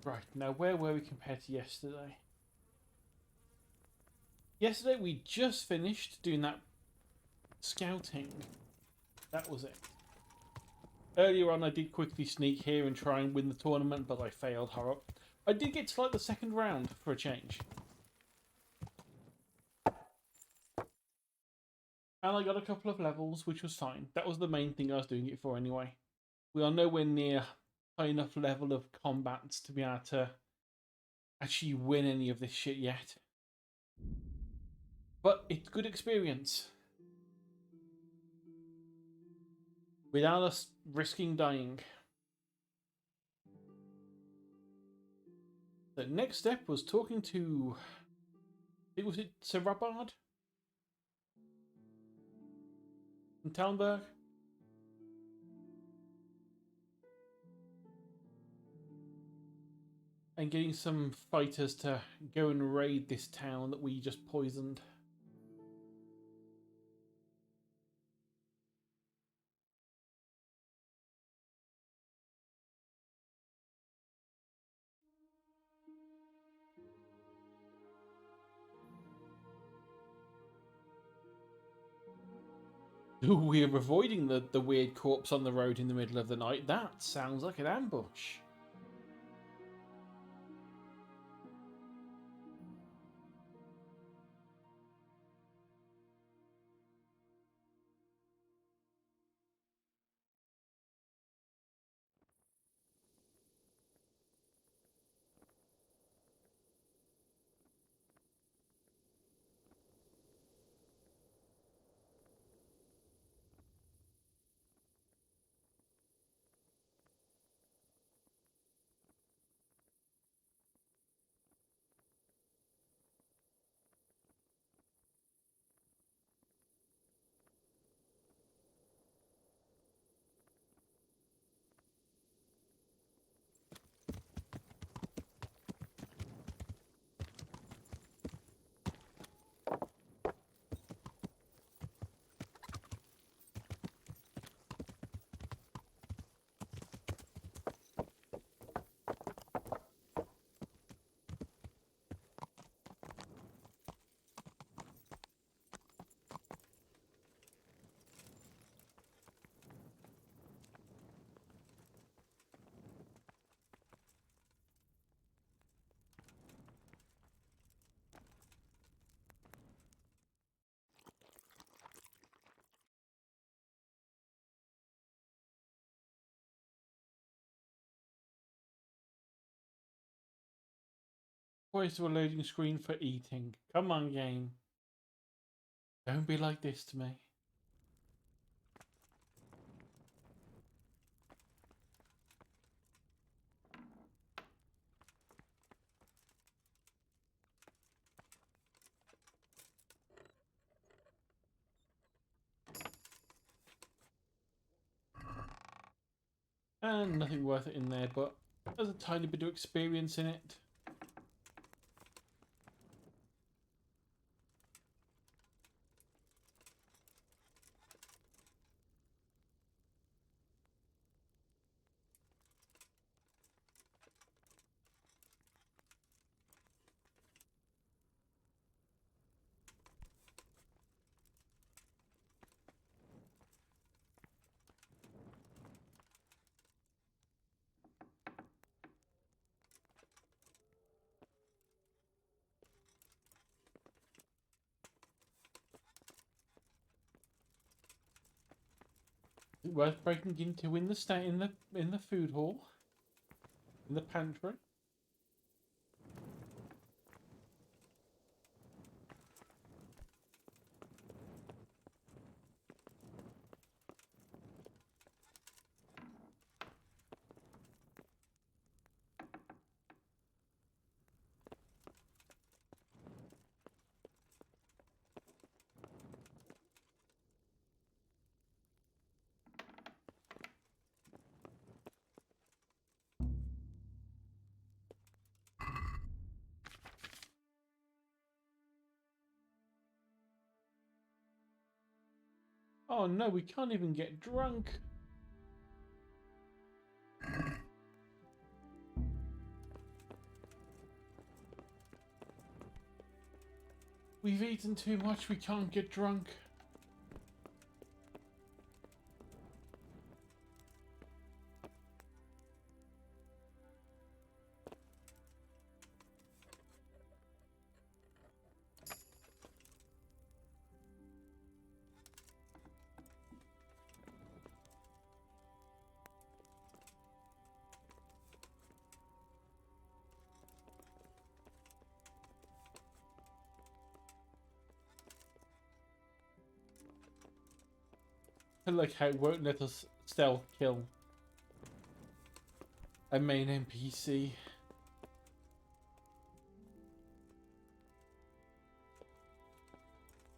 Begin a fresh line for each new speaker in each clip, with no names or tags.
Right, now where were we compared to yesterday? Yesterday we just finished doing that scouting. That was it. Earlier on I did quickly sneak here and try and win the tournament, but I failed horror. I did get to like the second round for a change. And I got a couple of levels, which was fine. That was the main thing I was doing it for anyway. We are nowhere near high enough level of combats to be able to actually win any of this shit yet. But it's good experience. Without us risking dying. The next step was talking to... was it Sir Robard? From Talmberg? And getting some fighters to go and raid this town that we just poisoned. We're avoiding the weird corpse on the road in the middle of the night. That sounds like an ambush. Why is there a loading screen for eating? Come on, game. Don't be like this to me. And nothing worth it in there, but there's a tiny bit of experience in it. Worth breaking into in the in the food hall, in the pantry. Oh no, we can't even get drunk. We've eaten too much, we can't get drunk. I like how it won't let us stealth kill a main NPC.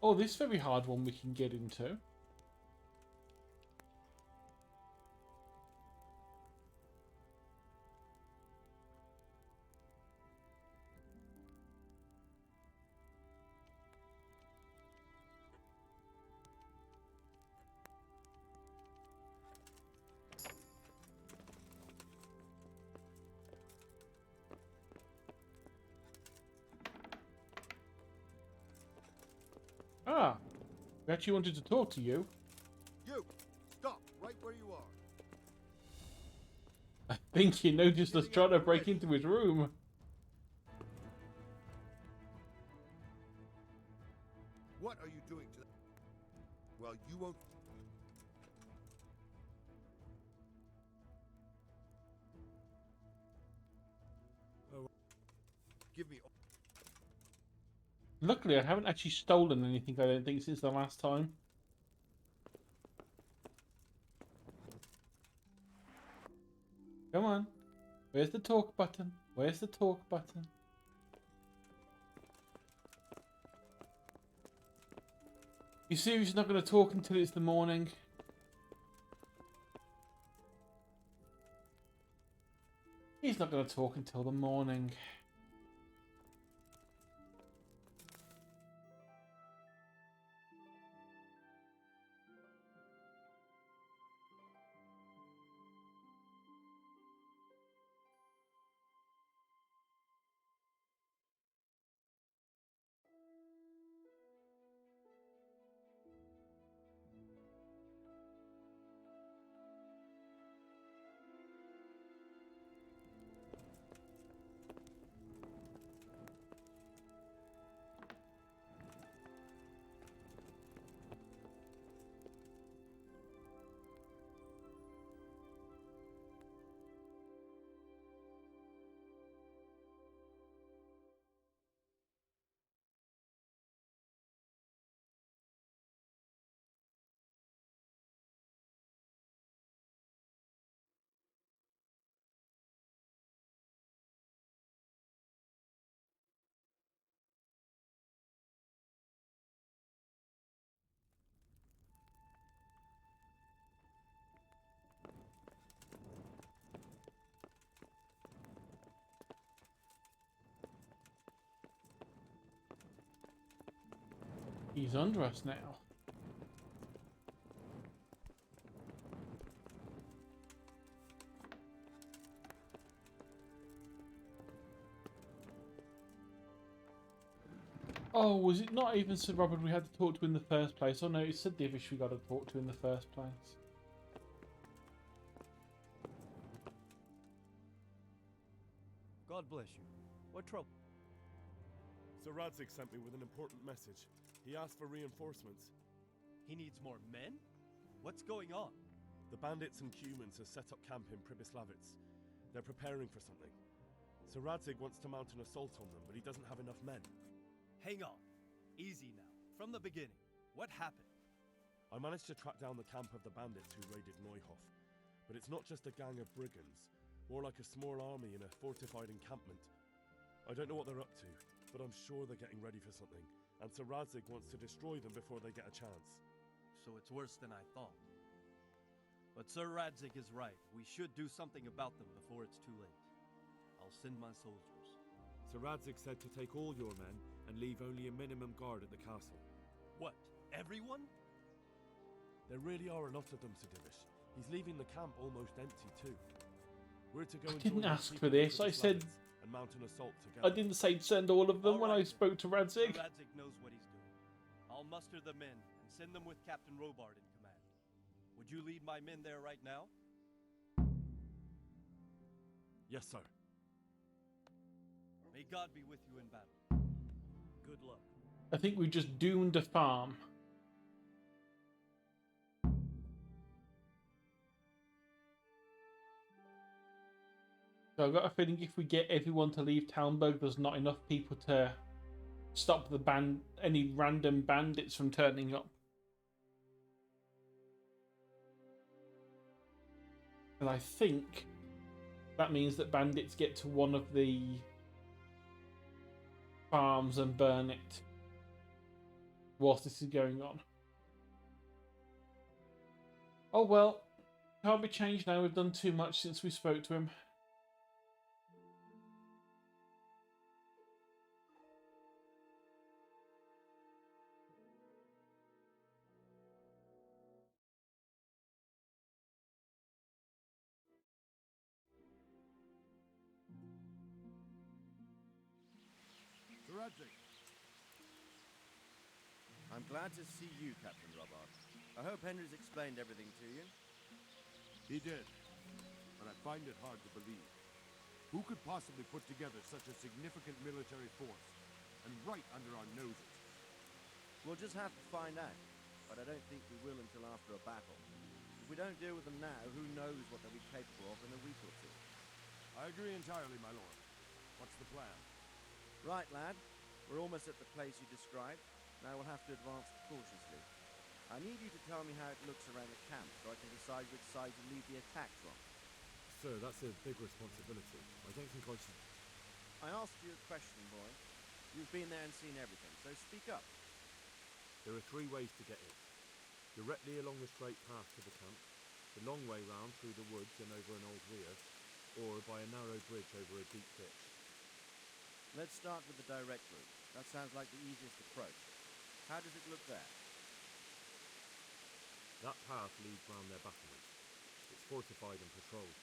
Oh, this very hard one we can get into. Ah, we actually wanted to talk to you.
You! Stop right where you are.
I think you noticed us trying to break into his room.
What are you doing to them? Well, you won't... Oh. Give me...
Luckily, I haven't actually stolen anything, I don't think, since the last time. Come on. Where's the talk button? Where's the talk button? You serious you're not going to talk until it's the morning? He's not going to talk until the morning. He's under us now. Oh, was it not even Sir Robert we had to talk to in the first place? Oh no, it's Sir Divish we got to talk to in the first place.
God bless you. What trouble?
Sir Radzig sent me with an important message. He asked for reinforcements.
He needs more men? What's going on?
The bandits and humans have set up camp in Pribyslavitz. They're preparing for something. Sir Radzig wants to mount an assault on them, but he doesn't have enough men.
Hang on. Easy now. From the beginning. What happened?
I managed to track down the camp of the bandits who raided Neuhof. But it's not just a gang of brigands, more like a small army in a fortified encampment. I don't know what they're up to, but I'm sure they're getting ready for something, and Sir Radzig wants to destroy them before they get a chance.
So it's worse than I thought. But Sir Radzig is right. We should do something about them before it's too late. I'll send my soldiers.
Sir Radzig said to take all your men and leave only a minimum guard at the castle.
What? Everyone?
There really are a lot of them, Sir Divish. He's leaving the camp almost empty too. We're to go
I
and
didn't
join the
ask
people
for
of
this. I said
Pribyslavitz and mount an assault
I
together.
didn't say send all of them
All
when I
right.
spoke to
Sir
Radzig.
Radzig knows what he's doing. I'll muster the men and send them with Captain Robard in command. Would you lead my men there right now?
Yes, sir.
May God be with you in battle. Good luck.
I think we just doomed a farm. So I've got a feeling if we get everyone to leave Talmberg, there's not enough people to stop any random bandits from turning up. And I think that means that bandits get to one of the farms and burn it whilst this is going on. Oh well, can't be changed now. We've done too much since we spoke to him.
Sir Radzig. I'm glad to see you, Captain Robard. I hope Henry's explained everything to you.
He did, but I find it hard to believe. Who could possibly put together such a significant military force, and right under our noses?
We'll just have to find out, but I don't think we will until after a battle. If we don't deal with them now, who knows what they'll be capable of in a week or two.
I agree entirely, my lord. What's the plan?
Right, lad. We're almost at the place you described. Now we'll have to advance cautiously. I need you to tell me how it looks around the camp so I can decide which side to lead the attack from.
Sir, that's a big responsibility. I don't think I should...
I asked you a question, boy. You've been there and seen everything, so speak up.
There are 3 ways to get in. Directly along the straight path to the camp, the long way round through the woods and over an old weir, or by a narrow bridge over a deep ditch.
Let's start with the direct route. That sounds like the easiest approach. How does it look there?
That path leads round their battlements. It's fortified and patrolled.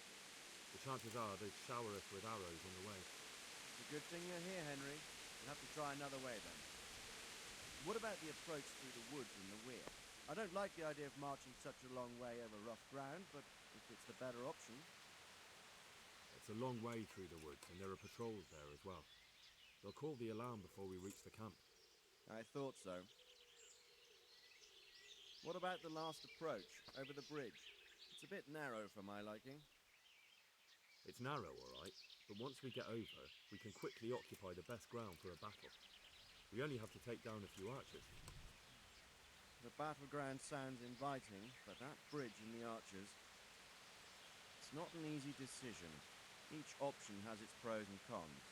The chances are they'd shower us with arrows on the way.
It's a good thing you're here, Henry. We'll have to try another way then. What about the approach through the woods and the weir? I don't like the idea of marching such a long way over rough ground, but if it's the better option...
It's a long way through the woods, and there are patrols there as well. They'll call the alarm before we reach the camp.
I thought so. What about the last approach, over the bridge? It's a bit narrow for my liking.
It's narrow, all right, but once we get over, we can quickly occupy the best ground for a battle. We only have to take down a few archers.
The battleground sounds inviting, but that bridge and the archers... It's not an easy decision. Each option has its pros and cons.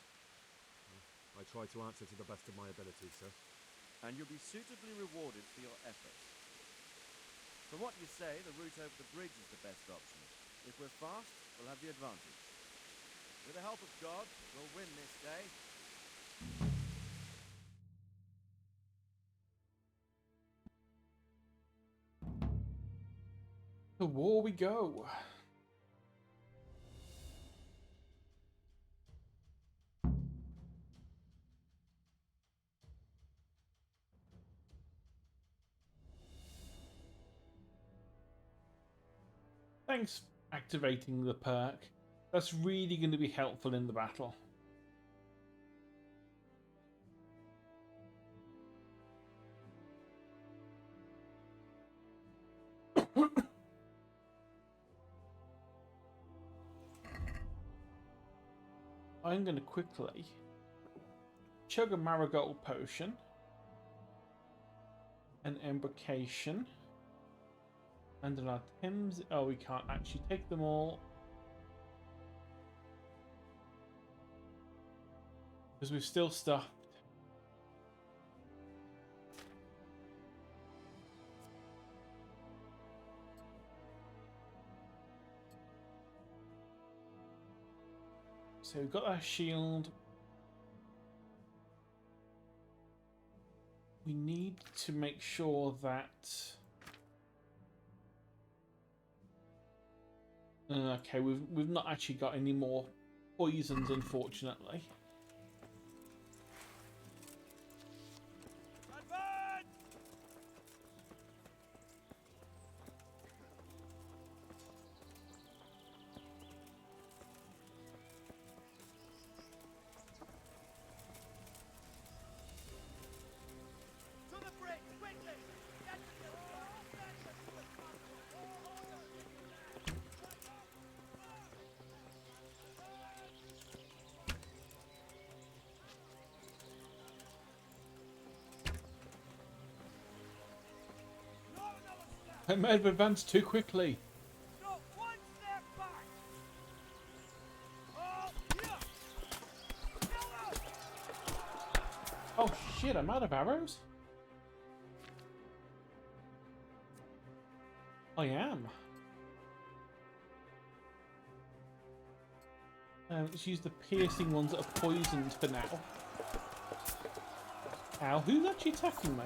I try to answer to the best of my ability, sir.
And you'll be suitably rewarded for your efforts. From what you say, the route over the bridge is the best option. If we're fast, we'll have the advantage. With the help of God, we'll win this day.
To war we go. Thanks for activating the perk. That's really going to be helpful in the battle. I'm going to quickly chug a marigold potion, an embrocation, and an items. Oh, we can't actually take them all because we've still stuffed. So we've got our shield. We need to make sure that... Okay, we've not actually got any more poisons, unfortunately.
Advance! To the bridge, quickly! Get to the
I may have advanced too quickly.
No, one step back! Oh, yeah! Kill him!
Oh shit, I'm out of arrows? I am. Let's use the piercing ones that are poisoned for now. Ow, who's actually attacking me?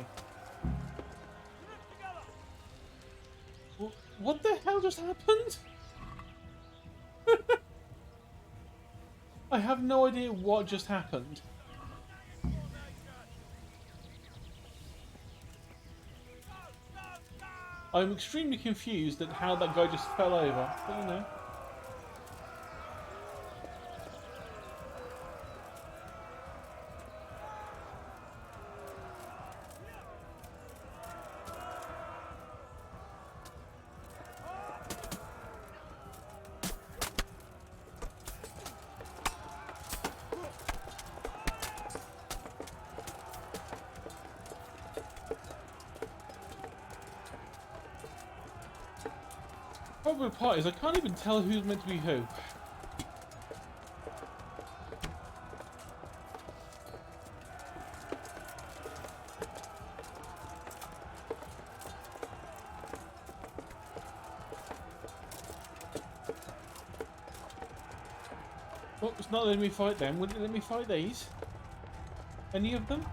What the hell just happened? I have no idea what just happened. I'm extremely confused at how that guy just fell over, but you know. Problem with the part is I can't even tell who's meant to be who. Oh, it's not letting me fight them. Wouldn't it let me fight these? Any of them?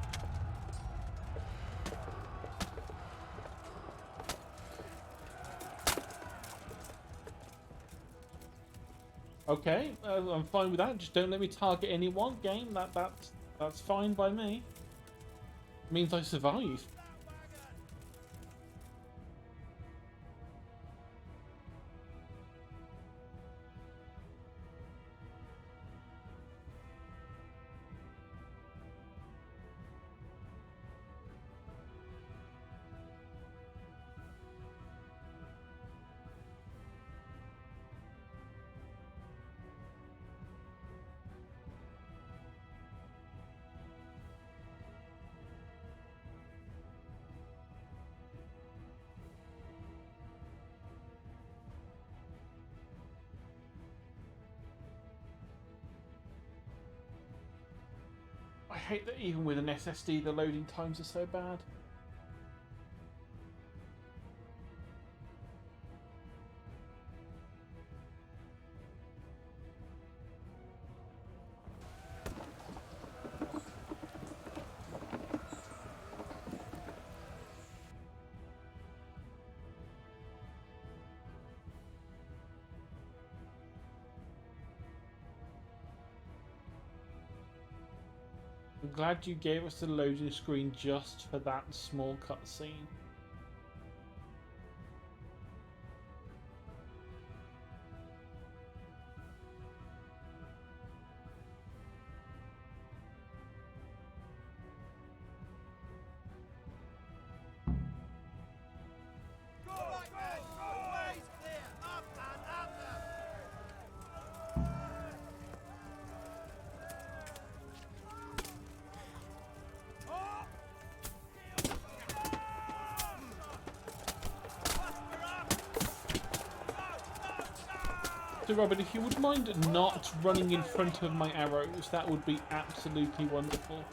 Okay, I'm fine with that. Just don't let me target anyone. Game, that's fine by me. Means I survive. I hate that even with an SSD the loading times are so bad. I'm glad you gave us the loading screen just for that small cutscene.
Go, man! Always clear! Up and up! Oh!
So Robert, if you would mind not running in front of my arrows, that would be absolutely wonderful.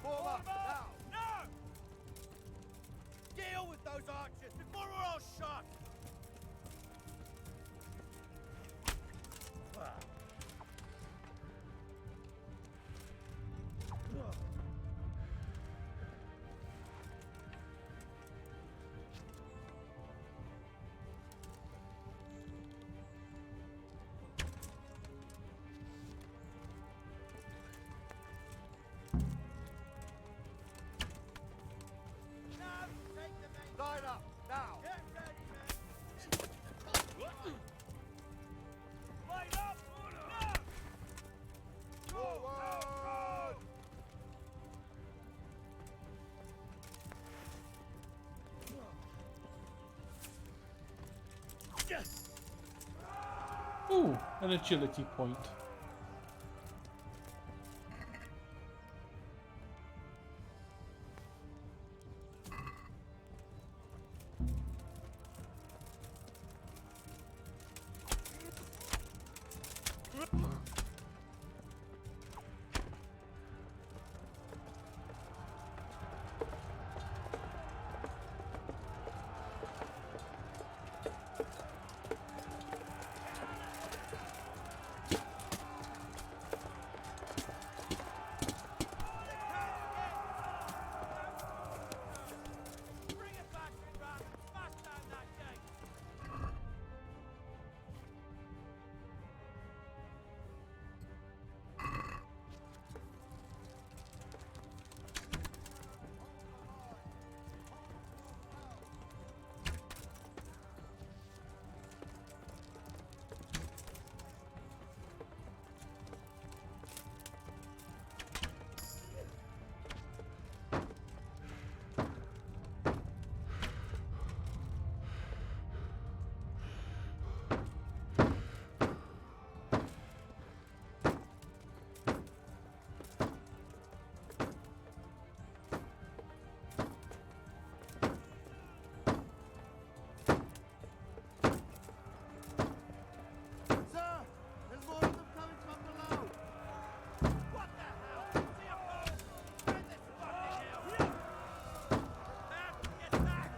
Form up now! No! Deal with those archers before we're all shot! Line up, now! Get ready, men! Line up! Now! Forward!
Ooh, an agility point.
Bring it back, Ram! Smash down that gate! Sir! There's more of them coming from below! What the hell? See a boat? Turn this fucking hill! Back! Get back!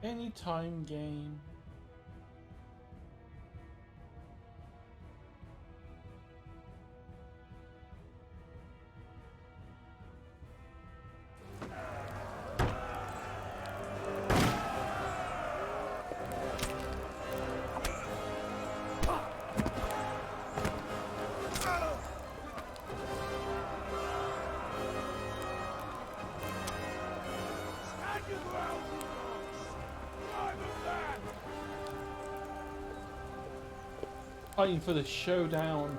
Any time gain. Fighting for the showdown.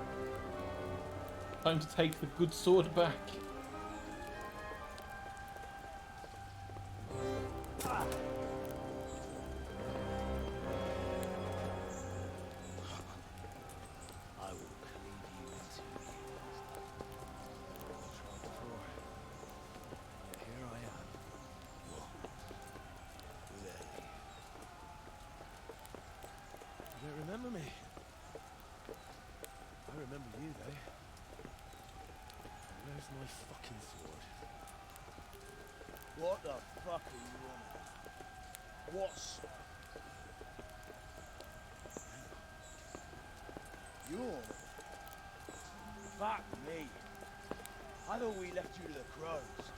Time to take the good sword back.
I will cleave you into tried before. Here I am. Ready. You don't remember me? I remember you, though. Where's my fucking sword? What the fuck are you on? What sword? You're... Fuck me.
I thought we left you to the crows.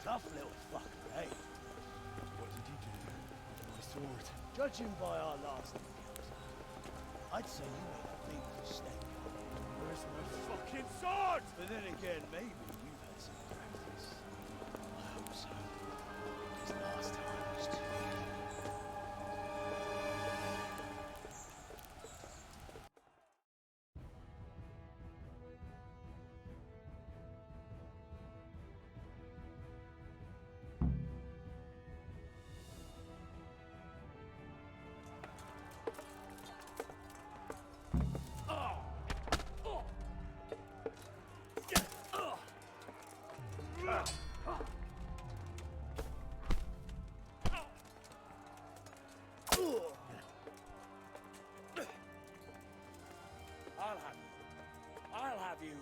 Tough little fucker, eh?
What did you do with my sword?
Judging by our last encounter, I'd say you made a big mistake.
Where's my fucking sword?
But then again, maybe you've had some practice. I hope so. Because last time was too easy. I'll have you.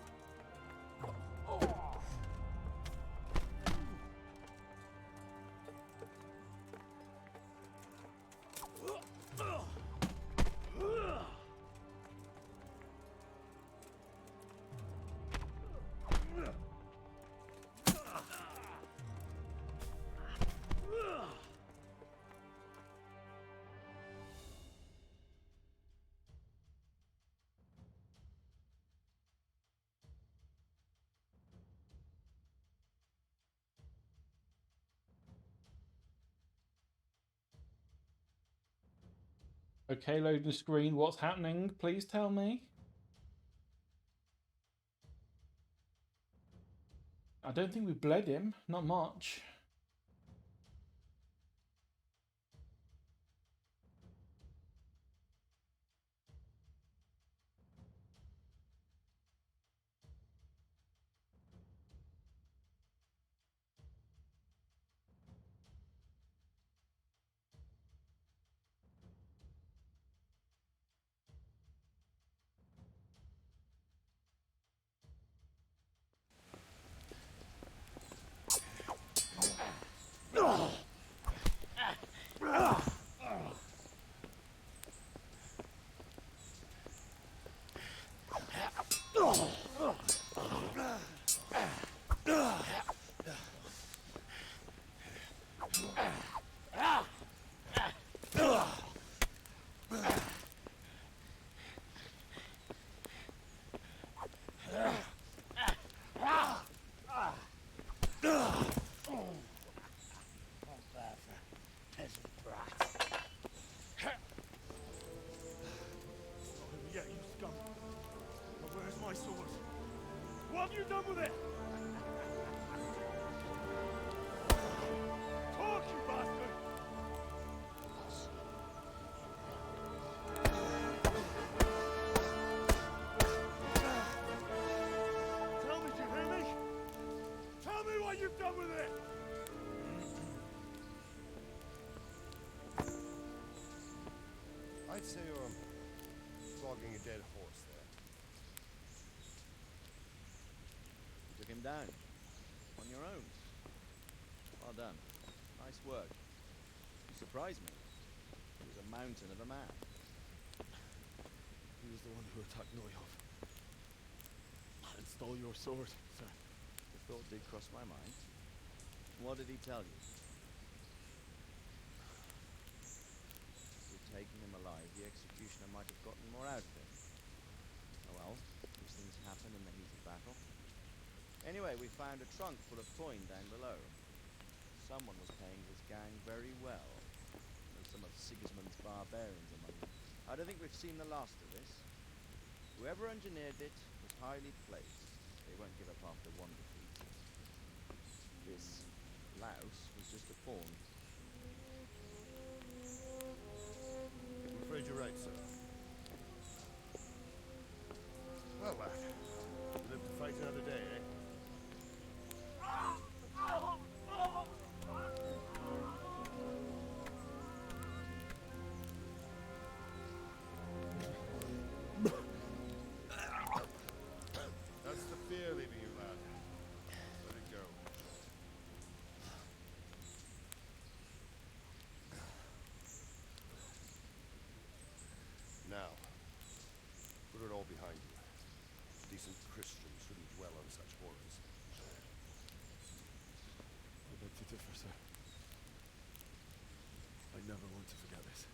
Okay, loading screen. What's happening? Please tell me. I don't think we bled him. Not much.
Yeah, you scum. But where's my sword? What have you done with it? Talk, you bastard! Tell me, do you hear me? Tell me what you've done with it!
I'd say you're flogging a dead horse there.
You took him down. On your own. Well done. Nice work. You surprised me. He was a mountain of a man.
He was the one who attacked Neuhoff. And stole your sword, sir.
The thought did cross my mind. What did he tell you? With taking him alive, the executioner might have gotten more out of him. Oh well, these things happen in the heat of battle. Anyway, we found a trunk full of coin down below. Someone was paying his gang very well. There's some of Sigismund's barbarians among them. I don't think we've seen the last of this. Whoever engineered it was highly placed. They won't give up after one defeat. This louse was just a pawn.
I'm afraid you're right, sir. Well, lad. You live to fight another day, eh? That's the fear leaving you, lad. Let it go. Now, put it all behind you. Decent Christians shouldn't dwell on such horrors.
to differ, sir. I never want to forget this.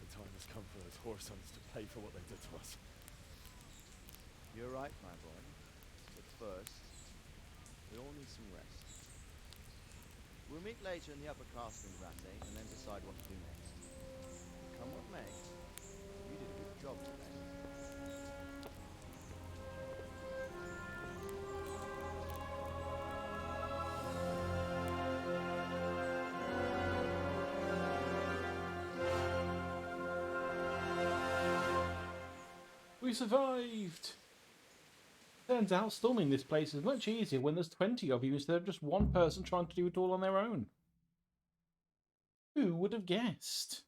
The time has come for those Horsons to pay for what they did to us.
You're right, my boy. But first, we all need some rest. We'll meet later in the upper castle in Rattay and then decide what to do next. Come what may, you did a good job today.
We survived! Turns out storming this place is much easier when there's 20 of you instead of just one person trying to do it all on their own. Who would have guessed?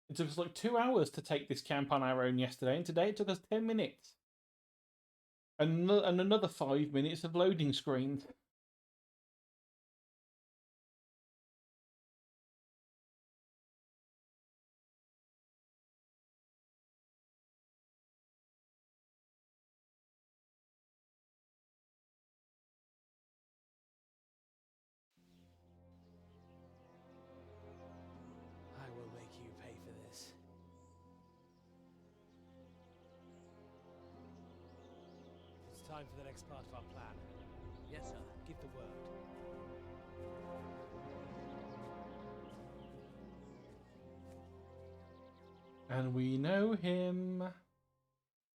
It took us like 2 hours to take this camp on our own yesterday, and today it took us 10 minutes. And another 5 minutes of loading screens.
I will make you pay for this. It's time for the next part of our plan. Yes, sir. Give the word.
And we know him.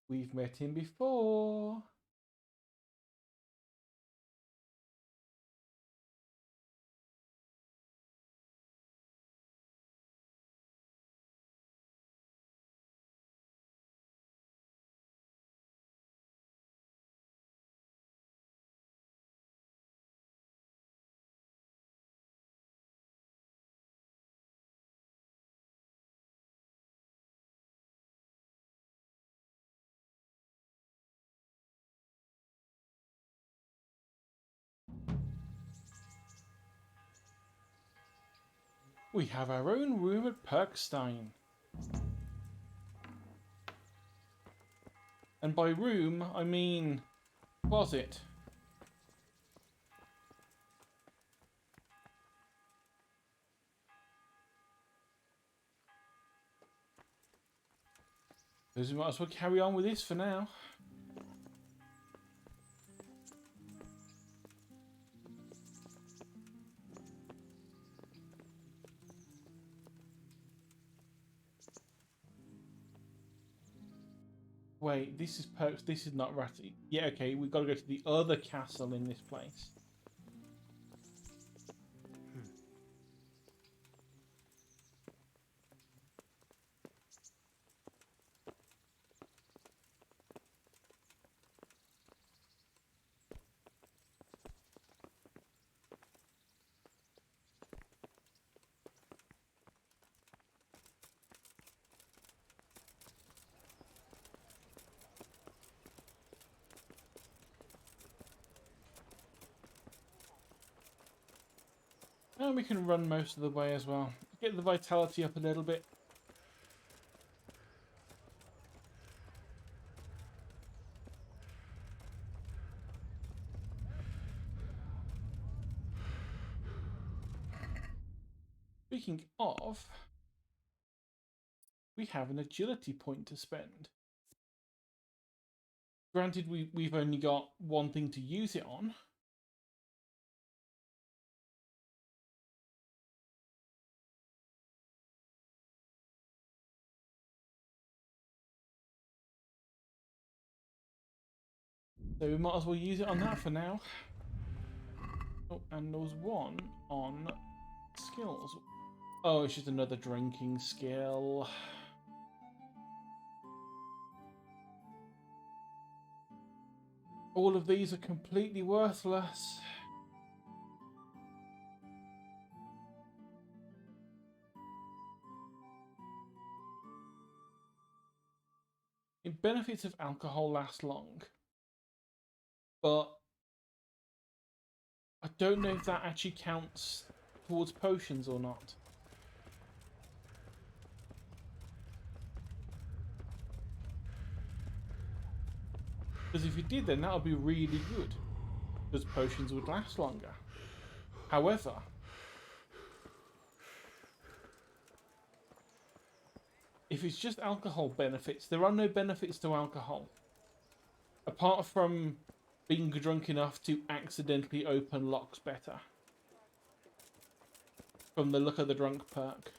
We've met him before. We have our own room at Perkstein. And by room, I mean closet. So we might as well carry on with this for now. Wait, this is Perks. This is not Ratty. Yeah, okay, we've got to go to the other castle in this place. And we can run most of the way as well. Get the vitality up a little bit. Speaking of, we have an agility point to spend. Granted, we've only got one thing to use it on. So we might as well use it on that for now. Oh, and there was one on skills. Oh, it's just another drinking skill. All of these are completely worthless. The benefits of alcohol last long. But I don't know if that actually counts towards potions or not. Because if you did, then that would be really good. Because potions would last longer. However, if it's just alcohol benefits, there are no benefits to alcohol. Apart from being drunk enough to accidentally open locks better. From the look of the drunk perk.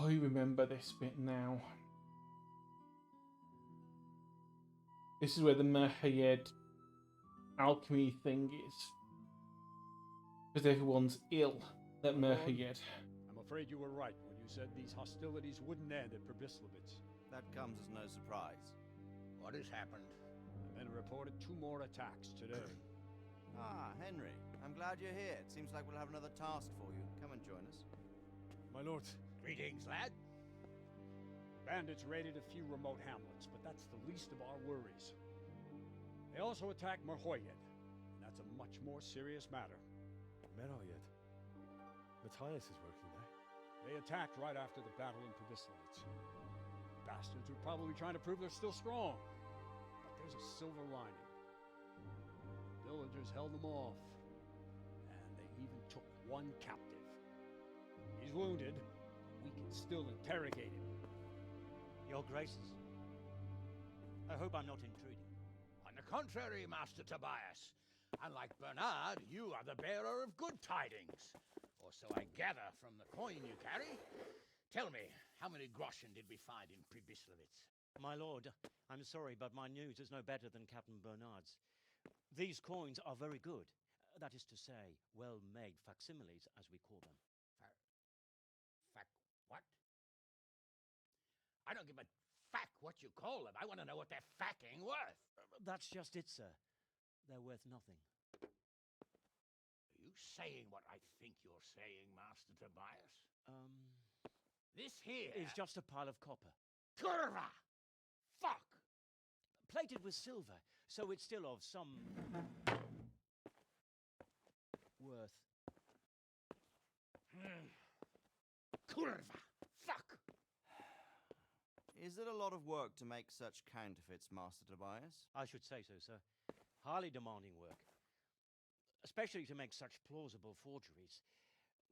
I remember this bit now. This is where the Merhayed alchemy thing is. Because everyone's ill at Merhayed.
I'm afraid you were right when you said these hostilities wouldn't end at Probislavitz.
That comes as no surprise.
What has happened?
The men reported 2 more attacks today.
Ah, Henry. I'm glad you're here. It seems like we'll have another task for you. Come and join us.
My lord,
Greetings, lad.
bandits raided a few remote hamlets, but that's the least of our worries. They also attacked Merhoyed, and that's a much more serious matter.
Merhayed. Matthias is working there.
They attacked right after the battle in Probislavitz. Bastards were probably trying to prove they're still strong. But there's a silver lining. The villagers held them off, and they even took one captive. He's wounded, but we can still interrogate him.
Your Graces, I hope I'm not intruding.
On the contrary, Master Tobias. Unlike Bernard, you are the bearer of good tidings. Or so I gather from the coin you carry. Tell me, how many groschen did we find in Probislavitz?
My lord, I'm sorry, but my news is no better than Captain Bernard's. These coins are very good. That is to say, well-made facsimiles, as we call them.
What? I don't give a fuck what you call them. I want to know what they're fucking worth.
That's just it, sir. They're worth nothing.
Are you saying what I think you're saying, Master Tobias? This here
It's just a pile of copper.
Curva! Fuck!
Plated with silver, so it's still of some worth.
Curva! Fuck!
Is it a lot of work to make such counterfeits, Master Tobias?
I should say so, sir. Highly demanding work. Especially to make such plausible forgeries.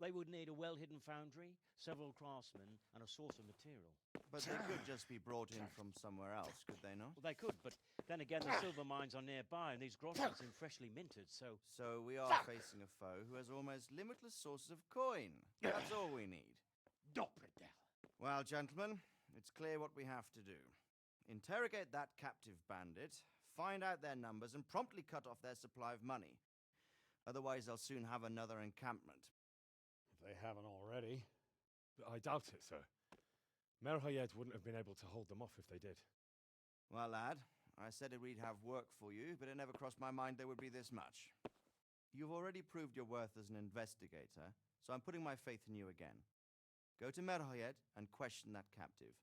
They would need a well-hidden foundry, several craftsmen, and a source of material.
But they could just be brought in from somewhere else, could they not?
Well, they could, but then again, the silver mines are nearby, and these groschen seem freshly minted, so...
So we are facing a foe who has almost limitless sources of coin. That's all we need.
Doppelder.
Well, gentlemen, it's clear what we have to do. Interrogate that captive bandit, find out their numbers, and promptly cut off their supply of money. Otherwise, they'll soon have another encampment.
If they haven't already.
I doubt it, sir. Merhayed wouldn't have been able to hold them off if they did.
Well, lad, I said we'd have work for you, but it never crossed my mind there would be this much. You've already proved your worth as an investigator, so I'm putting my faith in you again. Go to Merhayed and question that captive.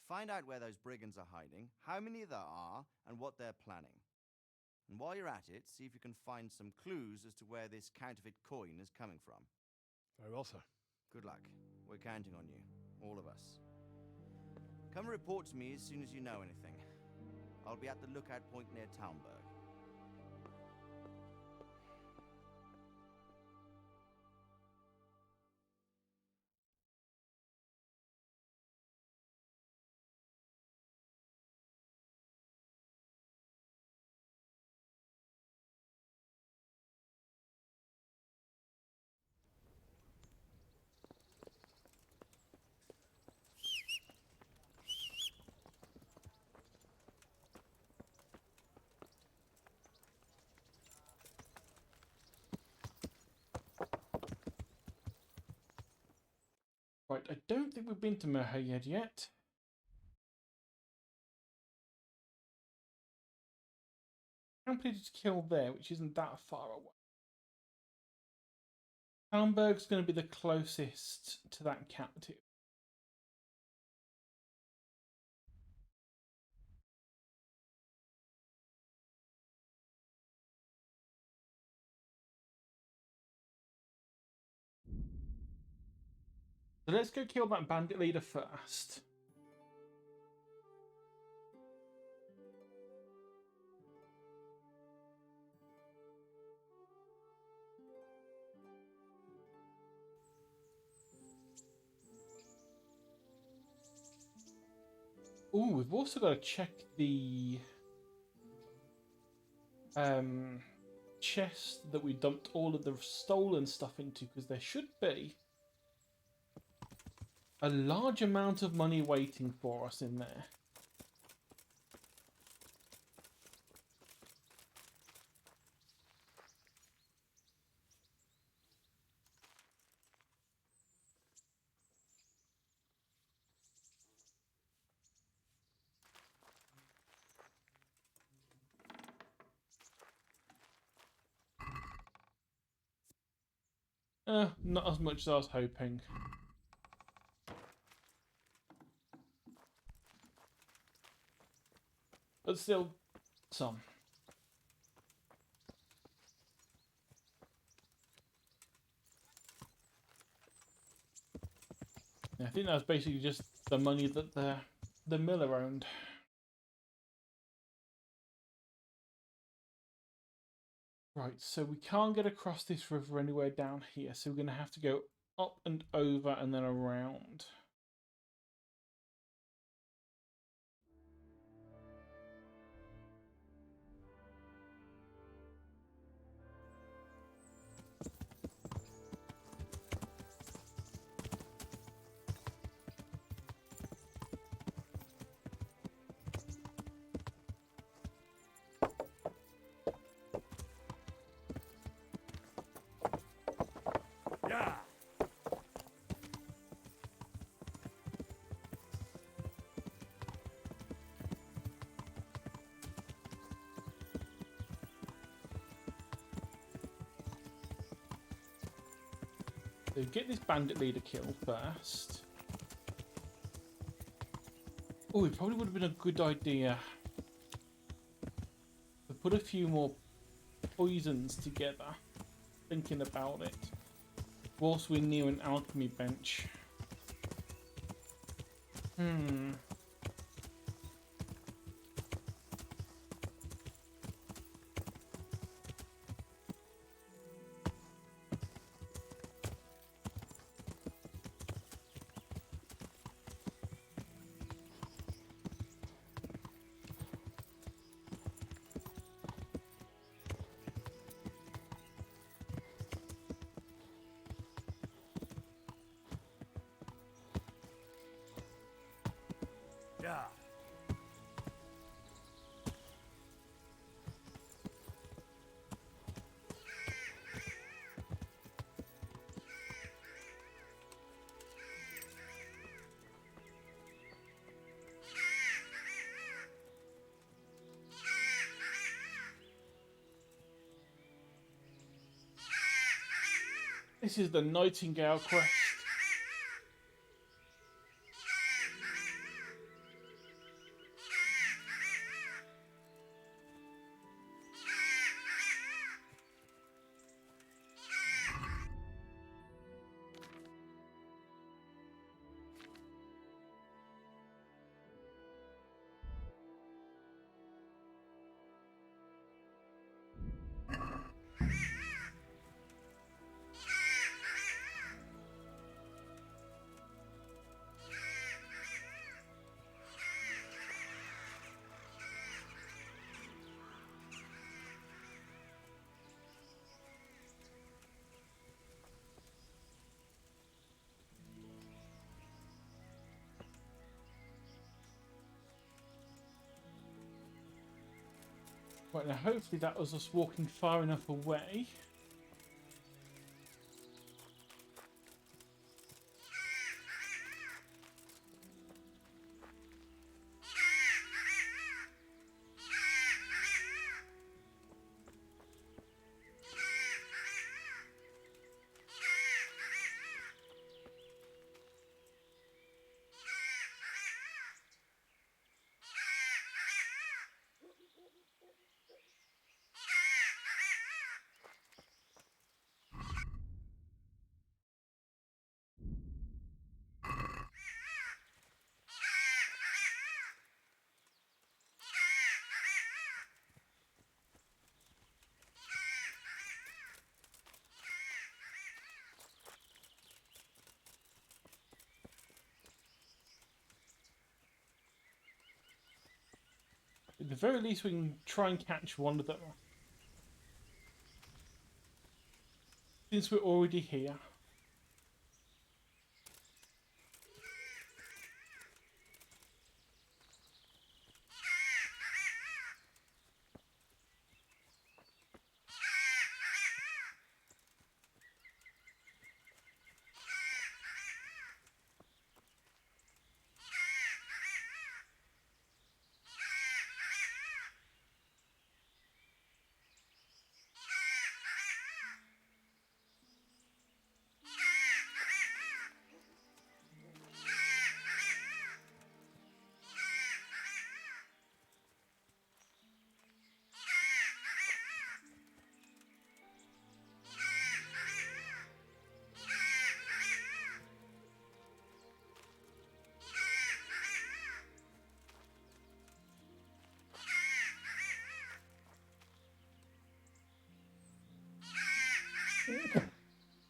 Find out where those brigands are hiding, how many there are, and what they're planning. And while you're at it, see if you can find some clues as to where this counterfeit coin is coming from.
Very well, sir.
Good luck. We're counting on you. All of us. Come report to me as soon as you know anything. I'll be at the lookout point near Talmberg.
Right, I don't think we've been to Merhayed yet. completed kill there, which isn't that far away. Hamburg's going to be the closest to that captive. So let's go kill that bandit leader first. Oh, we've also got to check the chest that we dumped all of the stolen stuff into, because there should be a large amount of money waiting for us in there. Not as much as I was hoping. But still, some. I think that's basically just the money that the miller owned. Right, so we can't get across this river anywhere down here, so we're going to have to go up and over and then around.
Yeah!
So get this bandit leader killed first. Oh, it probably would have been a good idea to put a few more poisons together, thinking about it, whilst we're near an alchemy bench.
Yeah!
This is the Nightingale quest. Right, now hopefully that was us walking far enough away. the very least, we can try and catch one of them. Since we're already here.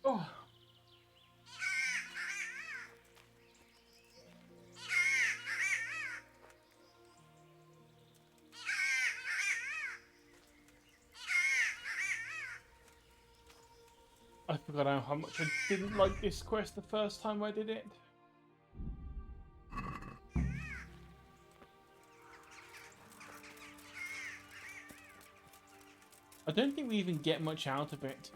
Oh. I forgot how much I didn't like this quest the first time I did it. I don't think we even get much out of it.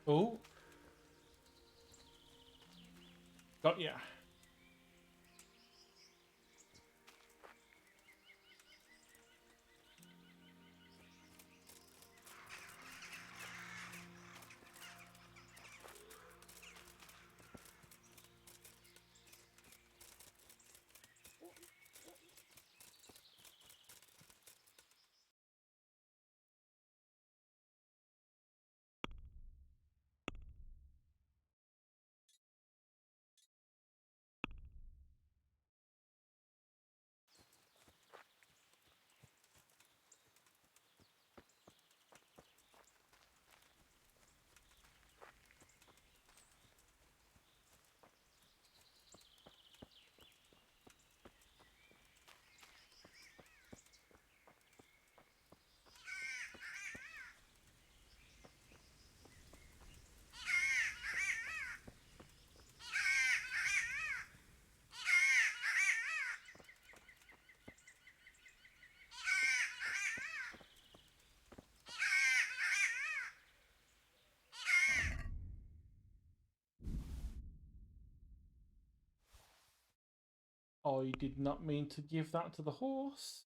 Oh. Got ya. I did not mean to give that to the horse.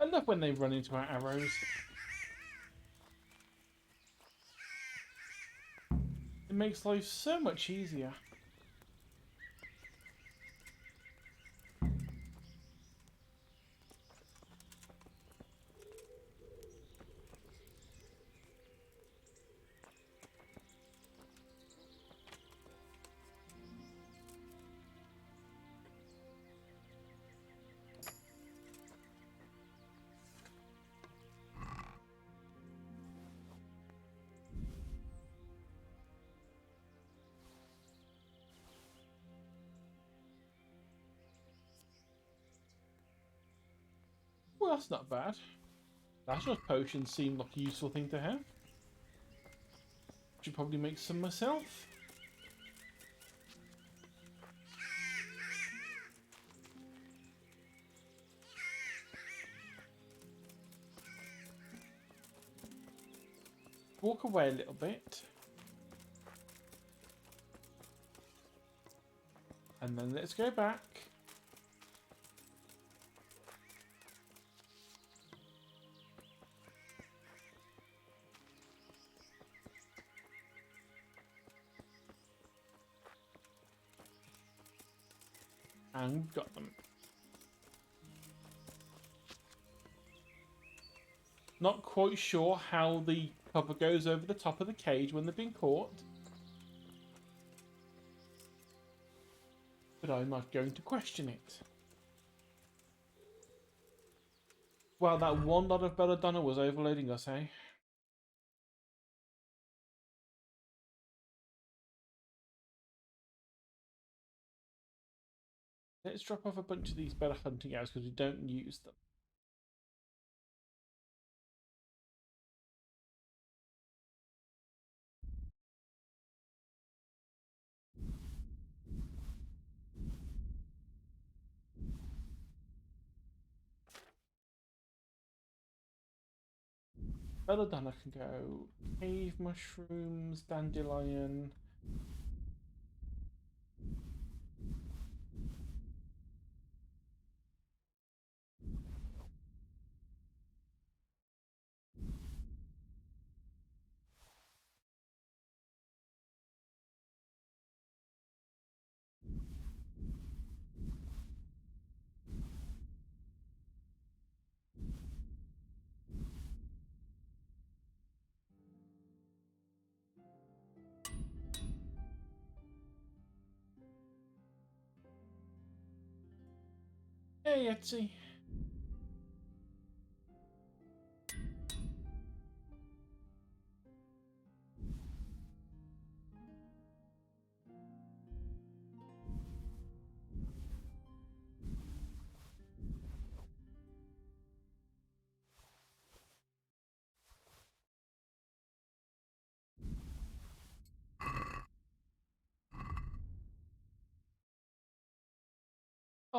I love when they run into our arrows. It makes life so much easier. Oh, that's not bad. Lazarus potions seem like a useful thing to have. Should probably make some myself. Walk away a little bit. And then let's go back. And we've got them. Not quite sure how the cover goes over the top of the cage when they've been caught. But I'm not going to question it. Well, that one lot of belladonna was overloading us, eh? Let's drop off a bunch of these better hunting arrows because we don't use them. Belladonna can go cave mushrooms, dandelion. Hey, Etsy.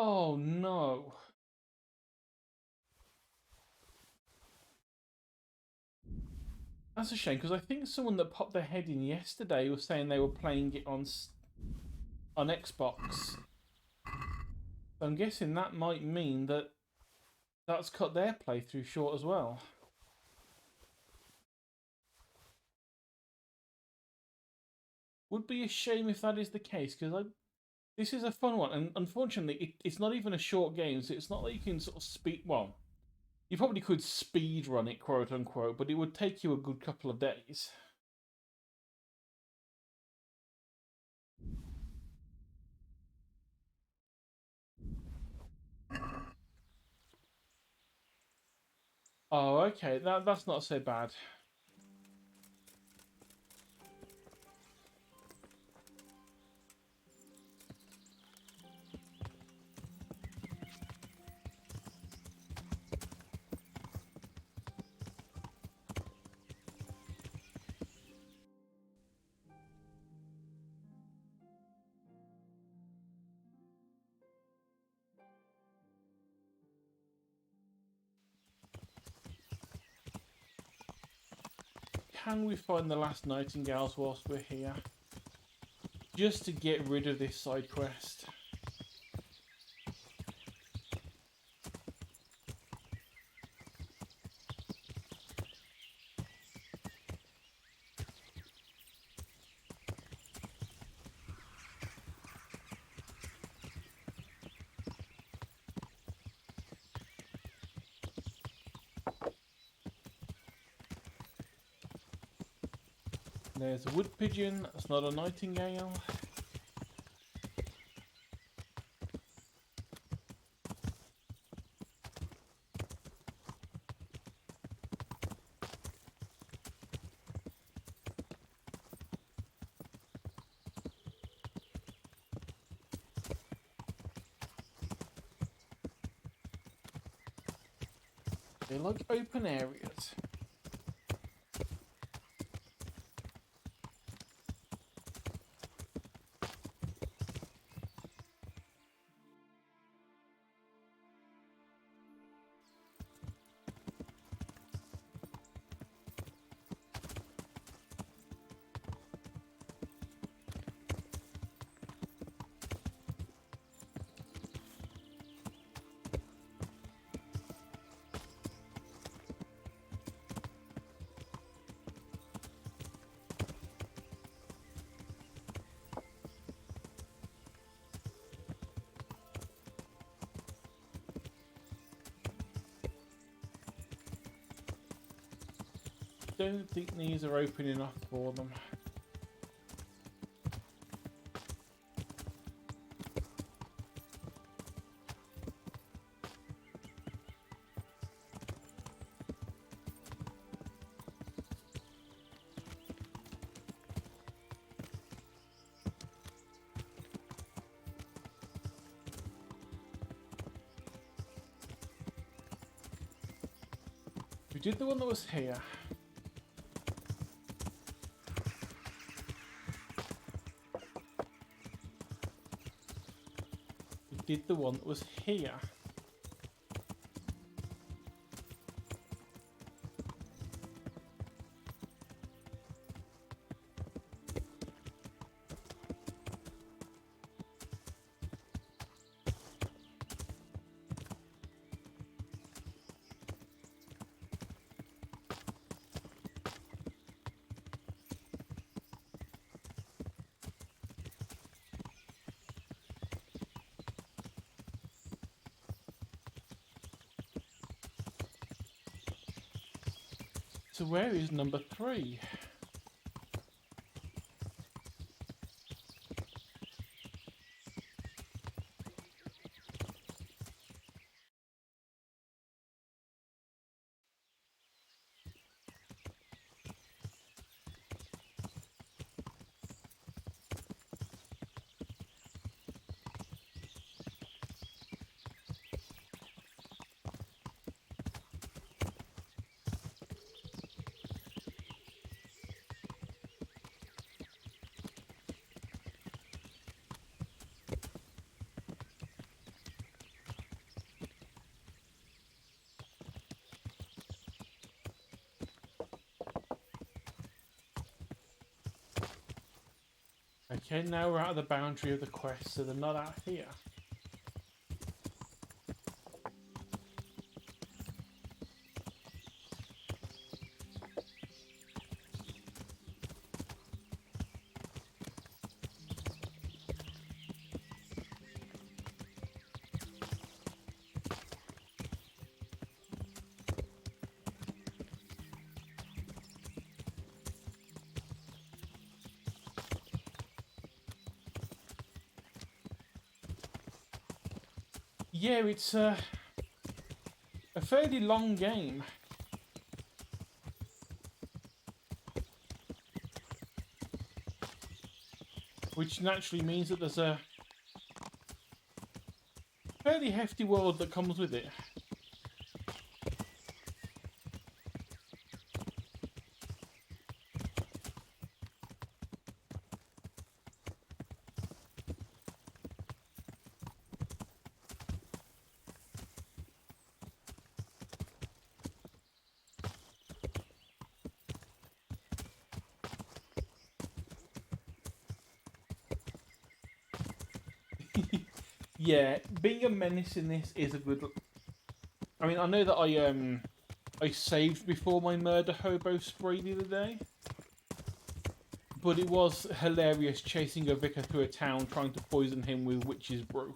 Oh no. That's a shame because I think someone that popped their head in yesterday was saying they were playing it on Xbox. So I'm guessing that might mean that that's cut their playthrough short as well. Would be a shame if that is the case because this is a fun one, and unfortunately it's not even a short game, so it's not like you can sort of speed. Well, you probably could speed run it, quote unquote, but it would take you a good couple of days. Oh, okay, that's not so bad. Can we find the last nightingales whilst we're here? Just to get rid of this side quest. There's a wood pigeon, that's not a nightingale. They like open areas. Don't think these are open enough for them. We did the one that was here. We did the one that was here. So where is number 3? Okay, now we're out of the boundary of the quest, so they're not out here. Yeah, it's a fairly long game. Which naturally means that there's a fairly hefty world that comes with it. Yeah, being a menace in this is a good. I mean, I know that I saved before my murder hobo spree the other day, but it was hilarious chasing a vicar through a town trying to poison him with witch's brew.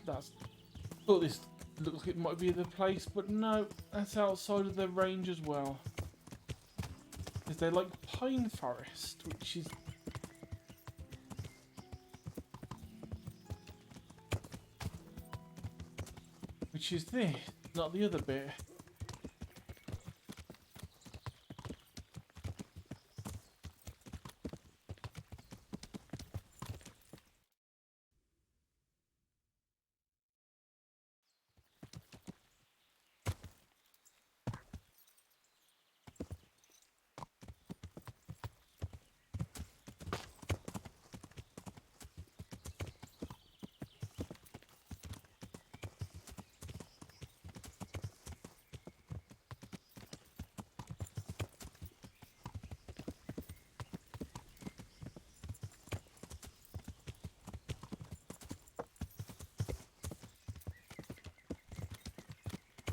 That's thought this looked like it might be the place, but no, that's outside of the range as well. Because they're like pine forest, which is this, not the other bit.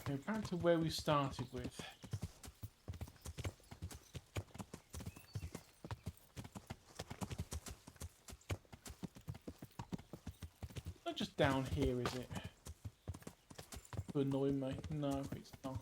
Okay, back to where we started with. Not just down here, is it? To annoy me. No, it's not.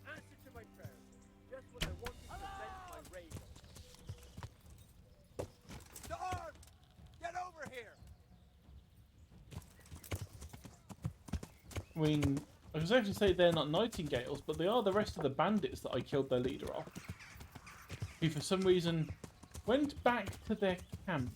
Answer to my prayers. Just when I wanted to vent my rage on you. Dog! Get over here!
I mean, I was actually say they're not Nightingales, but they are the rest of the bandits that I killed their leader of. Who for some reason went back to their camp.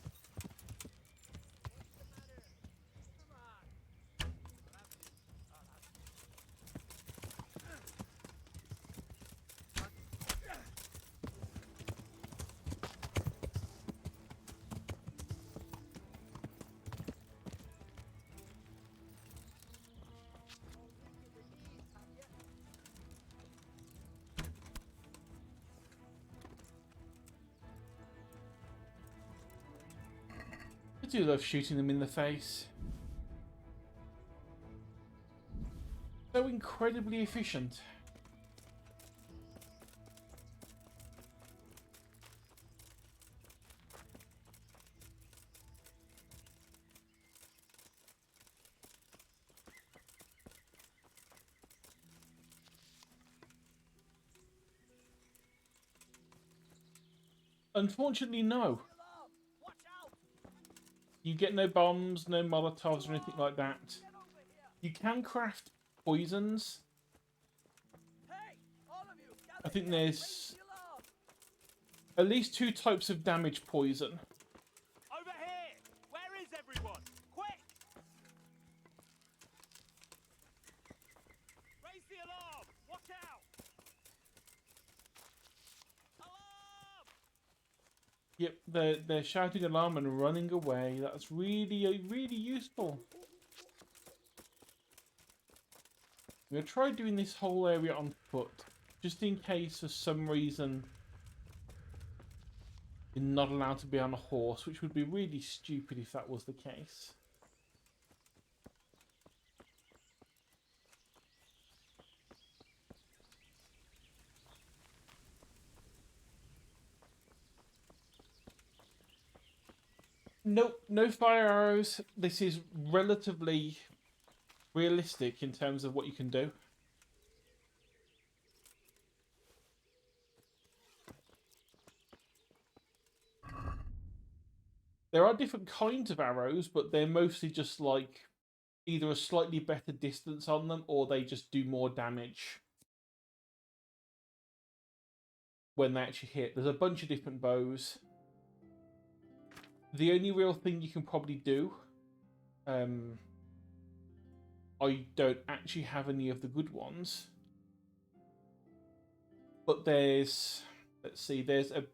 I do love shooting them in the face. So incredibly efficient. Unfortunately, no. You get no bombs, no Molotovs or anything like that. You can craft poisons. I think there's at least 2 types of damage poison.
Over here! Where is everyone? Quick! Raise the alarm! Watch out! Alarm!
Yep, they're shouting alarm and running away. That's really, really useful. I'm going to try doing this whole area on foot, just in case for some reason you're not allowed to be on a horse, which would be really stupid if that was the case. Nope, no fire arrows. This is relatively realistic in terms of what you can do. There are different kinds of arrows, but they're mostly just like either a slightly better distance on them or they just do more damage when they actually hit. There's a bunch of different bows. The only real thing you can probably do, I don't actually have any of the good ones, but there's, let's see, there's a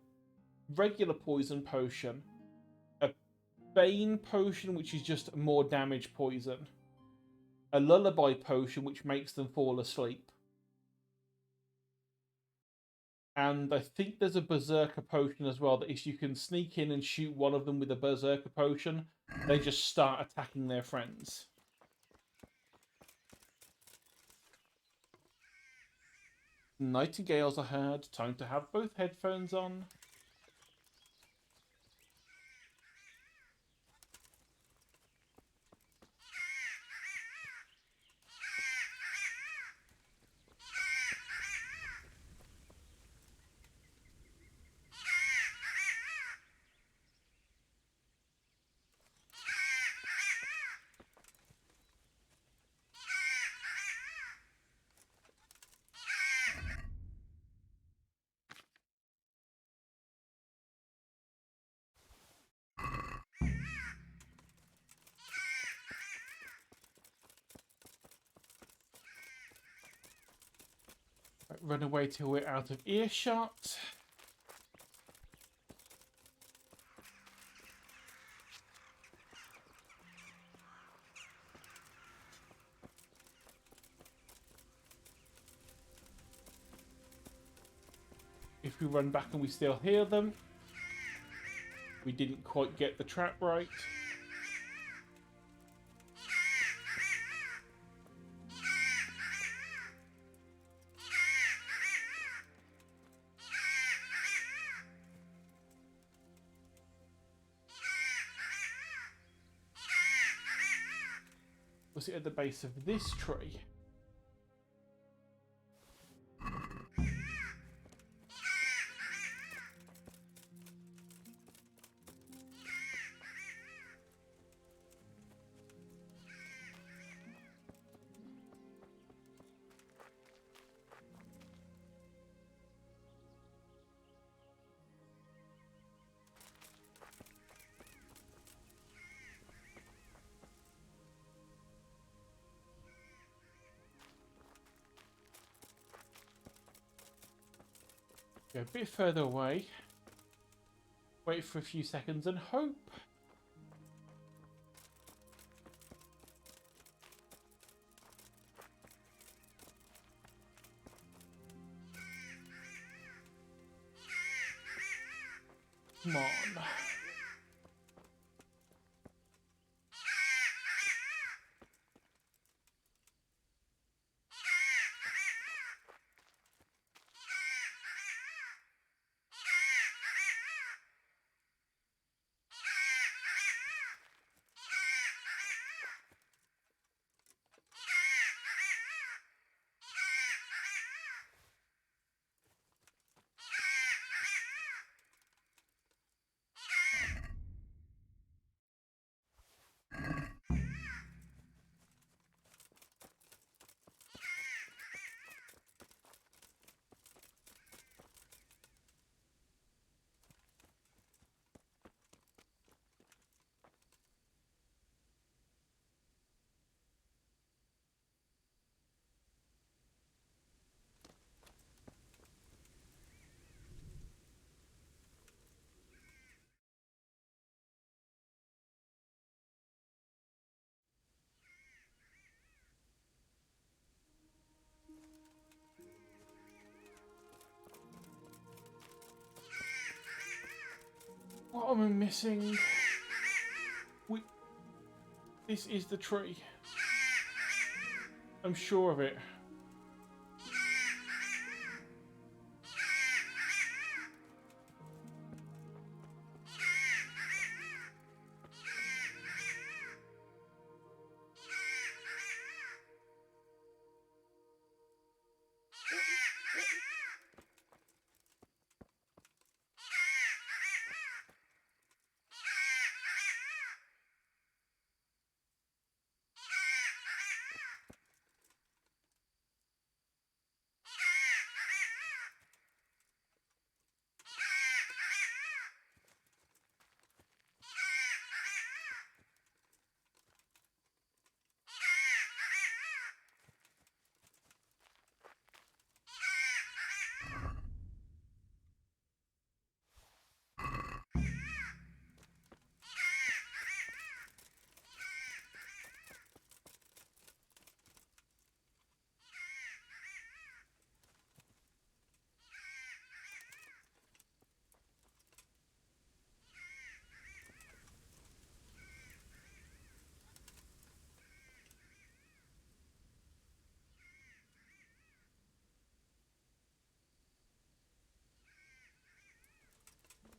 regular poison potion, a Bane potion which is just more damage poison, a lullaby potion which makes them fall asleep, and I think there's a berserker potion as well that if you can sneak in and shoot one of them with a berserker potion, they just start attacking their friends. Nightingales are heard. Time to have both headphones on. Run away till we're out of earshot. If we run back and we still hear them, we didn't quite get the trap right. Was it at the base of this tree? Go a bit further away. Wait for a few seconds and hope. Come on. What am I missing? This is the tree. I'm sure of it.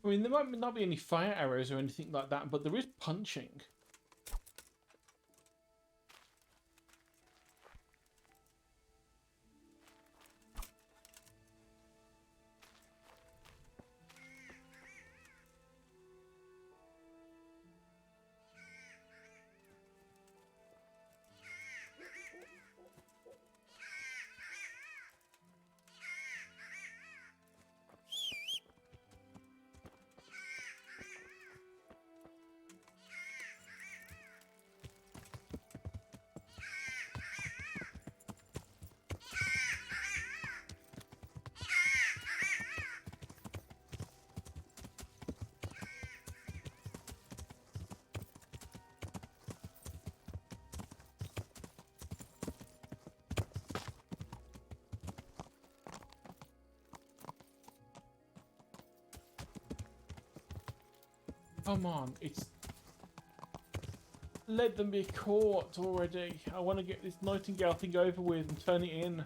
I mean, there might not be any fire arrows or anything like that, but there is punching. Come on, it's... Let them be caught already. I want to get this Nightingale thing over with and turn it in.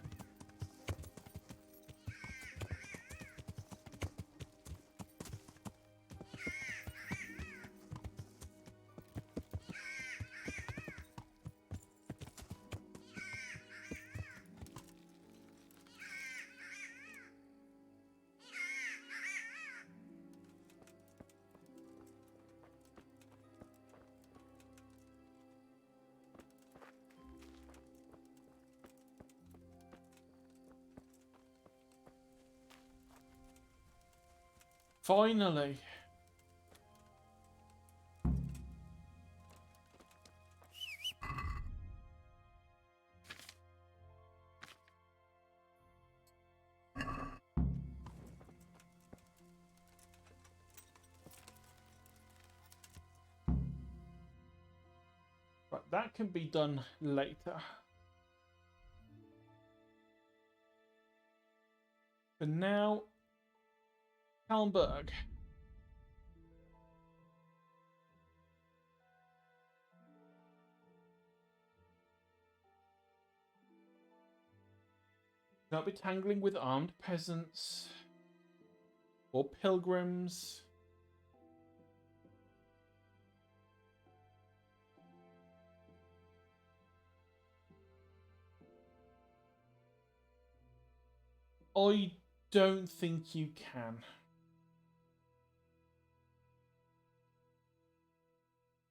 Finally. Right, that can be done later. For now, Talmberg. Not be tangling with armed peasants or pilgrims. I don't think you can.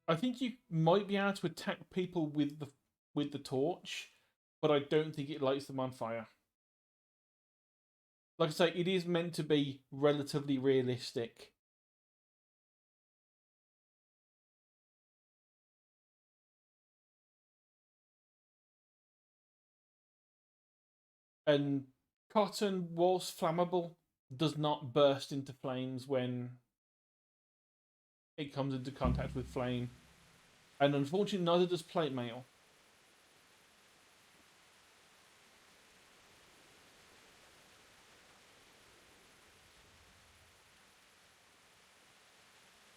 I think you might be able to attack people with the torch, but I don't think it lights them on fire. Like I say, it is meant to be relatively realistic. And cotton, whilst flammable, does not burst into flames when it comes into contact with flame. And unfortunately, neither does plate mail.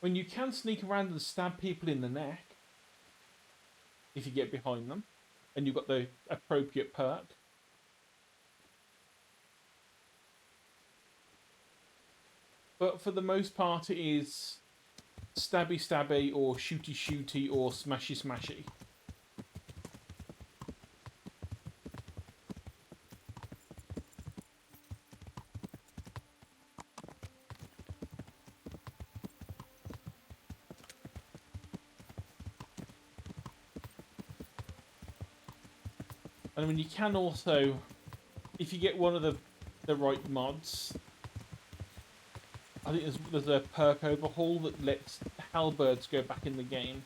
When you can sneak around and stab people in the neck, if you get behind them, and you've got the appropriate perk. But for the most part, it is stabby stabby or shooty shooty or smashy smashy. And I mean, you can also, if you get one of the right mods, I think there's a perk overhaul that lets halberds go back in the game.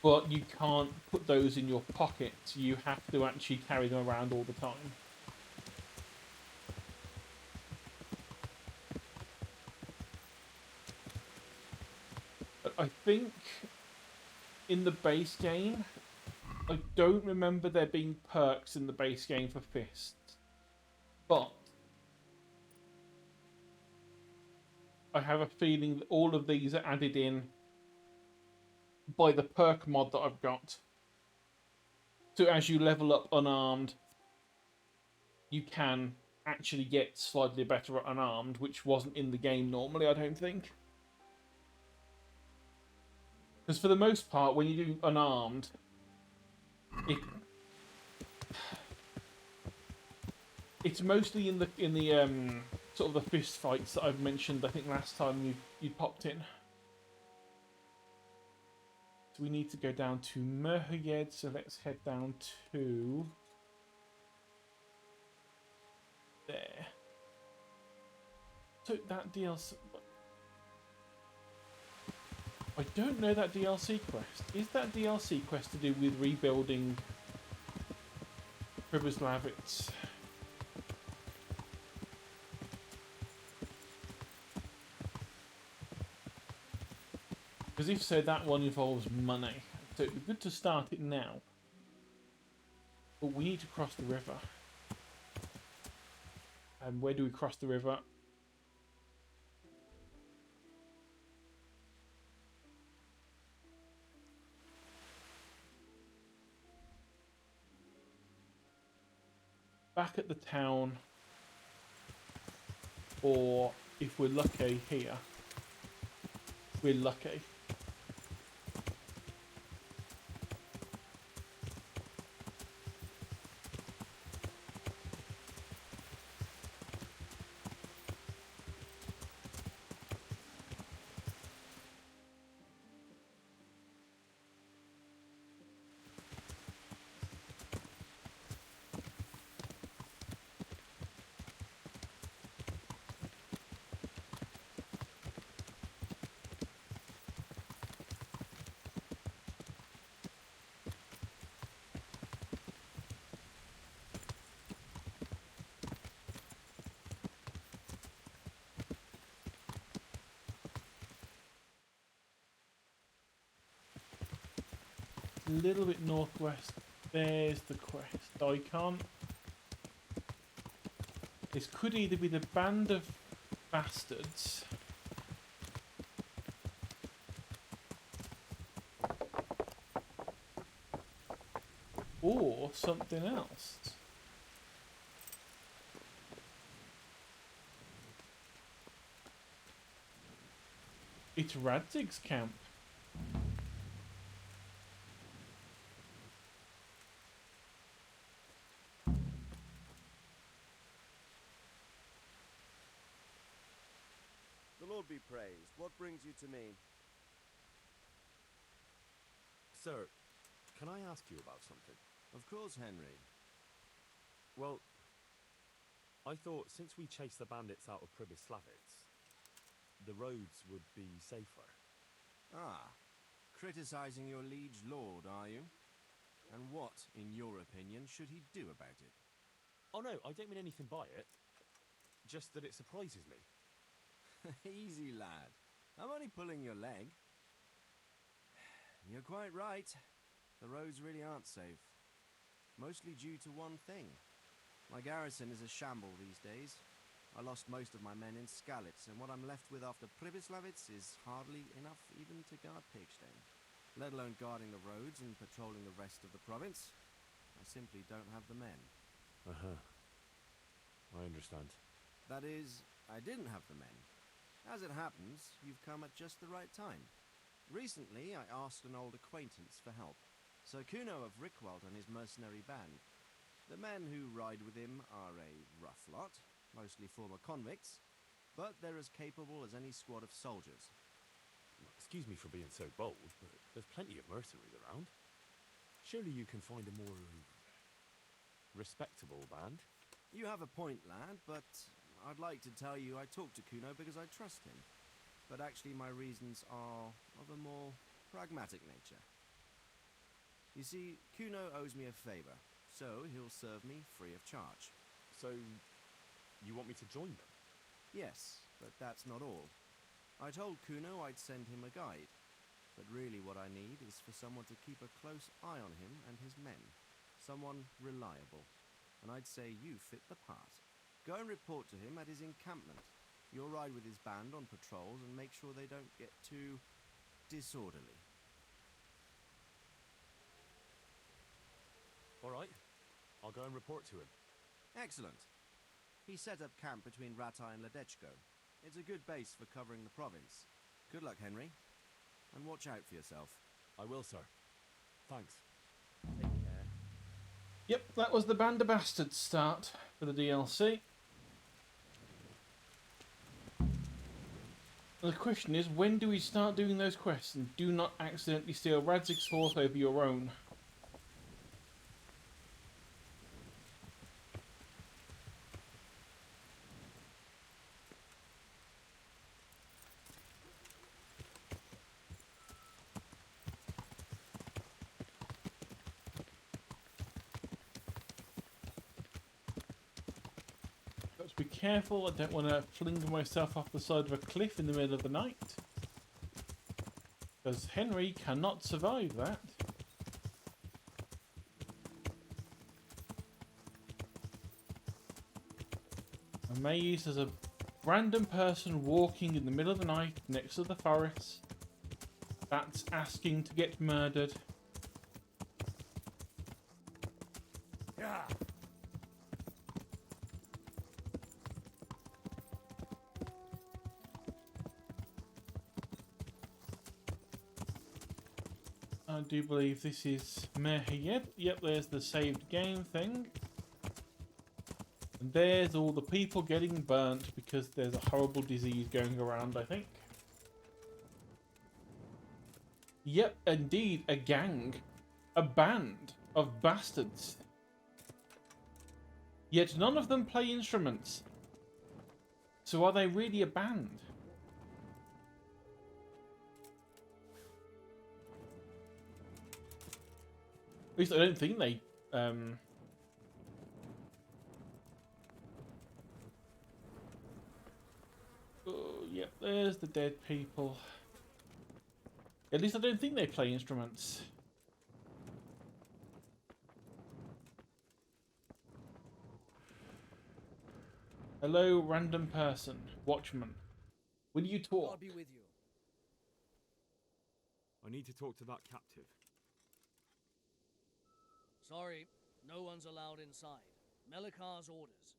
But you can't put those in your pocket. You have to actually carry them around all the time. But I think in the base game, I don't remember there being perks in the base game for fists. But I have a feeling that all of these are added in by the perk mod that I've got. So as you level up unarmed, you can actually get slightly better at unarmed, which wasn't in the game normally, I don't think. Because for the most part, when you do unarmed, it's mostly in the sort of the fist fights that I've mentioned. I think last time you popped in. So we need to go down to Merhuyed. So let's head down to there. So that DLC. I don't know that DLC quest. Is that DLC quest to do with rebuilding Pribyslavitz? Because if so, that one involves money. So it'd be good to start it now. But we need to cross the river. And where do we cross the river? back at the town, or if we're lucky here, we're lucky. A little bit northwest. There's the quest icon. This could either be the Band of Bastards, or something else. It's Radzig's camp.
The Lord be praised. What brings you to me?
Sir, can I ask you about something?
Of course, Henry.
Well, I thought since we chased the bandits out of Pribyslavitz, the roads would be safer.
Ah, criticizing your liege lord, are you? And what, in your opinion, should he do about it?
Oh no, I don't mean anything by it. Just that it surprises me.
Easy, lad. I'm only pulling your leg. You're quite right. The roads really aren't safe. Mostly due to one thing. My garrison is a shamble these days. I lost most of my men in Skalitz, and what I'm left with after Pribyslavitz is hardly enough even to guard Pigstone. Let alone guarding the roads and patrolling the rest of the province. I simply don't have the men.
Uh-huh. I understand.
That is, I didn't have the men. As it happens, you've come at just the right time. Recently, I asked an old acquaintance for help. Sir Kuno of Rickwald and his mercenary band. The men who ride with him are a rough lot, mostly former convicts, but they're as capable as any squad of soldiers.
Excuse me for being so bold, but there's plenty of mercenaries around. Surely you can find a more respectable band?
You have a point, lad, but I'd like to tell you I talked to Kuno because I trust him. But actually my reasons are of a more pragmatic nature. You see, Kuno owes me a favor, so he'll serve me free of charge.
So, you want me to join them?
Yes, but that's not all. I told Kuno I'd send him a guide, but really what I need is for someone to keep a close eye on him and his men. Someone reliable. And I'd say you fit the part. Go and report to him at his encampment. You'll ride with his band on patrols and make sure they don't get too disorderly.
All right. I'll go and report to him.
Excellent. He set up camp between Ratai and Ledechko. It's a good base for covering the province. Good luck, Henry. And watch out for yourself.
I will, sir. Thanks.
Take care.
Yep, that was the Band of Bastards start for the DLC. The question is, when do we start doing those quests? And do not accidentally steal Radzig's horse over your own. Got to be careful, I don't want to fling myself off the side of a cliff in the middle of the night. Because Henry cannot survive that. Amazed as a random person walking in the middle of the night next to the forest. That's asking to get murdered.
Yeah.
I do believe this is Merhiyed. Yep, there's the saved game thing. And there's all the people getting burnt because there's a horrible disease going around, I think. Yep, indeed, a gang. A band of bastards. Yet none of them play instruments. So are they really a band? At least I don't think they... Oh, yep, there's the dead people. At least I don't think they play instruments. Hello, random person. Watchman. Will you talk?
God be with you.
I need to talk to that captive.
Sorry, no one's allowed inside. Melikar's orders.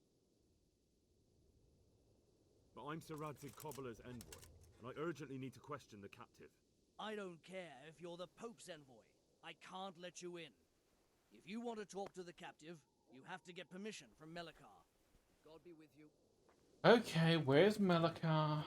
But I'm Sir Radzig Cobbler's envoy, and I urgently need to question the captive.
I don't care if you're the Pope's envoy. I can't let you in. If you want to talk to the captive, you have to get permission from Melikar. God be with you.
Okay, where's Melikar?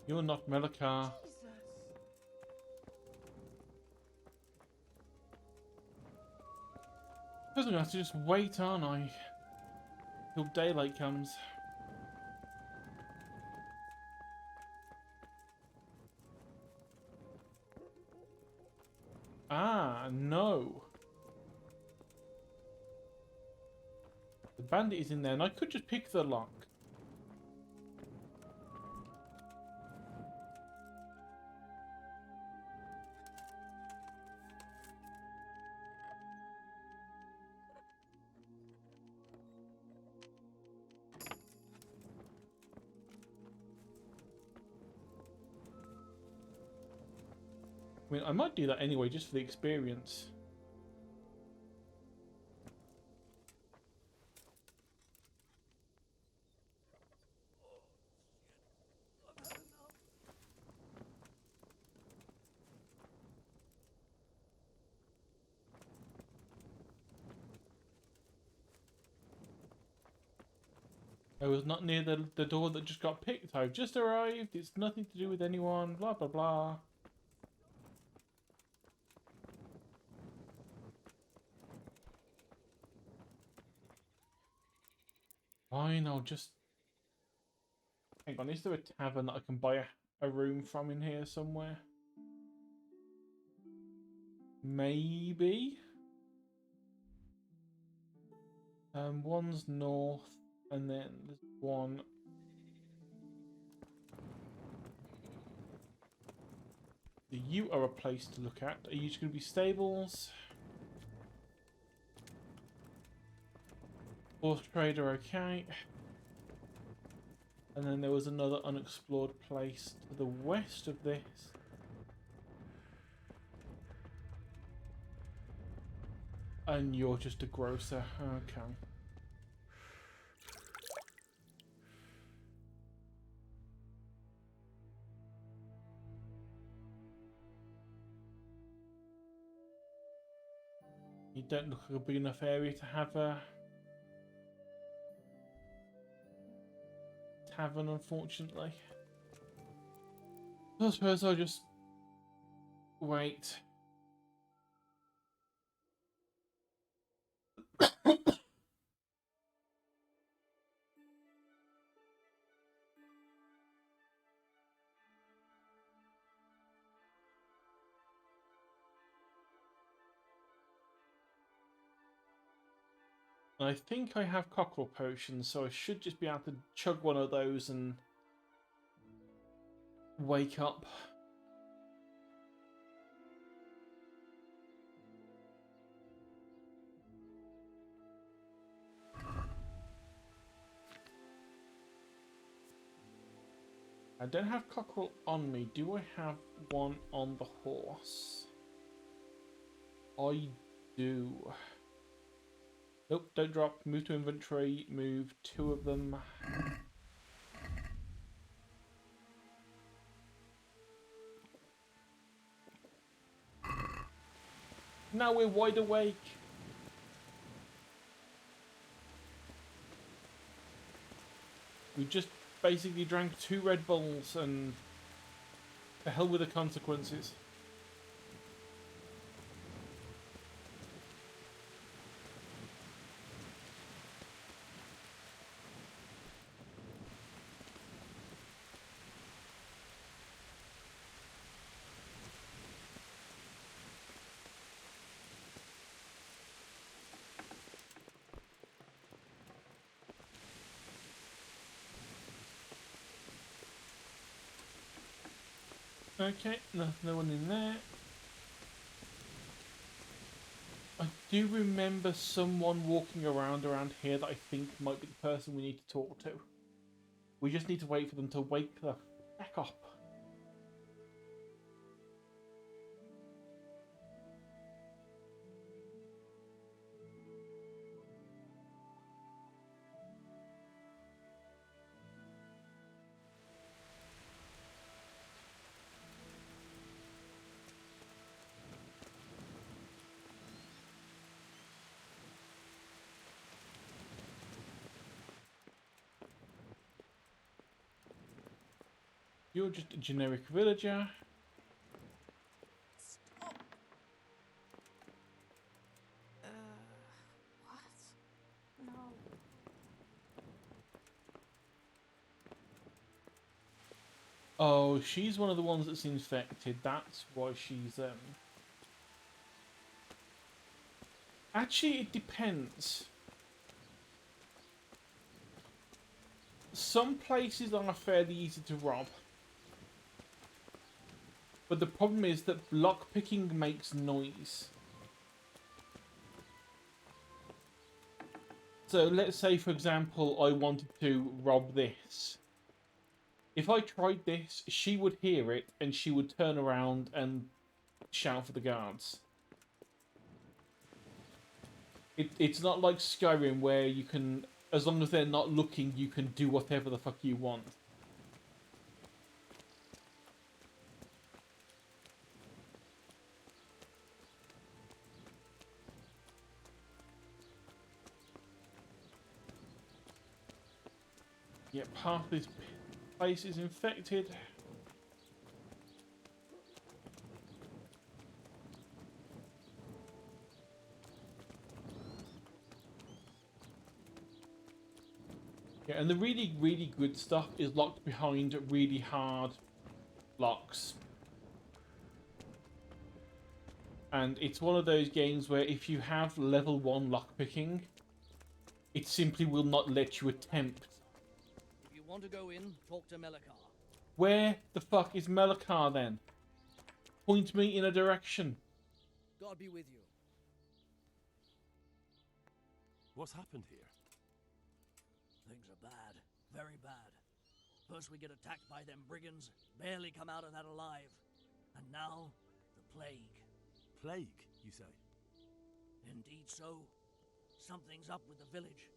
You're not Melikar. I suppose I'm gonna have to just wait, aren't I? Till daylight comes. Ah, no. The bandit is in there, and I could just pick the lock. I mean, I might do that anyway, just for the experience. I was not near the door that just got picked. I've just arrived. It's nothing to do with anyone. Blah, blah, blah. Fine, I'll just... Hang on, is there a tavern that I can buy a room from in here somewhere? Maybe? One's north, and then there's one... You are a place to look at. Are you just going to be stables? Horse trader, okay. And then there was another unexplored place to the west of this. And you're just a grocer, okay. You don't look like a big enough area to have a tavern, unfortunately. I suppose I'll just wait. And I think I have cockerel potions, so I should just be able to chug one of those and wake up. I don't have cockerel on me. Do I have one on the horse? I do. Nope, don't drop. Move to inventory. Move 2 of them. Now we're wide awake. We just basically drank 2 Red Bulls and the hell with the consequences. Okay, no one in there. I do remember someone walking around here that I think might be the person we need to talk to. We just need to wait for them to wake the heck up. You're just a generic villager.
Stop.
What? No.
Oh, she's one of the ones that's infected. That's why she's Actually, it depends. Some places are fairly easy to rob. But the problem is that lockpicking makes noise. So let's say, for example, I wanted to rob this. If I tried this, she would hear it and she would turn around and shout for the guards. It's not like Skyrim where you can, as long as they're not looking, you can do whatever the fuck you want. Yep, half this place is infected. Yeah, and the really, really good stuff is locked behind really hard locks. And it's one of those games where if you have level 1 lockpicking, it simply will not let you attempt.
If you want to go in, talk to Melekar.
Where the fuck is Melekar then? Point me in a direction.
God be with you.
What's happened here?
Things are bad. Very bad. First we get attacked by them brigands, barely come out of that alive. And now, the plague.
Plague, you say?
Indeed so. Something's up with the village.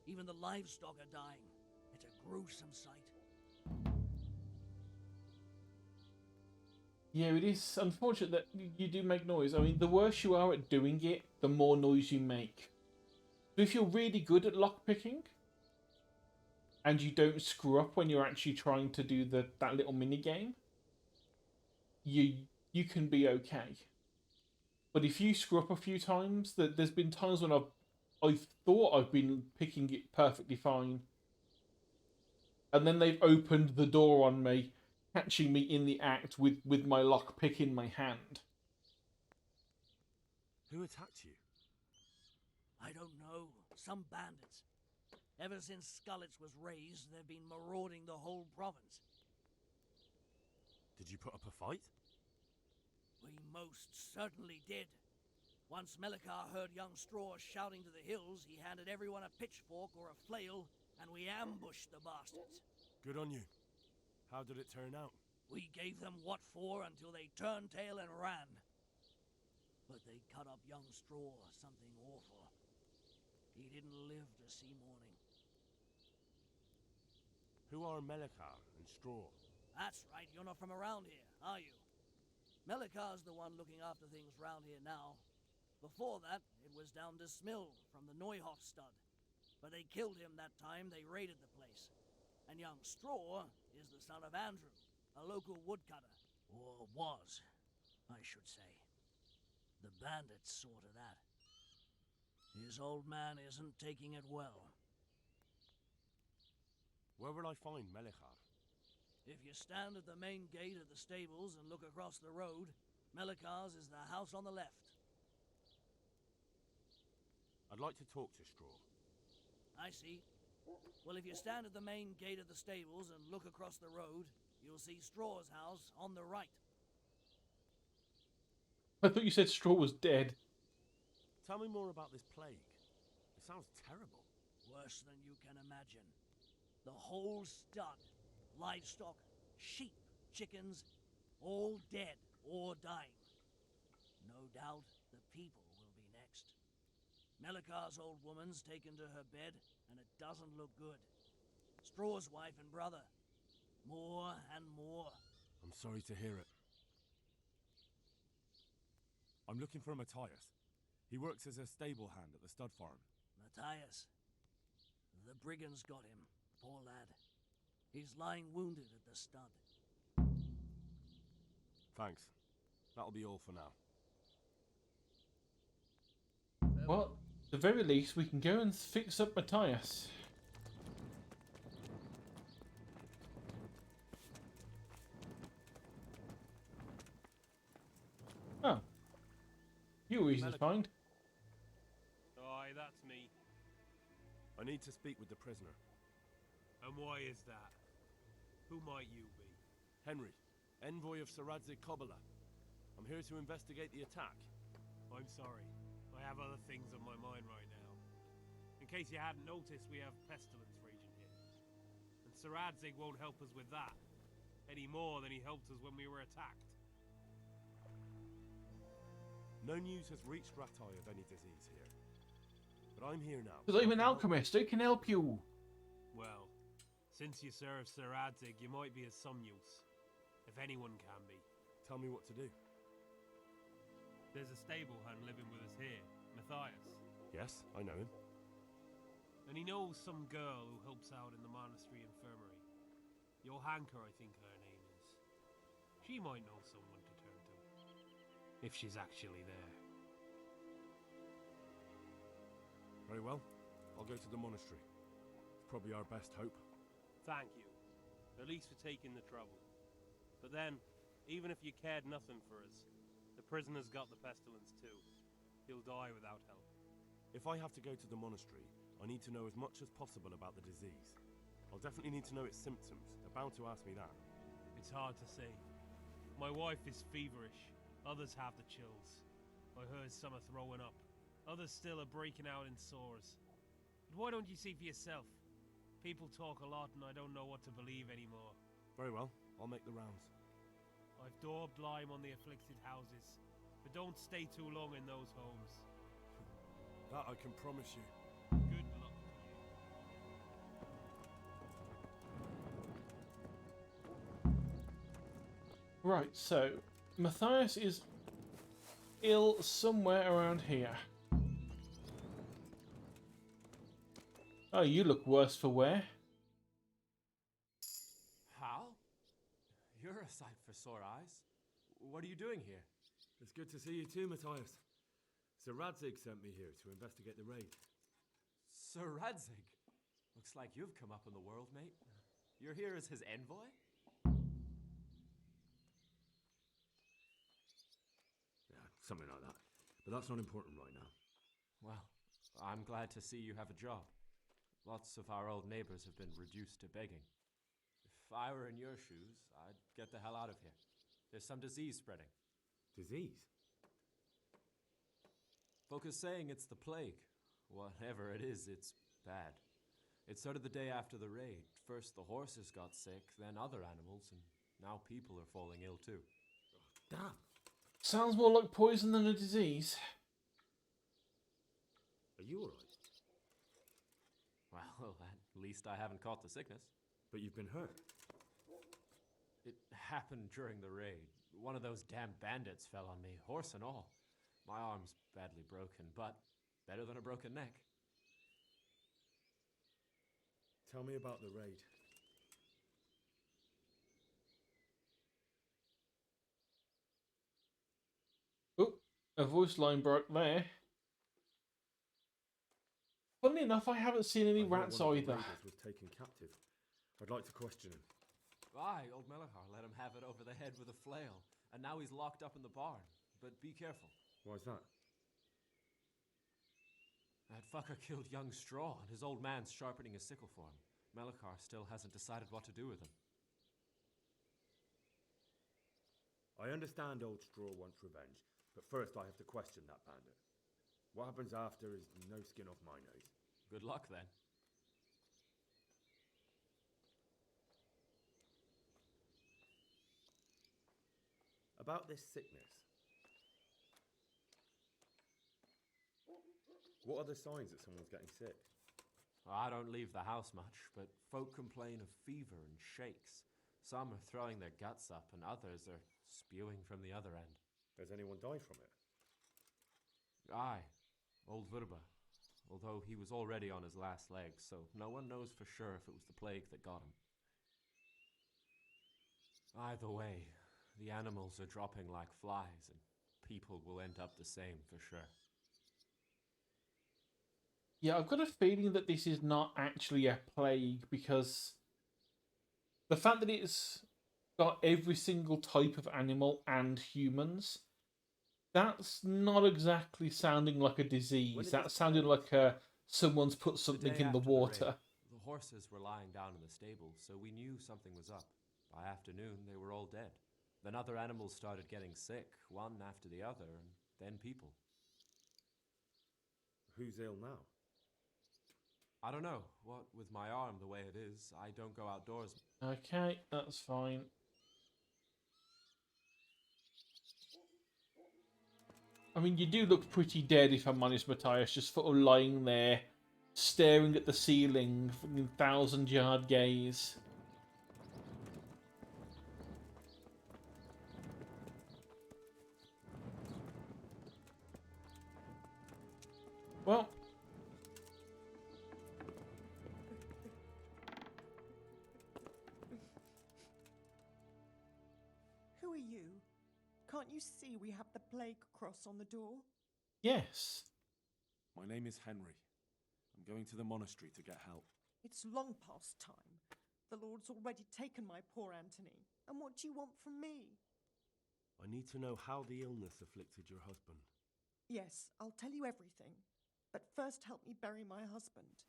Even the livestock are dying. It's a gruesome sight.
Yeah, it is unfortunate that you do make noise. I mean, the worse you are at doing it, the more noise you make. So if you're really good at lockpicking, and you don't screw up when you're actually trying to do that little mini game, you can be okay. But if you screw up a few times, there's been times when I've thought I've been picking it perfectly fine, and then they've opened the door on me, catching me in the act with my lockpick in my hand.
Who attacked you?
I don't know. Some bandits. Ever since Skullets was raised, they've been marauding the whole province.
Did you put up a fight?
We most certainly did. Once Melikar heard young Straw shouting to the hills, he handed everyone a pitchfork or a flail, and we ambushed the bastards.
Good on you. How did it turn out?
We gave them what for until they turned tail and ran. But they cut up young Straw, something awful. He didn't live to see morning.
Who are Melikar and Straw?
That's right, you're not from around here, are you? Melikar's the one looking after things round here now. Before that, it was down to Smill from the Neuhoff stud. But they killed him that time they raided the place. And young Straw is the son of Andrew, a local woodcutter. Or was, I should say. The bandits saw to that. His old man isn't taking it well.
Where will I find Melikar?
If you stand at the main gate of the stables and look across the road, Melikar's is the house on the left.
I'd like to talk to Straw.
I see. Well, if you stand at the main gate of the stables and look across the road, you'll see Straw's house on the right.
I thought you said Straw was dead.
Tell me more about this plague. It sounds terrible.
Worse than you can imagine. The whole stud, livestock, sheep, chickens, all dead or dying. No doubt the people will be next. Melikar's old woman's taken to her bed, and it doesn't look good. Straw's wife and brother. More and more.
I'm sorry to hear it. I'm looking for Matthias. He works as a stable hand at the stud farm.
Matthias. The brigands got him, poor lad. He's lying wounded at the stud.
Thanks. That'll be all for now.
Well, at the very least, we can go and fix up Matthias. Oh. You easy to find.
Aye, that's me.
I need to speak with the prisoner.
And why is that? Who might you be?
Henry, envoy of Sir Radzig Kobyla. I'm here to investigate the attack.
I'm sorry. I have other things on my mind right now. In case you hadn't noticed, we have pestilence raging here. And Sir Radzig won't help us with that. Any more than he helped us when we were attacked.
No news has reached Rattay of any disease here. But I'm here now.
Because I'm an alchemist, I can help you.
Well, since you serve Sir Radzig, you might be of some use. If anyone can be.
Tell me what to do.
There's a stable hand living with us here, Matthias.
Yes, I know him.
And he knows some girl who helps out in the monastery infirmary. Johanka, I think her name is. She might know someone to turn to. If she's actually there.
Very well. I'll go to the monastery. It's probably our best hope.
Thank you. At least for taking the trouble. But then, even if you cared nothing for us, the prisoner's got the pestilence too. He'll die without help.
If I have to go to the monastery, I need to know as much as possible about the disease. I'll definitely need to know its symptoms. They're bound to ask me that.
It's hard to say. My wife is feverish. Others have the chills. I heard some are throwing up. Others still are breaking out in sores. But why don't you see for yourself? People talk a lot and I don't know what to believe anymore.
Very well. I'll make the rounds.
I've daubed lime on the afflicted houses, but don't stay too long in those homes.
That I can promise you.
Good luck to you.
Right, so Matthias is ill somewhere around here. Oh, you look worse for wear.
Hal? You're a sight for sore eyes. What are you doing here?
It's good to see you too, Matthias. Sir Radzig sent me here to investigate the raid.
Sir Radzig? Looks like you've come up in the world, mate. You're here as his envoy?
Yeah, something like that. But that's not important right now.
Well, I'm glad to see you have a job. Lots of our old neighbors have been reduced to begging. If I were in your shoes, I'd get the hell out of here. There's some disease spreading.
Disease?
Folk are saying it's the plague. Whatever it is, it's bad. It started the day after the raid. First the horses got sick, then other animals, and now people are falling ill too.
Damn.
Sounds more like poison than a disease.
Are you alright?
Well, at least I haven't caught the sickness.
But you've been hurt.
It happened during the raid. One of those damn bandits fell on me, horse and all. My arm's badly broken, but better than a broken neck.
Tell me about the raid.
Oh, a voice line broke there. Funnily enough, I haven't seen any rats
one of the
either.
raiders was taken captive. I'd like to question him.
Aye, old Melachar let him have it over the head with a flail, and now he's locked up in the barn. But be careful.
Why's that?
That fucker killed young Straw, and his old man's sharpening his sickle for him. Melachar still hasn't decided what to do with him.
I understand old Straw wants revenge, but first I have to question that bandit. What happens after is no skin off my nose.
Good luck, then.
About this sickness. What are the signs that someone's getting sick?
I don't leave the house much, but folk complain of fever and shakes. Some are throwing their guts up, and others are spewing from the other end.
Has anyone died from it?
Aye, old Vurba. Although he was already on his last legs, so no one knows for sure if it was the plague that got him. Either way, the animals are dropping like flies, and people will end up the same for sure.
Yeah, I've got a feeling that this is not actually a plague, because the fact that it's got every single type of animal and humans, that's not exactly sounding like a disease. That's sounding like someone's put something
day
in the
after
water.
raid, the horses were lying down in the stable, so we knew something was up. By afternoon, they were all dead. Then other animals started getting sick, one after the other, and then people.
Who's ill now?
I don't know. What with my arm the way it is, I don't go outdoors.
Okay, that's fine. I mean, you do look pretty dead, if I'm honest, Matthias, just sort of lying there, staring at the ceiling in 1,000-yard gaze. Well,
Who are you? Can't you see we have the plague cross on the door?
yes.
My name is Henry. I'm going to the monastery to get help.
It's long past time. The Lord's already taken my poor Anthony. And what do you want from me?
I need to know how the illness afflicted your husband.
Yes, I'll tell you everything. But first help me bury my husband.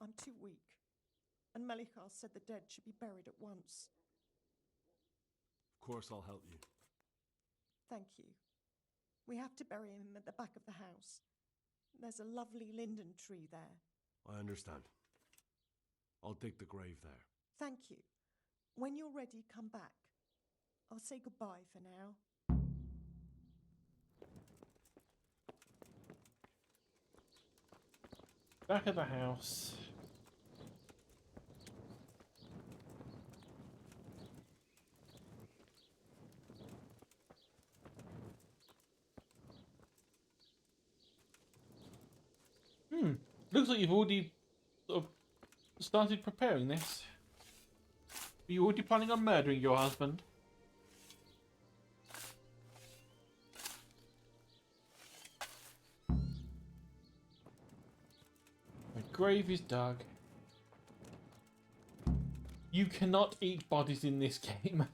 I'm too weak. And Melachar said the dead should be buried at once.
Of course I'll help you.
Thank you. We have to bury him at the back of the house. There's a lovely linden tree there.
I understand. I'll dig the grave there.
Thank you. When you're ready, come back. I'll say goodbye for now.
Back of the house. Looks like you've already sort of started preparing this. Are you already planning on murdering your husband? The grave is dug. You cannot eat bodies in this game.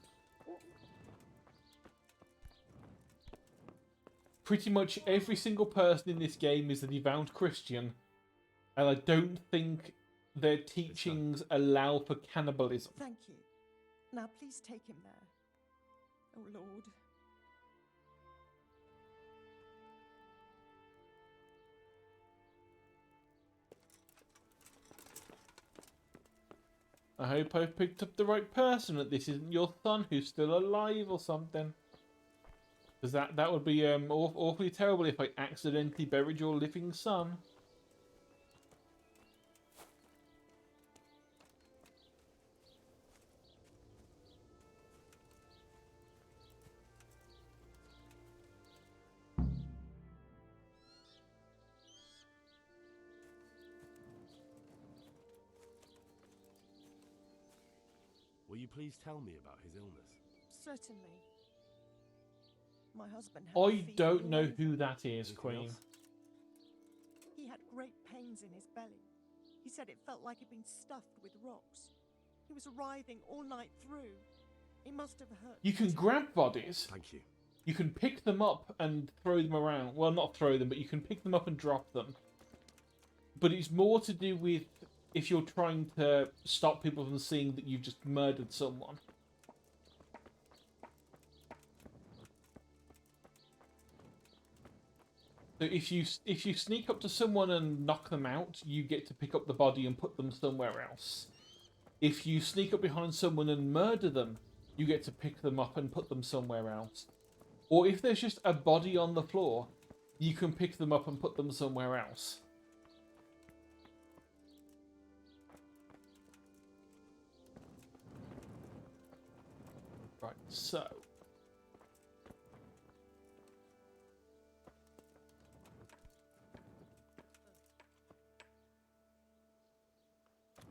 pretty much every single person in this game is a devout Christian, and I don't think their teachings allow for cannibalism.
Thank you. Now please take him there. Oh, Lord.
I hope I've picked up the right person, that this isn't your son who's still alive or something. Because that would be awfully terrible if I accidentally buried your living son.
Will you please tell me about his illness?
Certainly. My husband had a
I
fever
don't
all
know
over.
who that is,
Anything
Queen.
else?
He had great pains in his belly. He said it felt like he'd been stuffed with rocks. He was writhing all night through. It must have hurt.
You can grab bodies.
Thank you.
You can pick them up and throw them around. Well, not throw them, but you can pick them up and drop them. But it's more to do with if you're trying to stop people from seeing that you've just murdered someone. So if you sneak up to someone and knock them out, you get to pick up the body and put them somewhere else. If you sneak up behind someone and murder them, you get to pick them up and put them somewhere else. Or if there's just a body on the floor, you can pick them up and put them somewhere else. Right, so...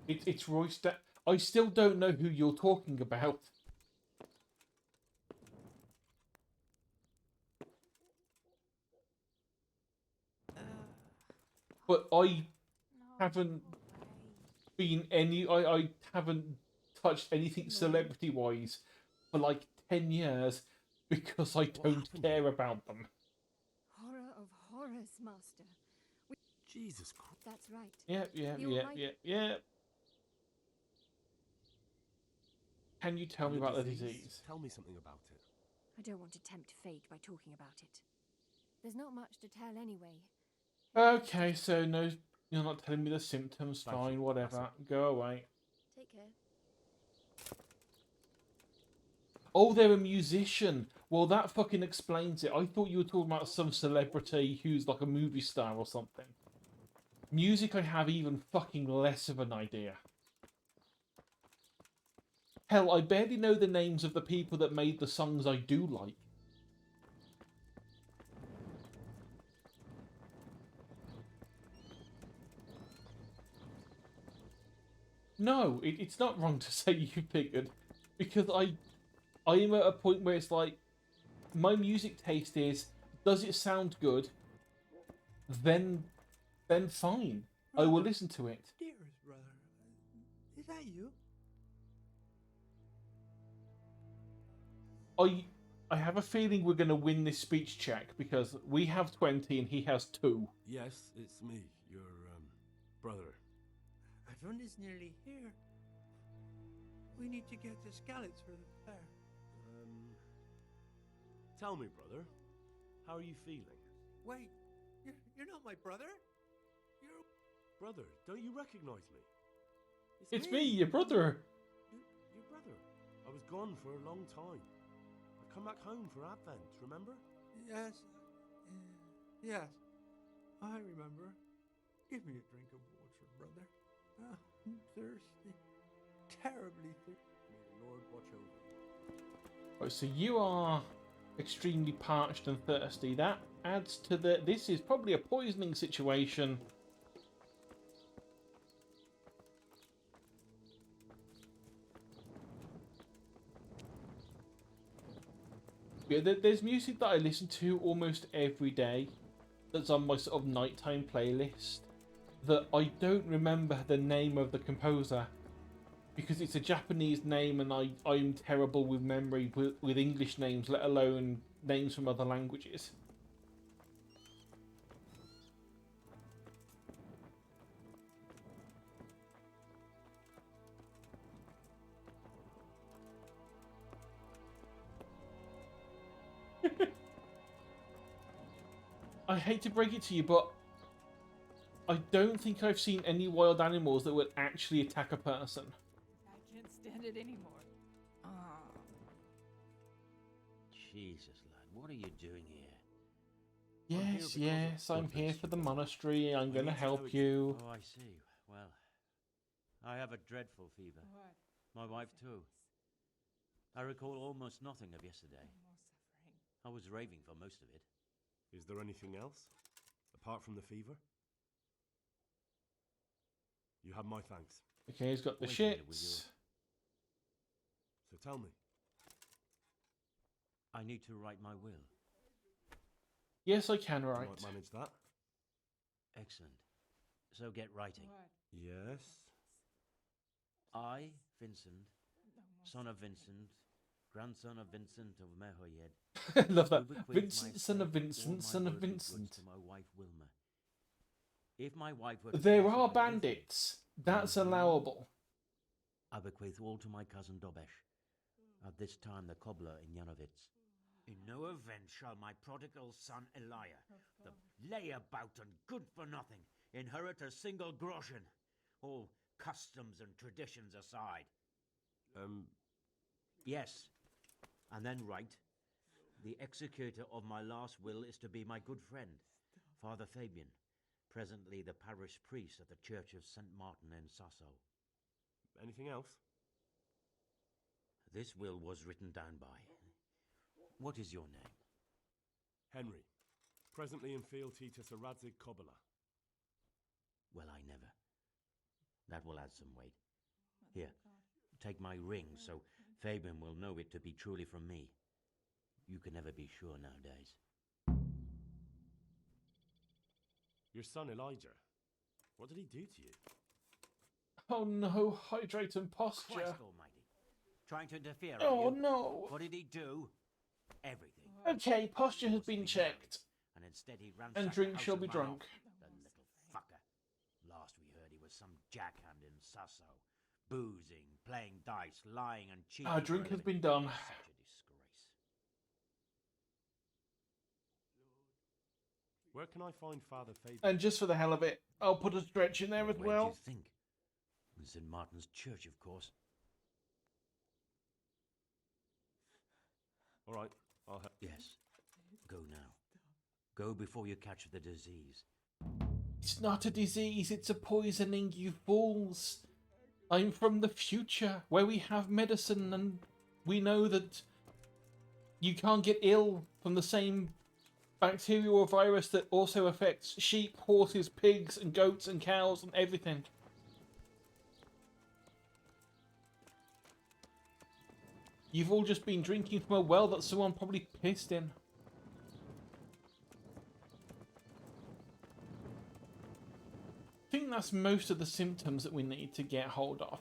It's Royce. I still don't know who you're talking about. But I haven't been I haven't touched anything celebrity-wise for like 10 years because I don't care about them.
Horror of horrors, Master.
Jesus Christ.
That's right.
Yeah. Can you tell me about the disease?
Tell me something about it.
I don't want to tempt fate by talking about it. There's not much to tell anyway.
Okay, so no, you're not telling me the symptoms.
Thank
Fine,
you.
whatever. Go away.
Take care.
Oh, they're a musician. Well, that fucking explains it. I thought you were talking about some celebrity who's like a movie star or something. Music, I have even fucking less of an idea. Hell, I barely know the names of the people that made the songs I do like. No, it's not wrong to say you figured, because I am at a point where it's like, my music taste is, does it sound good? Then fine, I will listen to it.
Dearest brother, is that you?
I have a feeling we're going to win this speech check because we have 20 and he has 2.
Yes, it's me, your brother.
Everyone is nearly here. We need to get to Skalitz for the fair.
Tell me, brother, how are you feeling?
Wait, you're not my brother? You're...
Brother, don't you recognize me?
It's me, your brother.
Your brother. I was gone for a long time. I come back home for Advent, remember?
Yes. Yes. I remember. Give me a drink of water, brother. I'm thirsty. Terribly thirsty.
May the Lord watch over you.
Right, so you are extremely parched and thirsty. That adds to the... This is probably a poisoning situation. Yeah, there's music that I listen to almost every day that's on my sort of nighttime playlist that I don't remember the name of the composer because it's a Japanese name and I'm terrible with memory with English names, let alone names from other languages. I hate to break it to you, but I don't think I've seen any wild animals that would actually attack a person.
I can't stand it anymore.
Jesus, lad, what are you doing here?
Yes, I'm here for the monastery. I'm going to help you.
Oh, I see. Well, I have a dreadful fever.
What?
My wife too. I recall almost nothing of yesterday.
More suffering.
I was raving for most of it.
Is there anything else? Apart from the fever? You have my thanks.
Okay, he's got the
Wait a minute, will you-
shits.
So tell me.
I need to write my will.
Yes, I can
You
write.
might manage that?
Excellent. So get writing.
What?
Yes.
I, Vincent,
No more
son of Vincent, grandson of Vincent of Mehoyed.
I love that.
do bequeath
Vincent,
my
son of
estate,
Vincent,
all my
son of
worldly goods
Vincent.
to my wife Wilma. If my wife were to
There
pass
are
away with me,
bandits. That's allowable.
I bequeath all to my cousin Dobesh, at this time the cobbler in Yanovitz. In no event shall my prodigal son Elia, the layabout and good for nothing, inherit a single groschen, all customs and traditions aside. Yes, and then write, the executor of my last will is to be my good friend, Father Fabian, presently the parish priest at the Church of St. Martin in Sasso.
Anything else?
This will was written down by. What is your name?
Henry. Presently in fealty to Sir Radzig Kobyla.
Well, I never. That will add some weight. Here, take my ring so Fabian will know it to be truly from me. You can never be sure nowadays.
Your son Elijah. What did he do to you?
Oh no, hydrate and posture.
Christ almighty. Trying to interfere,
Oh
are you?
no.
What did he do? Everything.
Okay, posture has been checked.
And instead he ransacked
And
the
drink
house
shall
of
be
my
drunk.
aunt, the little fucker. Last we heard he was some jackhand in Sasso. Boozing, playing dice, lying and cheating.
Our
for
drink
a
has
living.
been done.
Such a disgrace.
Where can I find Father Fabian?
And just for the hell of it, I'll put a stretch in there as
Where
well.
do you think? In St. Martin's Church, of course.
All right, I'll help.
Yes. Go now. Go before you catch the disease.
It's not a disease, it's a poisoning, you fools. I'm from the future, where we have medicine, and we know that you can't get ill from the same bacteria or virus that also affects sheep, horses, pigs, and goats, and cows, and everything. You've all just been drinking from a well that someone probably pissed in. I think that's most of the symptoms that we need to get hold of.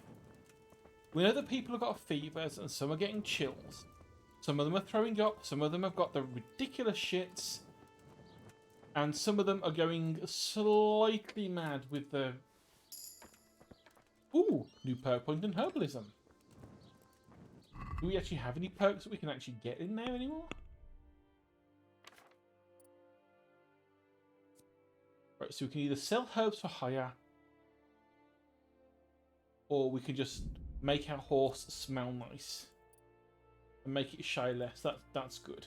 We know that people have got fevers and some are getting chills. Some of them are throwing up, some of them have got the ridiculous shits. And some of them are going slightly mad with the... Ooh, new perk point in herbalism. Do we actually have any perks that we can actually get in there anymore? Right, so we can either sell herbs for hire, or we can just make our horse smell nice and make it shy less. That's good.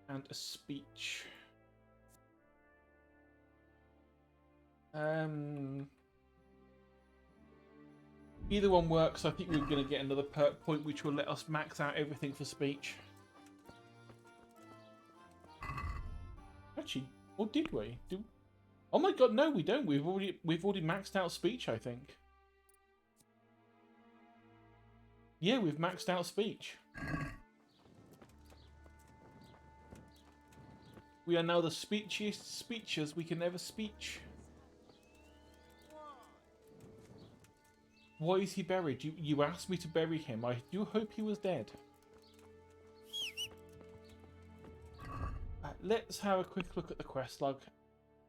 And a speech. Either one works. I think we're going to get another perk point which will let us max out everything for speech. Actually, or did we? Oh my god, no, we don't. We've already maxed out speech, I think. Yeah, we've maxed out speech. We are now the speechiest speechers we can ever speech. Why is he buried? You asked me to bury him. I do hope he was dead. Let's have a quick look at the quest log.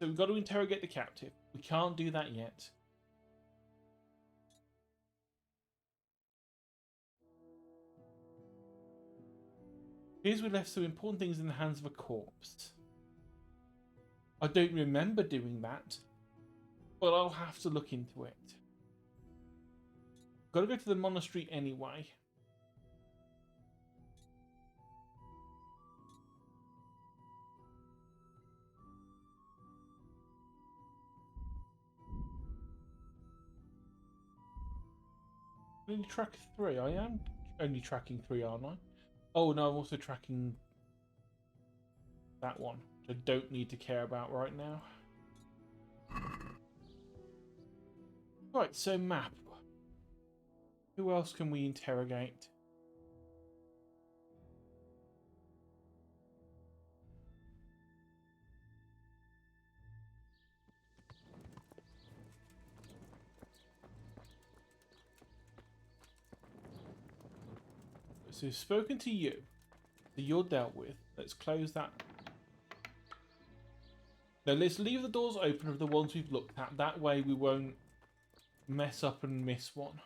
So we've got to interrogate the captive. We can't do that yet. Here's we left some important things in the hands of a corpse. I don't remember doing that, but I'll have to look into it. Gotta go to the monastery anyway. Only track 3. I am only tracking 3, aren't I? Oh no, I'm also tracking that one, which I don't need to care about right now. Right, so map. Who else can we interrogate? So we've spoken to you. So you're dealt with. Let's close that. Now let's leave the doors open of the ones we've looked at. That way we won't mess up and miss one.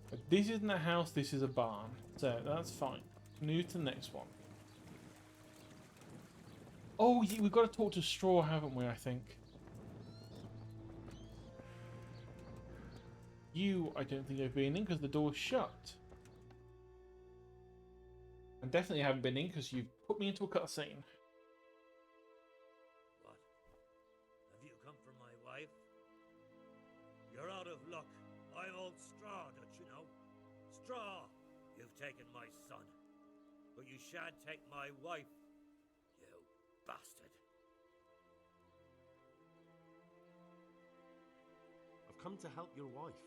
But this isn't a house, this is a barn. So that's fine. Move to the next one. Oh, yeah, we've got to talk to Straw, haven't we, I think? You, I don't think I've been in because the door's shut. I definitely haven't been in because you've put me into a cutscene.
What? Have you come for my wife? You're out of luck. I'm old Straw, don't you know? Straw! You've taken my son. But you shan't take my wife, you bastard.
I've come to help your wife.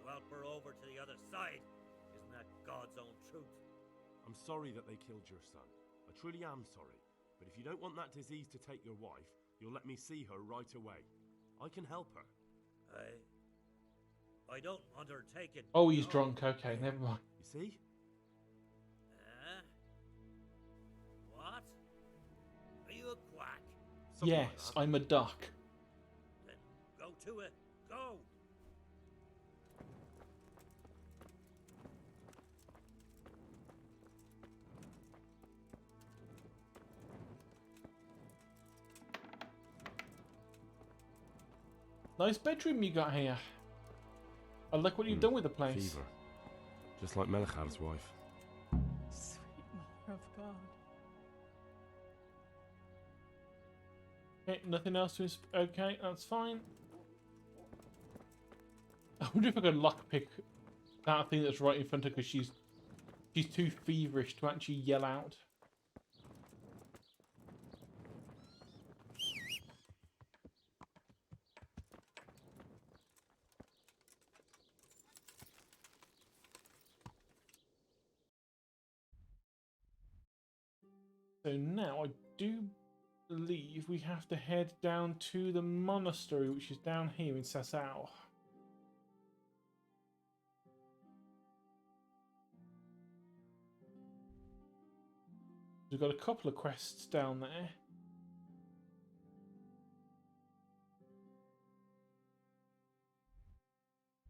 To help her over to the other side. Isn't that God's own truth?
I'm sorry that they killed your son. I truly am sorry. But if you don't want that disease to take your wife, you'll let me see her right away. I can help her.
I don't undertake it.
Oh, he's drunk. Okay, never mind.
You see?
What? Are you a quack?
Yes, I'm a duck.
Then go to it. Go!
Nice bedroom you got here. I like what you've done with the place.
Fever. Just like Melichar's wife.
Sweet mother of God.
Okay, nothing else to... Okay, that's fine. I wonder if I could lockpick that thing that's right in front of her because she's too feverish to actually yell out. So now I do believe we have to head down to the monastery, which is down here in Sasau. We've got a couple of quests down there.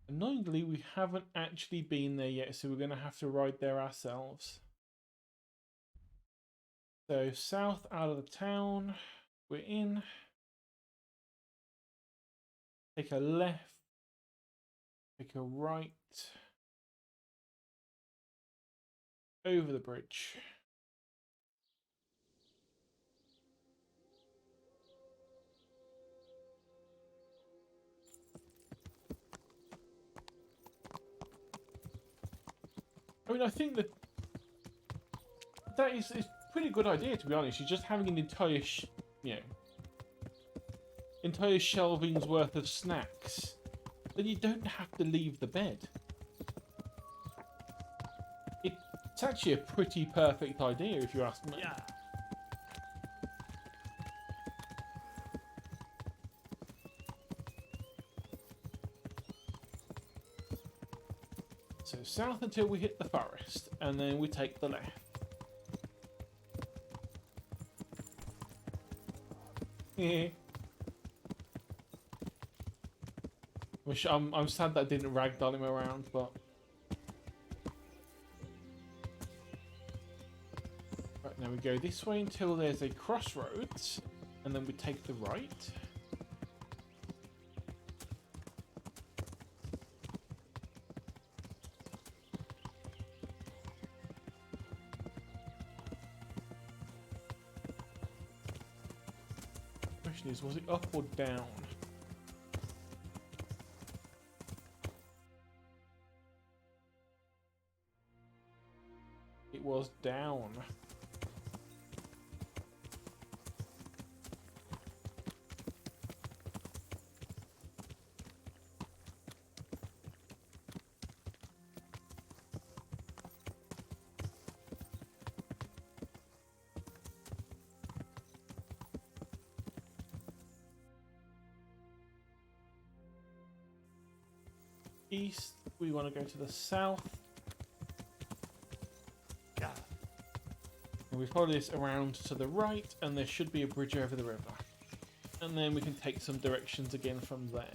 Annoyingly, we haven't actually been there yet, so we're going to have to ride there ourselves. So south out of the town, we're in. Take a left, take a right, over the bridge. I mean, I think that is pretty good idea, to be honest. You're just having an entire, entire shelving's worth of snacks. Then you don't have to leave the bed. It's actually a pretty perfect idea, if you ask me.
Yeah.
So south until we hit the forest, and then we take the left. I'm sad that I didn't ragdoll him around, but Now we go this way until there's a crossroads, and then we take the right. Question is, was it up or down? It was down. East, we want to go to the south. And we follow this around to the right, and there should be a bridge over the river. And then we can take some directions again from there.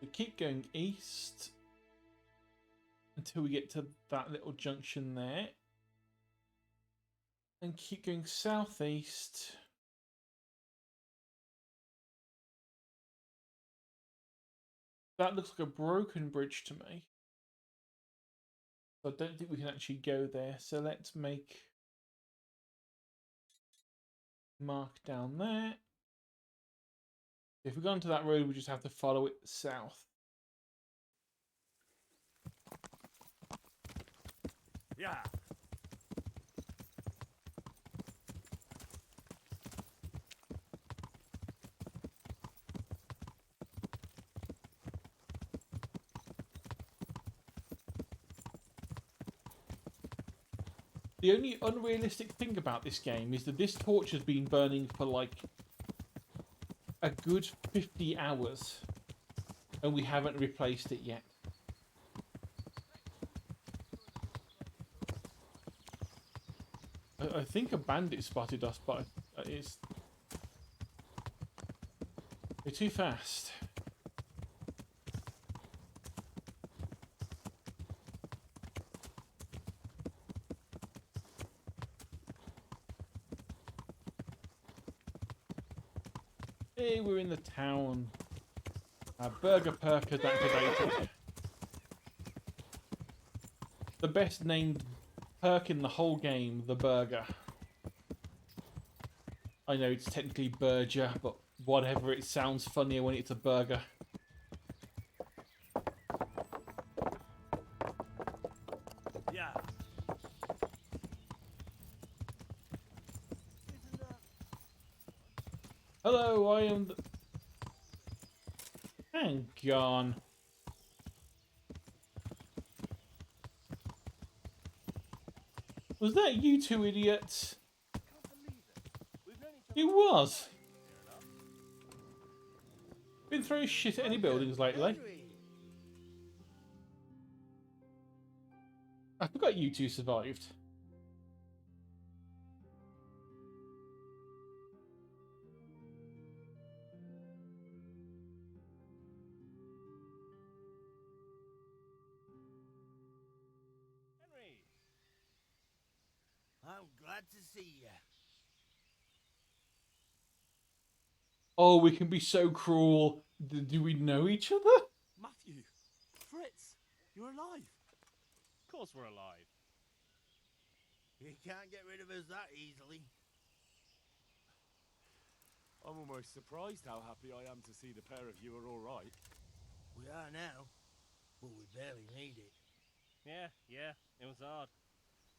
We keep going east until we get to that little junction there, and keep going southeast that looks like a broken bridge to me, so I don't think we can actually go there, so let's make mark down there. If we go onto that road, we just have to follow it south.
Yeah.
The only unrealistic thing about this game is that this torch has been burning for like a good 50 hours and we haven't replaced it yet. I think a bandit spotted us, but it's... they're too fast. Hey, we're in the town. Our burger perk is activated. The best named perk in the whole game, the burger. I know it's technically burger, but whatever, it sounds funnier when it's a burger.
Yeah.
Hello, I am the... Hang on. Was that you two idiots? It was. Been throwing shit at any buildings lately. I forgot you two survived.
I'm glad to see you.
Oh, we can be so cruel. Do we know each other?
Matthew, Fritz, you're alive.
Of course we're alive.
You can't get rid of us that easily.
I'm almost surprised how happy I am to see the pair of you are all right.
We are now, but we barely made it.
Yeah, it was hard.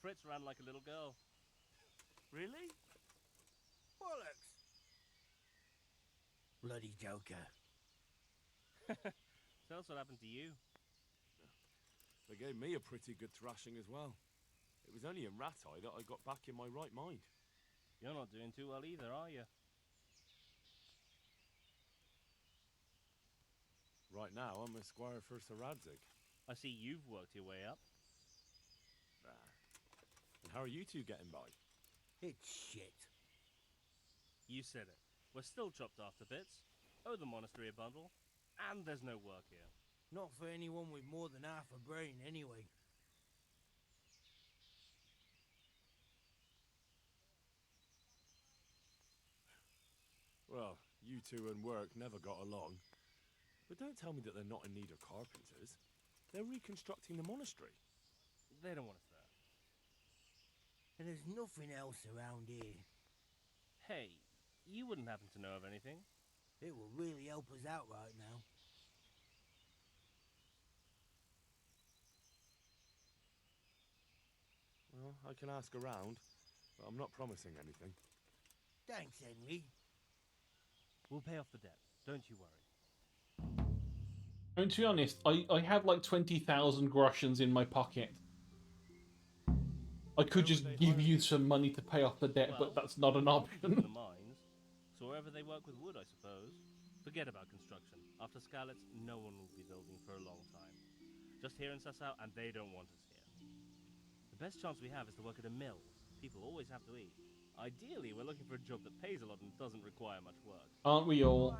Fritz ran like a little girl.
Really? Bollocks!
Bloody joker.
Tell us what happened to you.
They gave me a pretty good thrashing as well. It was only in Rattay that I got back in my right mind.
You're not doing too well either, are you?
Right now, I'm a squire for Sir Radzig.
I see you've worked your way up.
And how are you two getting by?
It's shit.
You said it. We're still chopped off to bits. Owe the monastery a bundle. And there's no work here.
Not for anyone with more than half a brain, anyway.
Well, you two and work never got along. But don't tell me that they're not in need of carpenters. They're reconstructing the monastery.
They don't want us there.
And there's nothing else around here.
Hey, you wouldn't happen to know of anything?
It will really help us out right now.
Well, I can ask around, but I'm not promising anything.
Thanks, Henry.
We'll pay off the debt. Don't you worry.
I mean, to be honest, I have like 20,000 groshens in my pocket. I could just give you some money to pay off the debt, but that's not an option.
The mines. So wherever they work with wood, I suppose. Forget about construction. After Skalitz, no one will be building for a long time. Just here in Sasau, and they don't want us here. The best chance we have is to work at a mill. People always have to eat. Ideally, we're looking for a job that pays a lot and doesn't require much work.
Aren't we all?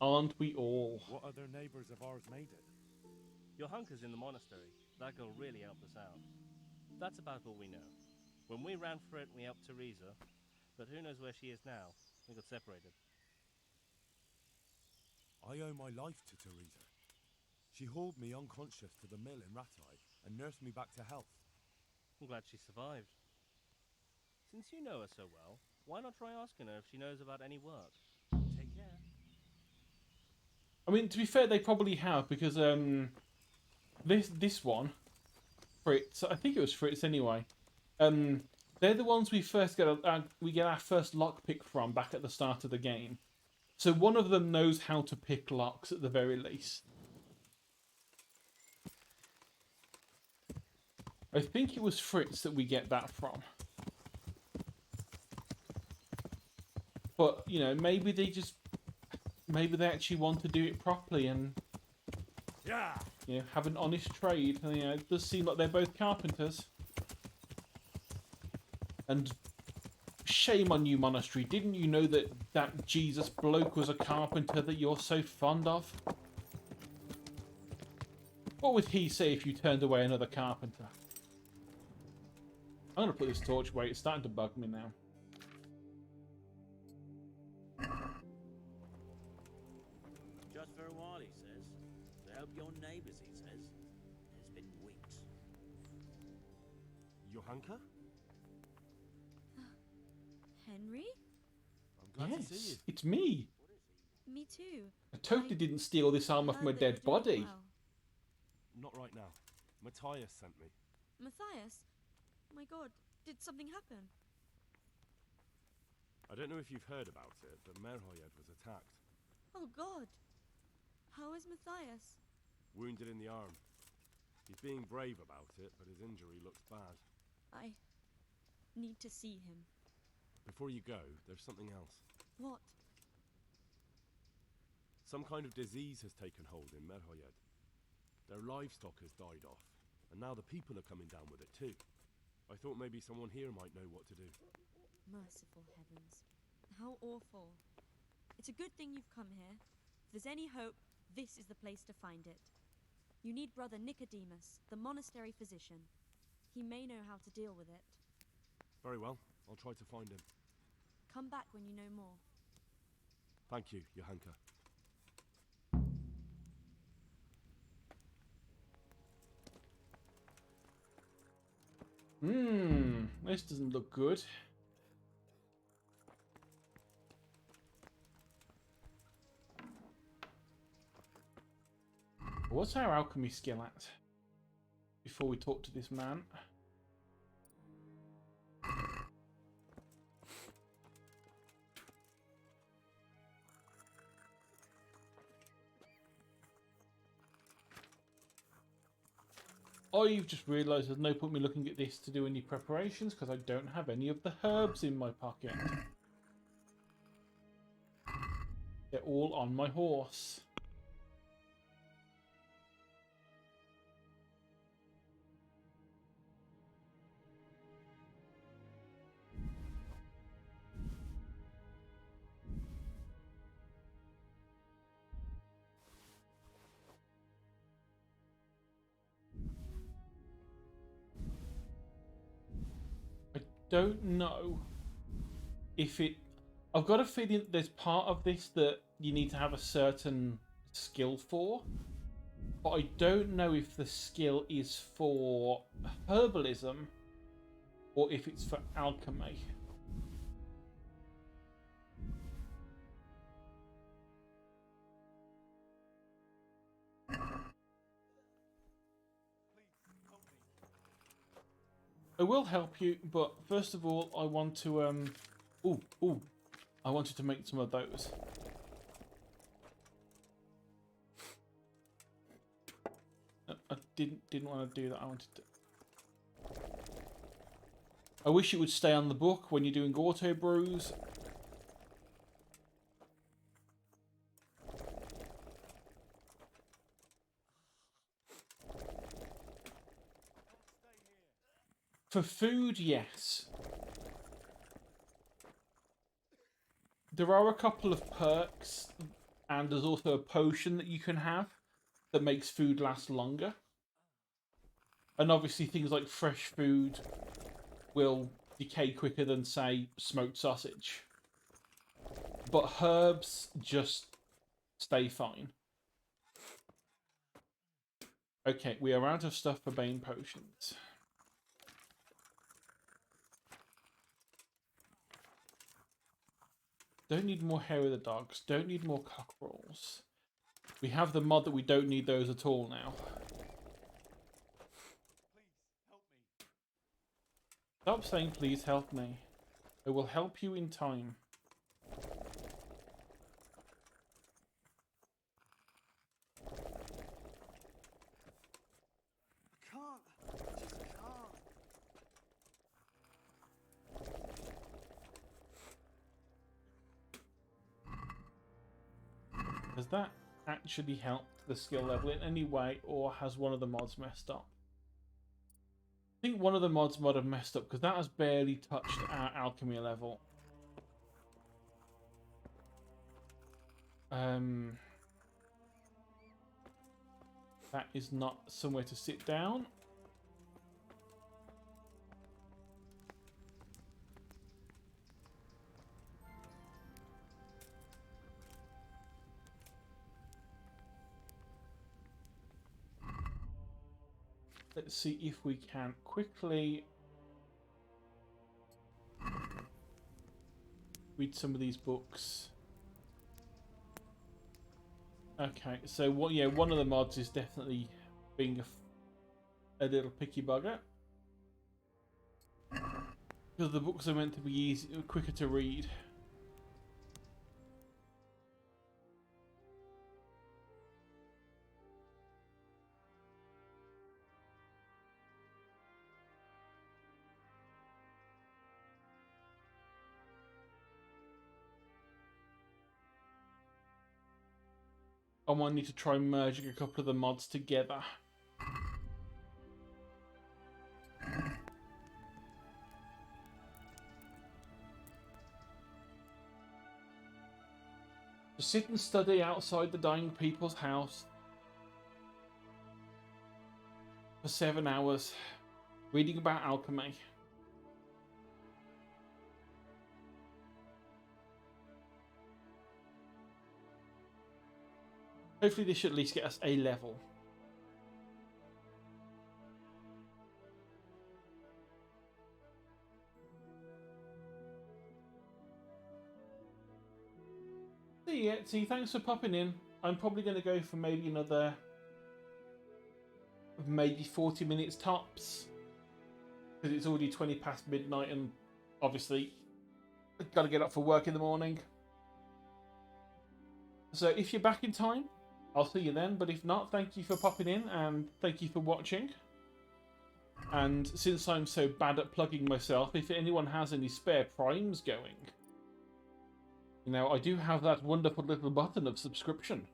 Aren't we all?
What other neighbours of ours made it?
Your hunker's in the monastery. That girl really helped us out. That's about all we know. When we ran for it, we helped Teresa. But who knows where she is now? We got separated.
I owe my life to Teresa. She hauled me unconscious to the mill in Rattay and nursed me back to health.
I'm glad she survived. Since you know her so well, why not try asking her if she knows about any work? Take care.
I mean, to be fair, they probably have, because this one, Fritz, I think it was Fritz anyway. They're the ones we first get our first lockpick from back at the start of the game. So one of them knows how to pick locks at the very least. I think it was Fritz that we get that from. But, you know, maybe they actually want to do it properly and, you know, have an honest trade. And, you know, it does seem like they're both carpenters. And shame on you, monastery. Didn't you know that Jesus bloke was a carpenter that you're so fond of? What would he say if you turned away another carpenter? I'm going to put this torch away. It's starting to bug me now.
Just for a while, he says. To help your neighbours, he says. It's been weeks.
Johanka?
Henry?
I'm glad to see you.
It's me.
Me too.
I totally didn't steal this armor from a dead body.
Not right now. Matthias sent me.
Matthias? My god, did something happen?
I don't know if you've heard about it, but Merhoyed was attacked.
Oh god. How is Matthias?
Wounded in the arm. He's being brave about it, but his injury looks bad.
I need to see him.
Before you go, there's something else.
What?
Some kind of disease has taken hold in Merhoyed. Their livestock has died off, and now the people are coming down with it too. I thought maybe someone here might know what to do.
Merciful heavens. How awful. It's a good thing you've come here. If there's any hope, this is the place to find it. You need Brother Nicodemus, the monastery physician. He may know how to deal with it.
Very well, I'll try to find him.
Come back when you know more.
Thank you, Johanka.
This doesn't look good. What's our alchemy skill at? Before we talk to this man. I've just realised there's no point me looking at this to do any preparations because I don't have any of the herbs in my pocket. They're all on my horse. Don't know if it... I've got a feeling that there's part of this that you need to have a certain skill for, but I don't know if the skill is for herbalism or if it's for alchemy. I will help you, but first of all, I want to, I wanted to make some of those. I didn't want to do that. I wanted to... I wish it would stay on the book when you're doing auto brews. For food, yes. There are a couple of perks, and there's also a potion that you can have that makes food last longer. And obviously things like fresh food will decay quicker than, say, smoked sausage. But herbs just stay fine. Okay, we are out of stuff for Bane potions. Don't need more hair of the dogs. Don't need more cockerels. We have the mod that we don't need those at all now. Stop saying please help me. I will help you in time. Has that actually helped the skill level in any way, or has one of the mods messed up? I think one of the mods might have messed up because that has barely touched our alchemy level. That is not somewhere to sit down. Let's see if we can quickly read some of these books. Okay, so what? Yeah, one of the mods is definitely being a little picky bugger because the books are meant to be quicker to read. I might need to try merging a couple of the mods together. To sit and study outside the dying people's house for 7 hours, reading about alchemy. Hopefully this should at least get us a level. See ya, Etsy, thanks for popping in. I'm probably going to go for maybe another... maybe 40 minutes tops. Because it's already 20 past midnight and obviously I've got to get up for work in the morning. So if you're back in time, I'll see you then, but if not, thank you for popping in and thank you for watching. And since I'm so bad at plugging myself, if anyone has any spare primes going, you know, I do have that wonderful little button of subscription.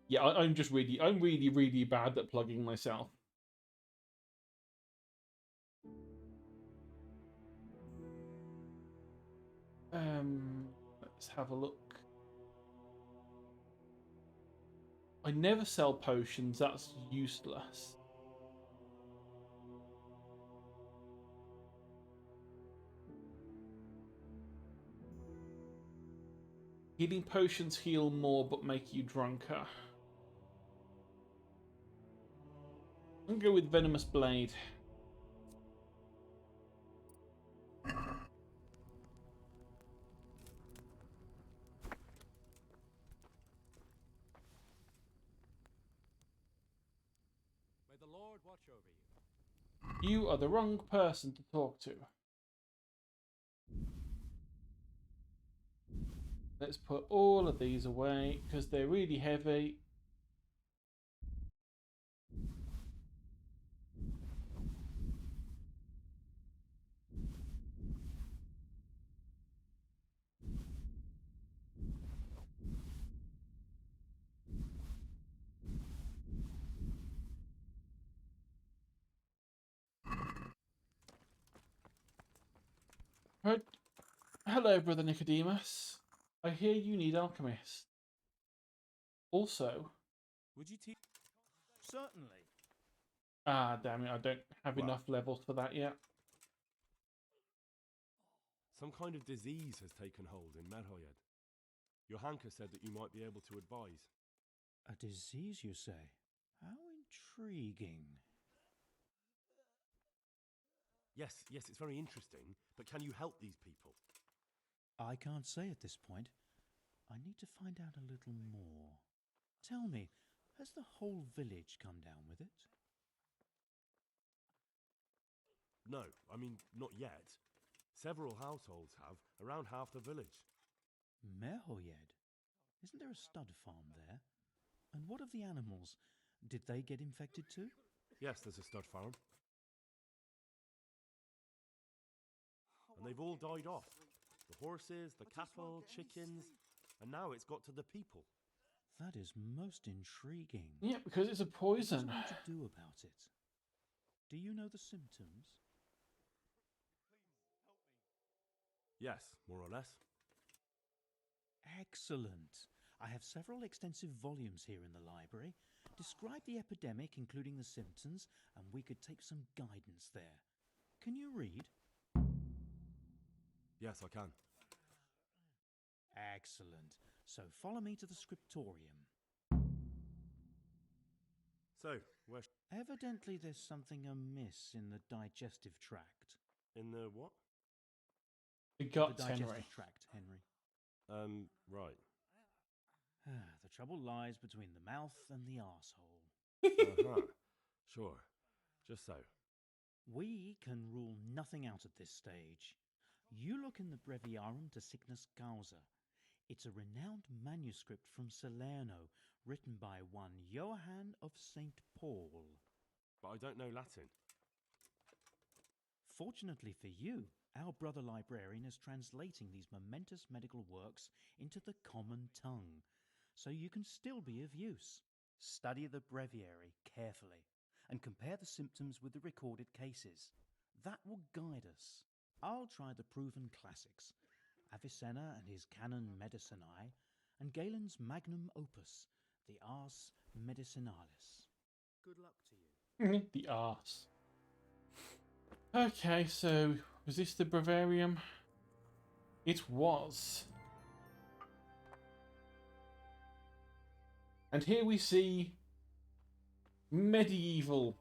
Yeah, I'm really bad at plugging myself. Let's have a look. I never sell potions, that's useless. Healing potions heal more but make you drunker. I'm gonna go with Venomous Blade.
May the Lord watch over you.
You are the wrong person to talk to. Let's put all of these away because they're really heavy. Right. Hello, Brother Nicodemus. I hear you need alchemists. Also...
Would you teach? Certainly.
Ah, damn it, I don't have enough levels for that yet.
Some kind of disease has taken hold in Merhoyed. Johanka said that you might be able to advise.
A disease, you say? How intriguing.
Yes, it's very interesting, but can you help these people?
I can't say at this point. I need to find out a little more. Tell me, has the whole village come down with it?
No, I mean, not yet. Several households have, around half the village.
Merhoyed? Isn't there a stud farm there? And what of the animals? Did they get infected too?
Yes, there's a stud farm. And they've all died off. The horses, the cattle, chickens, and now it's got to the people.
That is most intriguing.
Yeah, because it's a poison.
What are you to do about it? Do you know the symptoms?
Yes, more or less.
Excellent. I have several extensive volumes here in the library. Describe the epidemic, including the symptoms, and we could take some guidance there. Can you read?
Yes, I can.
Excellent. So follow me to the scriptorium.
So, where...
Evidently there's something amiss in the digestive tract.
In the what?
The gut,
the digestive
Henry.
tract, Henry.
Right.
The trouble lies between the mouth and the arsehole.
Uh-huh. Sure. Just so.
We can rule nothing out at this stage. You look in the Breviarum de Sickness Causa. It's a renowned manuscript from Salerno, written by one Johann of St. Paul.
But I don't know Latin.
Fortunately for you, our brother librarian is translating these momentous medical works into the common tongue, so you can still be of use. Study the breviary carefully and compare the symptoms with the recorded cases. That will guide us. I'll try the proven classics, Avicenna and his Canon Medicinae, and Galen's magnum opus, the Ars Medicinalis.
Good luck to you.
The arse. Okay, so was this the Breviarium? It was. And here we see medieval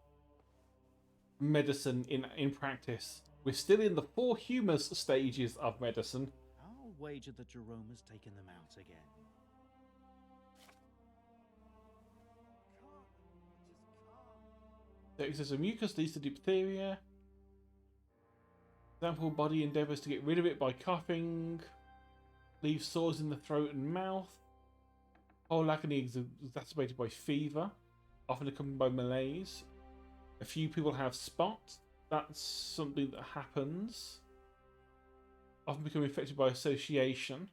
medicine in practice. We're still in the four humus stages of medicine.
I'll wager that Jerome has taken them out again.
So it says a mucus leads to diphtheria. Example, body endeavours to get rid of it by coughing. Leaves sores in the throat and mouth. Whole agony is exacerbated by fever, often accompanied by malaise. A few people have spots. That's something that happens. Often become infected by association.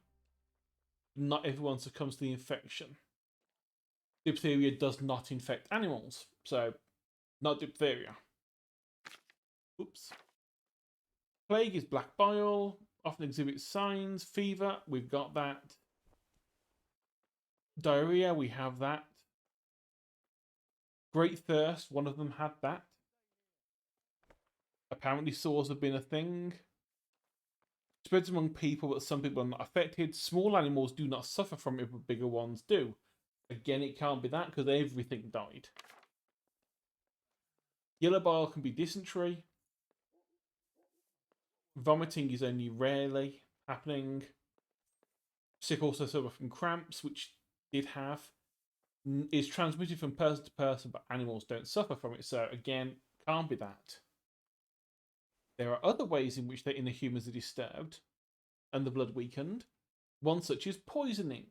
Not everyone succumbs to the infection. Diphtheria does not infect animals, so not diphtheria. Oops. Plague is black bile, often exhibits signs. Fever, we've got that. Diarrhea, we have that. Great thirst, one of them had that. Apparently sores have been a thing. Spreads among people, but some people are not affected. Small animals do not suffer from it, but bigger ones do. Again, it can't be that because everything died. Yellow bile can be dysentery. Vomiting is only rarely happening. Sick also suffer from cramps, which did have. Is transmitted from person to person, but animals don't suffer from it. So again, can't be that. There are other ways in which the inner humans are disturbed and the blood weakened. One such is poisoning,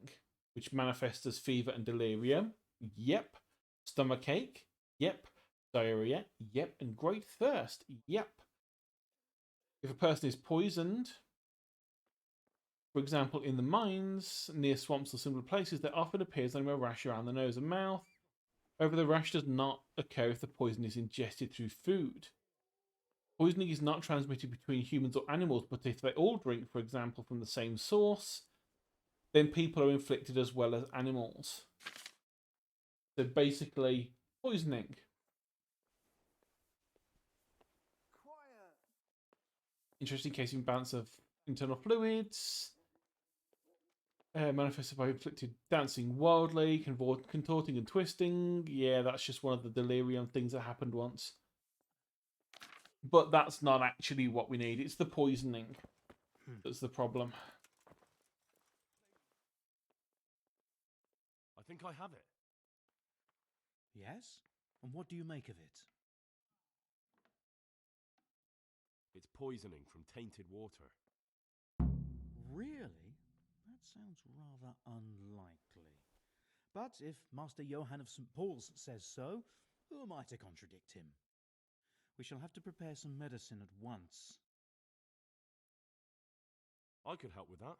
which manifests as fever and delirium. Yep. Stomachache. Yep. Diarrhea. Yep. And great thirst. Yep. If a person is poisoned, for example, in the mines, near swamps or similar places, there often appears a rash around the nose and mouth. However, the rash does not occur if the poison is ingested through food. Poisoning is not transmitted between humans or animals, but if they all drink, for example, from the same source, then people are inflicted as well as animals. So basically, poisoning. Interesting case of imbalance of internal fluids. Manifested by inflicted dancing wildly, contorting and twisting. Yeah, that's just one of the delirium things that happened once. But that's not actually what we need. It's the poisoning that's the problem.
I think I have it.
Yes? And what do you make of it?
It's poisoning from tainted water.
Really? That sounds rather unlikely. But if Master Johann of St. Paul's says so, who am I to contradict him? We shall have to prepare some medicine at once.
I could help with that.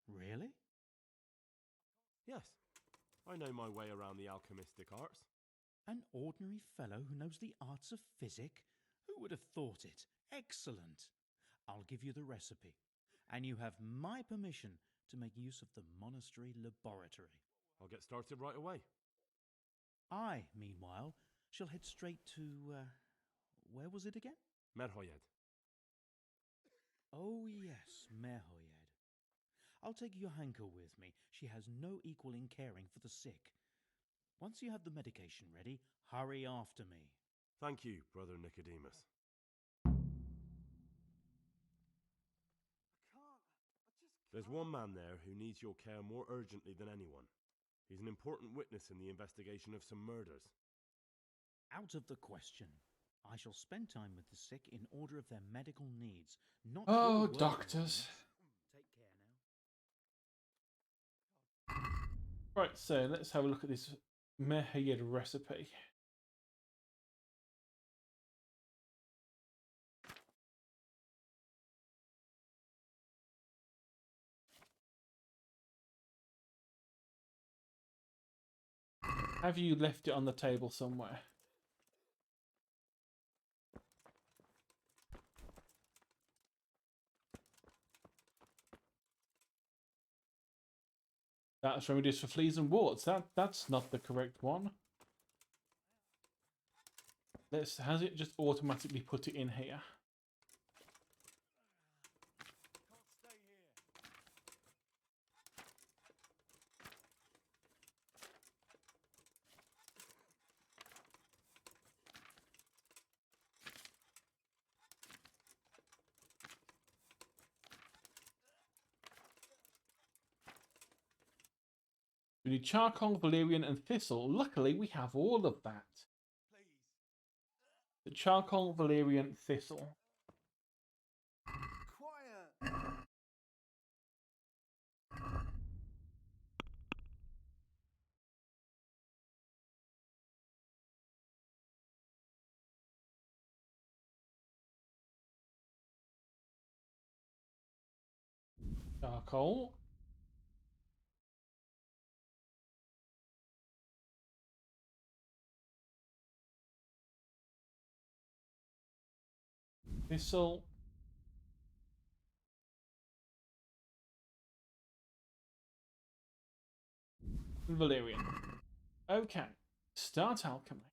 Really?
Yes. I know my way around the alchemistic arts.
An ordinary fellow who knows the arts of physic? Who would have thought it? Excellent. I'll give you the recipe, and you have my permission to make use of the monastery laboratory.
I'll get started right away.
I, meanwhile, shall head straight to, where was it again?
Merhoyed.
Oh yes, Merhoyed. I'll take Johanka with me. She has no equal in caring for the sick. Once you have the medication ready, hurry after me.
Thank you, Brother Nicodemus. There's one man there who needs your care more urgently than anyone. He's an important witness in the investigation of some murders.
Out of the question. I shall spend time with the sick in order of their medical needs, not
Oh,
your work
doctors.
Take care now.
Right, so let's have a look at this Merhoyed recipe. Have you left it on the table somewhere? That's remedies for fleas and warts. That's not the correct one. Has it just automatically put it in here? We need charcoal, valerian, and thistle. Luckily, we have all of that. The charcoal, valerian, thistle. Charcoal. Thistle. Valerian. Okay. Start alchemy.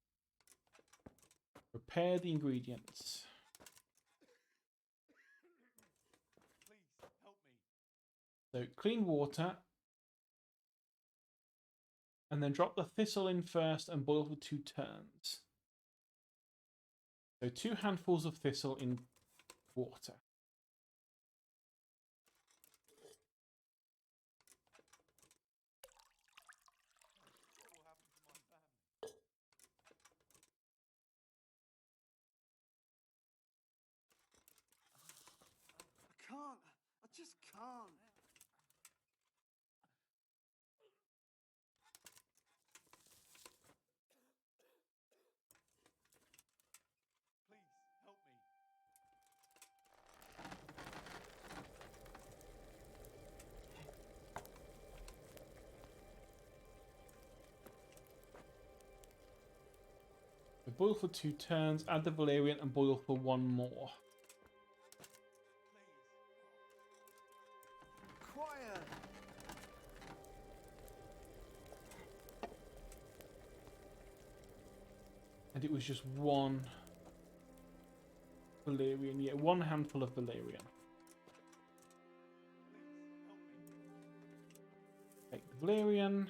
Prepare the ingredients. So clean water. And then drop the thistle in first and boil for 2 turns. So 2 handfuls of thistle in water.
I can't. I just can't.
Boil for 2 turns, add the valerian and boil for 1 more.
Quiet.
And it was just 1 valerian, yeah, 1 handful of valerian. Take the valerian.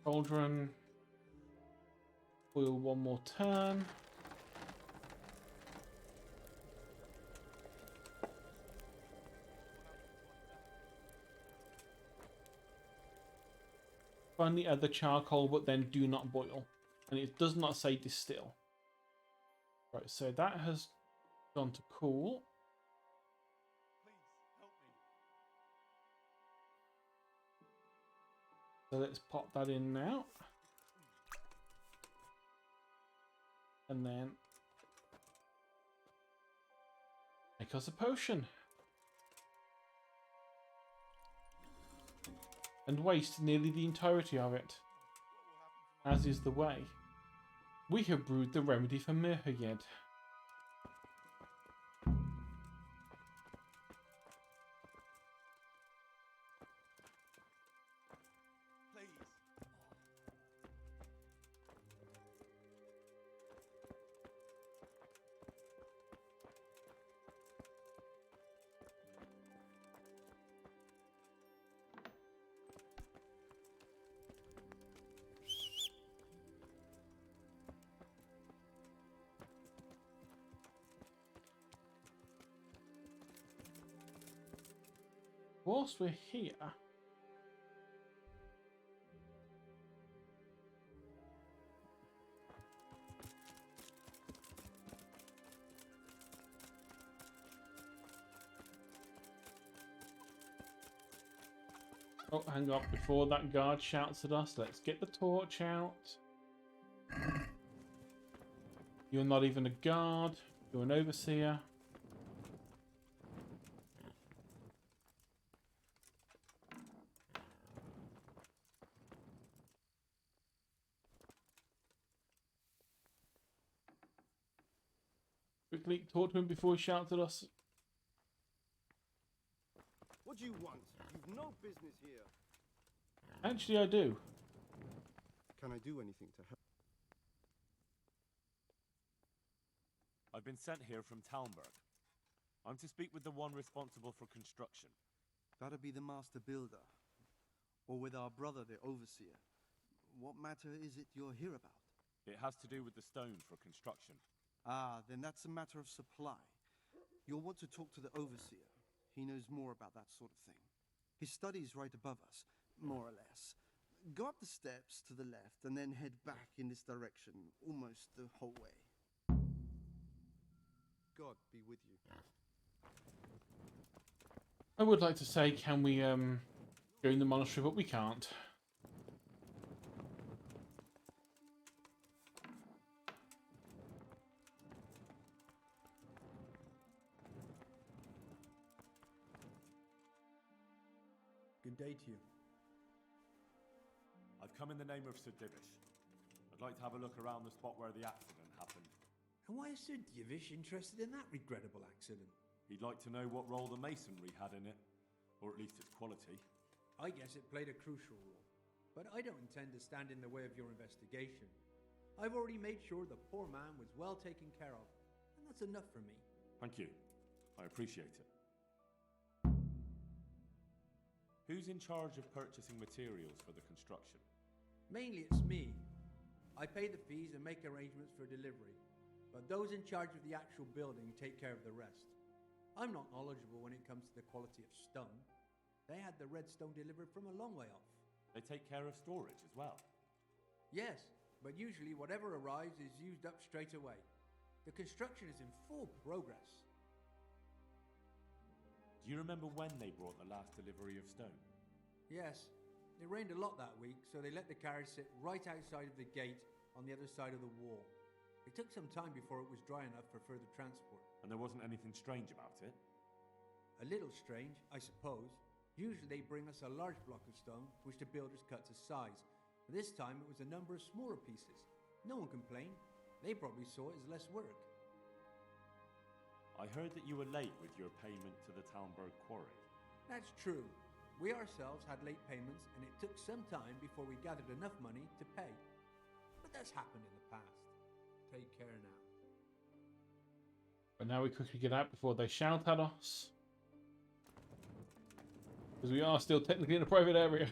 Cauldron. Boil 1 more turn. Finally add the charcoal, but then do not boil. And it does not say distill. Right, so that has gone to cool. So let's pop that in now. And then make us a potion. And waste nearly the entirety of it, as is the way. We have brewed the remedy for Mirhayed. Whilst we're here, oh, hang on, before that guard shouts at us, let's get the torch out. You're not even a guard, you're an overseer. Quickly talk to him before he shouts at us.
What do you want? You've no business here.
Actually, I do.
Can I do anything to help?
I've been sent here from Talmberg. I'm to speak with the one responsible for construction.
That'd be the master builder. Or with our brother, the overseer. What matter is it you're here about?
It has to do with the stone for construction.
Ah, then that's a matter of supply. You'll want to talk to the overseer. He knows more about that sort of thing. His study's right above us, more or less. Go up the steps to the left and then head back in this direction, almost the whole way.
God be with you.
I would like to say, can we go in the monastery, but we can't.
Good day to you.
I've come in the name of Sir Divish. I'd like to have a look around the spot where the accident happened.
And why is Sir Divish interested in that regrettable accident?
He'd like to know what role the masonry had in it, or at least its quality.
I guess it played a crucial role, but I don't intend to stand in the way of your investigation. I've already made sure the poor man was well taken care of, and that's enough for me.
Thank you. I appreciate it. Who's in charge of purchasing materials for the construction?
Mainly it's me. I pay the fees and make arrangements for delivery, but those in charge of the actual building take care of the rest. I'm not knowledgeable when it comes to the quality of stone. They had the red stone delivered from a long way off.
They take care of storage as well?
Yes, but usually whatever arrives is used up straight away. The construction is in full progress.
Do you remember when they brought the last delivery of stone?
Yes, it rained a lot that week, so they let the carriage sit right outside of the gate on the other side of the wall. It took some time before it was dry enough for further transport.
And there wasn't anything strange about it?
A little strange, I suppose. Usually they bring us a large block of stone, which the builders cut to size. But this time it was a number of smaller pieces. No one complained. They probably saw it as less work.
I heard that you were late with your payment to the Talmberg quarry.
That's true. We ourselves had late payments, and it took some time before we gathered enough money to pay. But that's happened in the past. Take care now.
But now we quickly get out before they shout at us. Because we are still technically in a private area.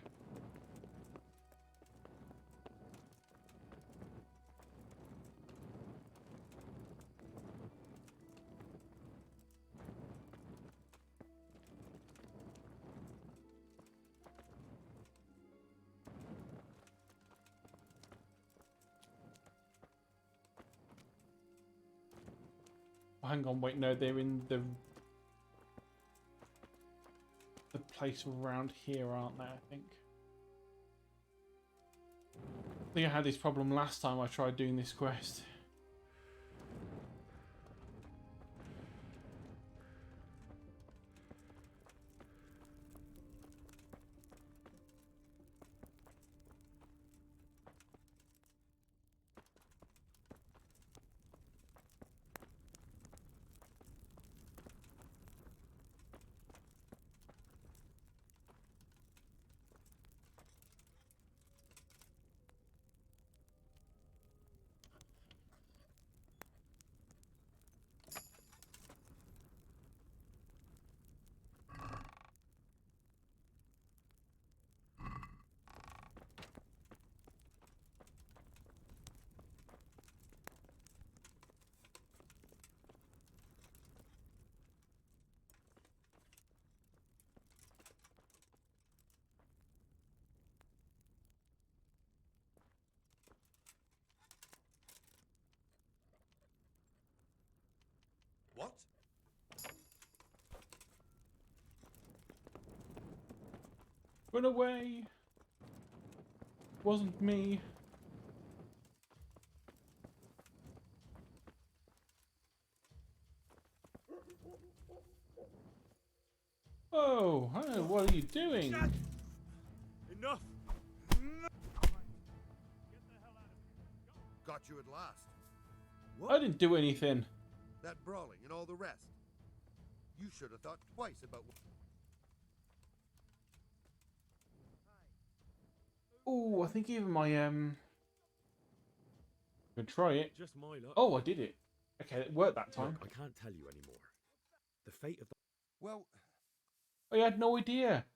Oh, hang on, wait, no, they're in the place around here, aren't they, I think? I think I had this problem last time I tried doing this quest.
What?
Run away! Wasn't me. Oh, hey, what are you doing?
Enough!
Got you at last.
I didn't do anything.
That brawling and all the rest. You should have thought twice about what...
Oh, I think even my Gonna try it.
Just my luck.
Oh, I did it. Okay, it worked that time.
Look, I can't tell you anymore. The fate of the...
Well...
I had no idea.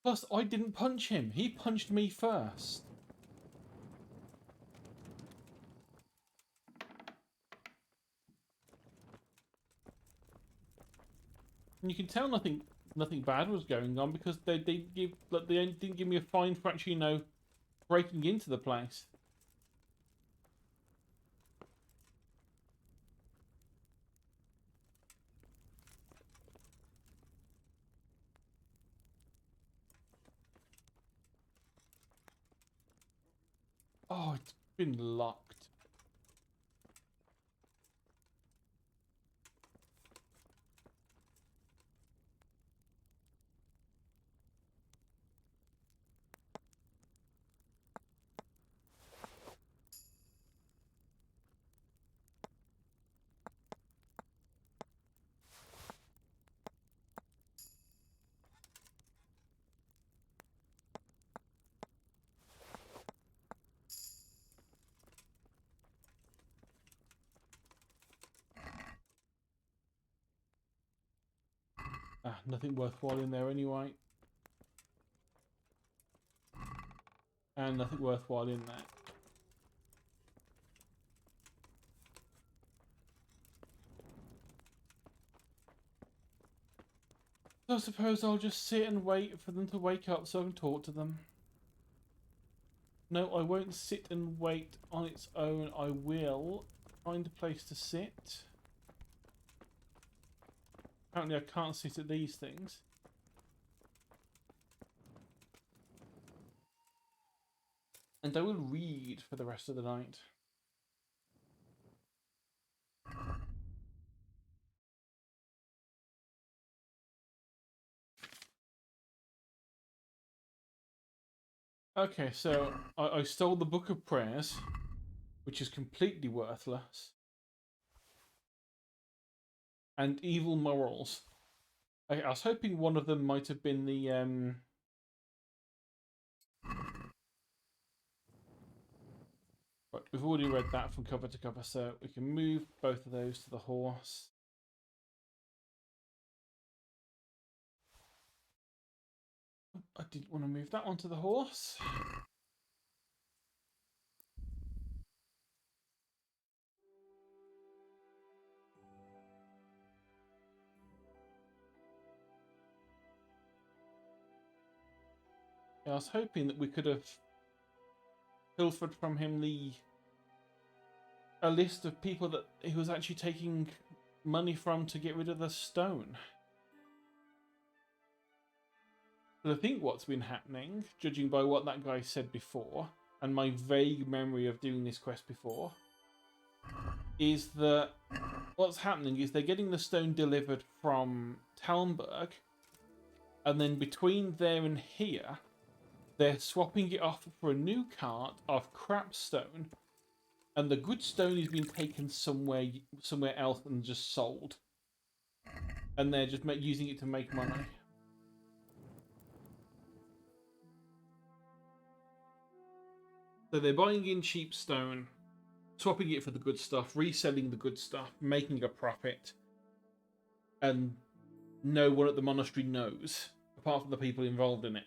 Plus, I didn't punch him. He punched me first. And you can tell nothing bad was going on because they didn't give me a fine for actually, breaking into the place. Oh, it's been locked. nothing worthwhile in there anyway. And nothing worthwhile in there. So I suppose I'll just sit and wait for them to wake up so I can talk to them. No, I won't sit and wait on its own. I will find a place to sit. Apparently I can't sit at these things. And I will read for the rest of the night. Okay, so I stole the Book of Prayers, which is completely worthless. And Evil Morals. I was hoping one of them might have been the Right, we've already read that from cover to cover, so we can move both of those to the horse. I didn't want to move that one to the horse. Yeah, I was hoping that we could have pilfered from him a list of people that he was actually taking money from to get rid of the stone. But I think what's been happening, judging by what that guy said before, and my vague memory of doing this quest before, is that what's happening is they're getting the stone delivered from Talmberg, and then between there and here, they're swapping it off for a new cart of crap stone, and the good stone is being taken somewhere else and just sold. And they're just using it to make money. So they're buying in cheap stone, swapping it for the good stuff, reselling the good stuff, making a profit. And no one at the monastery knows, apart from the people involved in it.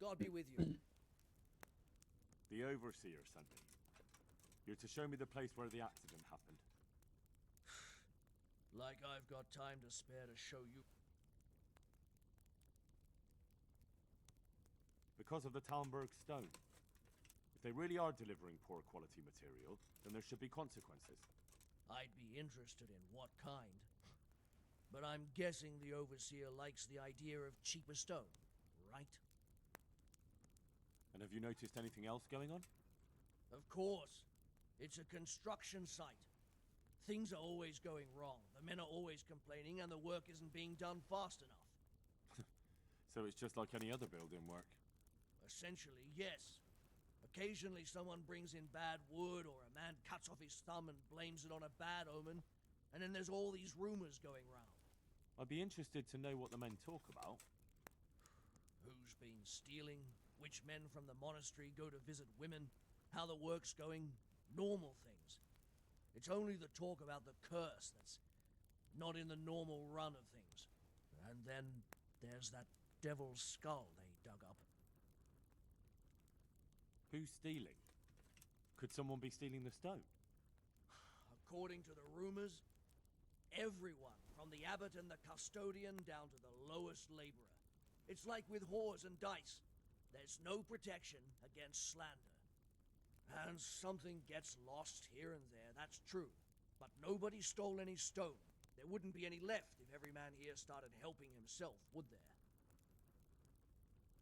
God be with you.
The Overseer sent me. You're to show me the place where the accident happened.
Like I've got time to spare to show you.
Because of the Talmberg stone. If they really are delivering poor quality material, then there should be consequences.
I'd be interested in what kind. But I'm guessing the Overseer likes the idea of cheaper stone, right?
And have you noticed anything else going on?
Of course. It's a construction site. Things are always going wrong. The men are always complaining and the work isn't being done fast enough.
So it's just like any other building work?
Essentially, yes. Occasionally someone brings in bad wood or a man cuts off his thumb and blames it on a bad omen. And then there's all these rumors going round.
I'd be interested to know what the men talk about.
Who's been stealing? Which men from the monastery go to visit women? How the work's going? Normal things. It's only the talk about the curse that's not in the normal run of things. And then there's that devil's skull they dug up.
Who's stealing? Could someone be stealing the stone?
According to the rumors, everyone, from the abbot and the custodian down to the lowest laborer. It's like with whores and dice. There's no protection against slander. And something gets lost here and there, that's true. But nobody stole any stone. There wouldn't be any left if every man here started helping himself, would there?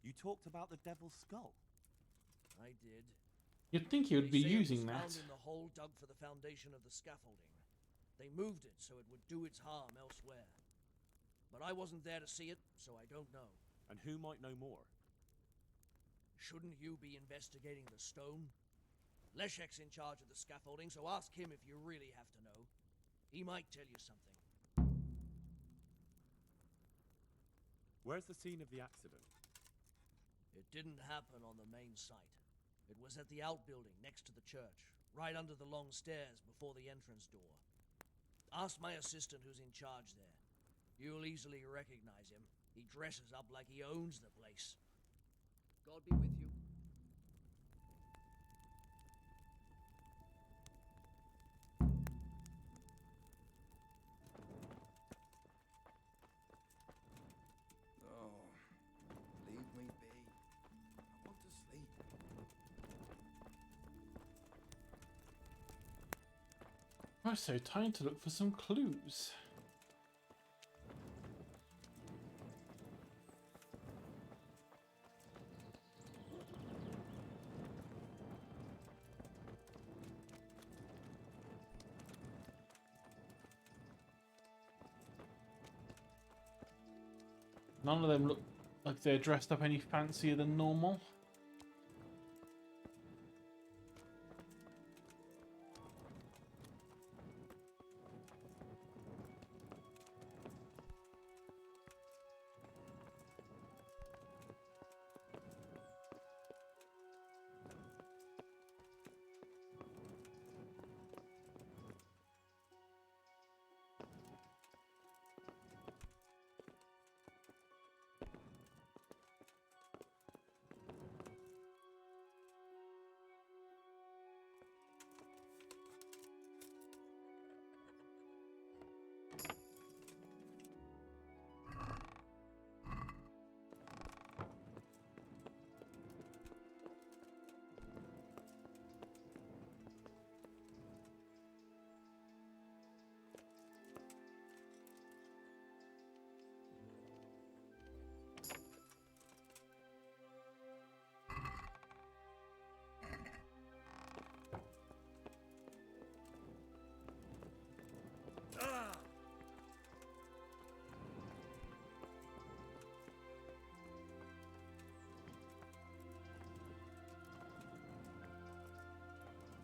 You talked about the devil's skull?
I did.
You'd think he would be
They say it
using
was
that.
found in the hole dug for the foundation of the scaffolding. They moved it so it would do its harm elsewhere. But I wasn't there to see it, so I don't know.
And who might know more?
Shouldn't you be investigating the stone? Leszek's in charge of the scaffolding, so ask him if you really have to know. He might tell you something.
Where's the scene of the accident?
It didn't happen on the main site. It was at the outbuilding next to the church, right under the long stairs before the entrance door. Ask my assistant who's in charge there. You'll easily recognize him. He dresses up like he owns the place. God be with you.
Oh, leave me be. I want to sleep.
Right, so time to look for some clues. None of them look like they're dressed up any fancier than normal.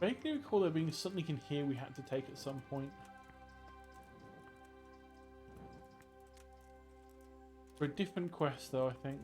Vaguely recall there being something in here we had to take at some point. For a different quest though, I think.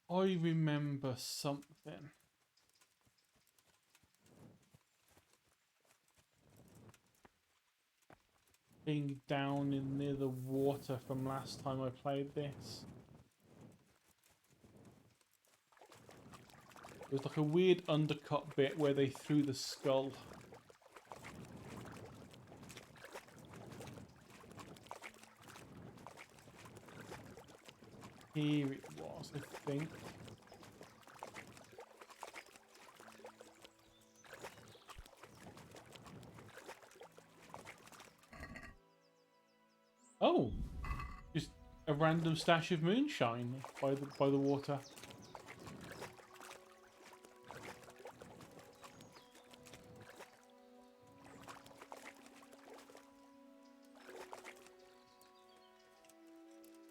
I remember something. Being down in near the water from last time I played this. It was like a weird undercut bit where they threw the skull. Here it was, I think. Oh, just a random stash of moonshine by the water.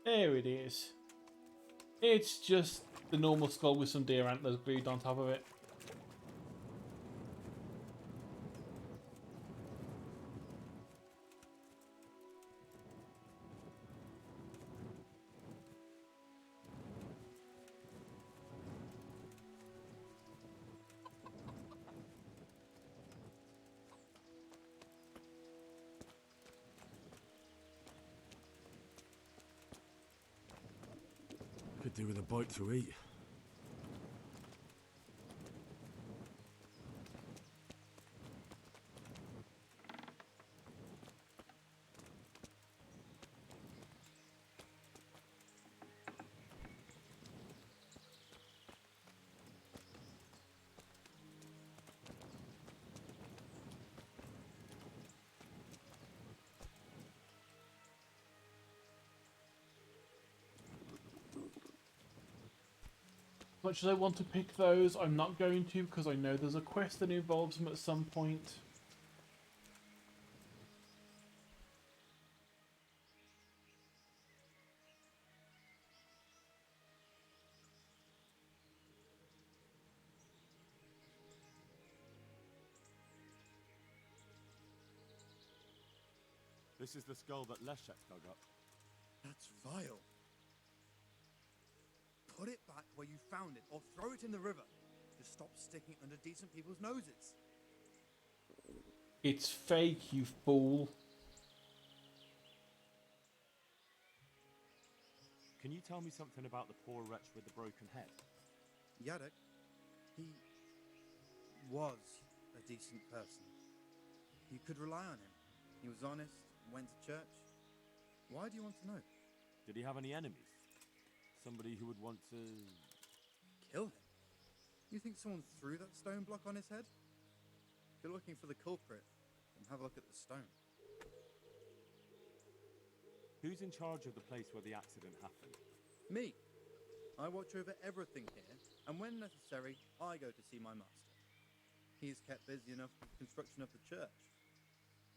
There it is. It's just the normal skull with some deer antlers glued on top of it.
Could do with a bite to eat.
much as I want to pick those, I'm not going to because I know there's a quest that involves them at some point.
This is the skull that Leszek dug up.
That's vile. Put it back where you found it, or throw it in the river. Just stop sticking it under decent people's noses.
It's fake, you fool.
Can you tell me something about the poor wretch with the broken head?
Yadok, he was a decent person. You could rely on him. He was honest, went to church. Why do you want to know?
Did he have any enemies? Somebody who would want to...
Kill him? You think someone threw that stone block on his head? If you're looking for the culprit, then have a look at the stone.
Who's in charge of the place where the accident happened?
Me. I watch over everything here, and when necessary, I go to see my master. He is kept busy enough with the construction of the church.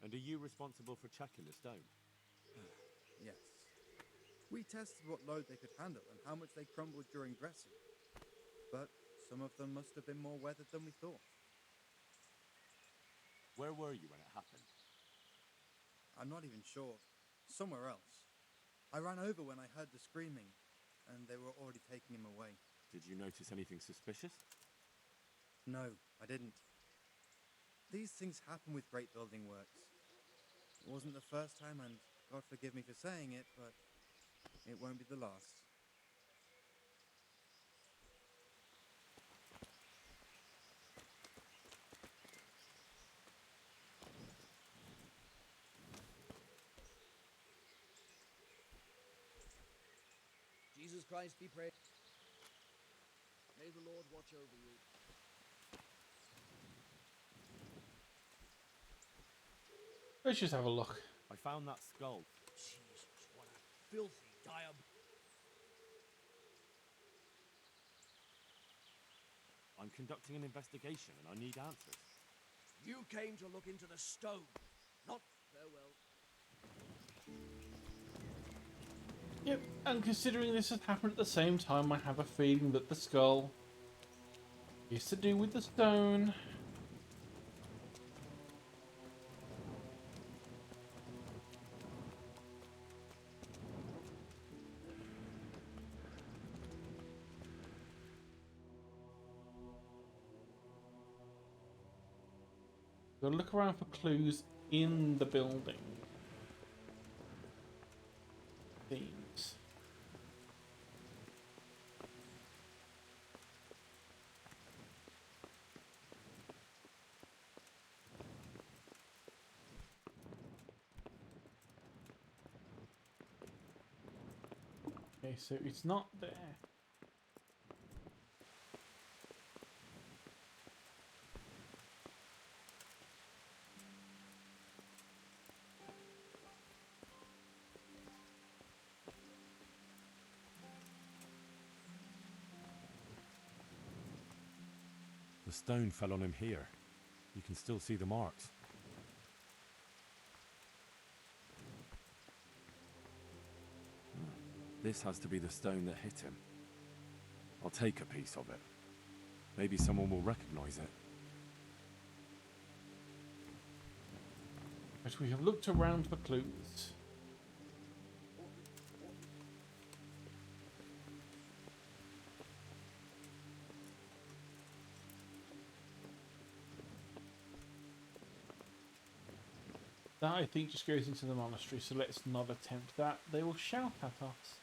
And are you responsible for checking the stone?
Yes. We tested what load they could handle and how much they crumbled during dressing. But some of them must have been more weathered than we thought.
Where were you when it happened?
I'm not even sure. Somewhere else. I ran over when I heard the screaming, and they were already taking him away.
Did you notice anything suspicious?
No, I didn't. These things happen with great building works. It wasn't the first time, and God forgive me for saying it, but it won't be the last.
Jesus Christ be praised. May the Lord watch over you.
Let's just have a look.
I found that skull.
Jesus, what a filthy diab.
I'm conducting an investigation and I need answers.
You came to look into the stone, not farewell.
Yep, and considering this has happened at the same time, I have a feeling that the skull is to do with the stone. Gotta look around for clues in the building. Themes. Okay, so it's not there.
The stone fell on him here. You can still see the marks. This has to be the stone that hit him. I'll take a piece of it. Maybe someone will recognize it.
But we have looked around for clues. That, I think, just goes into the monastery, so let's not attempt that. They will shout at us.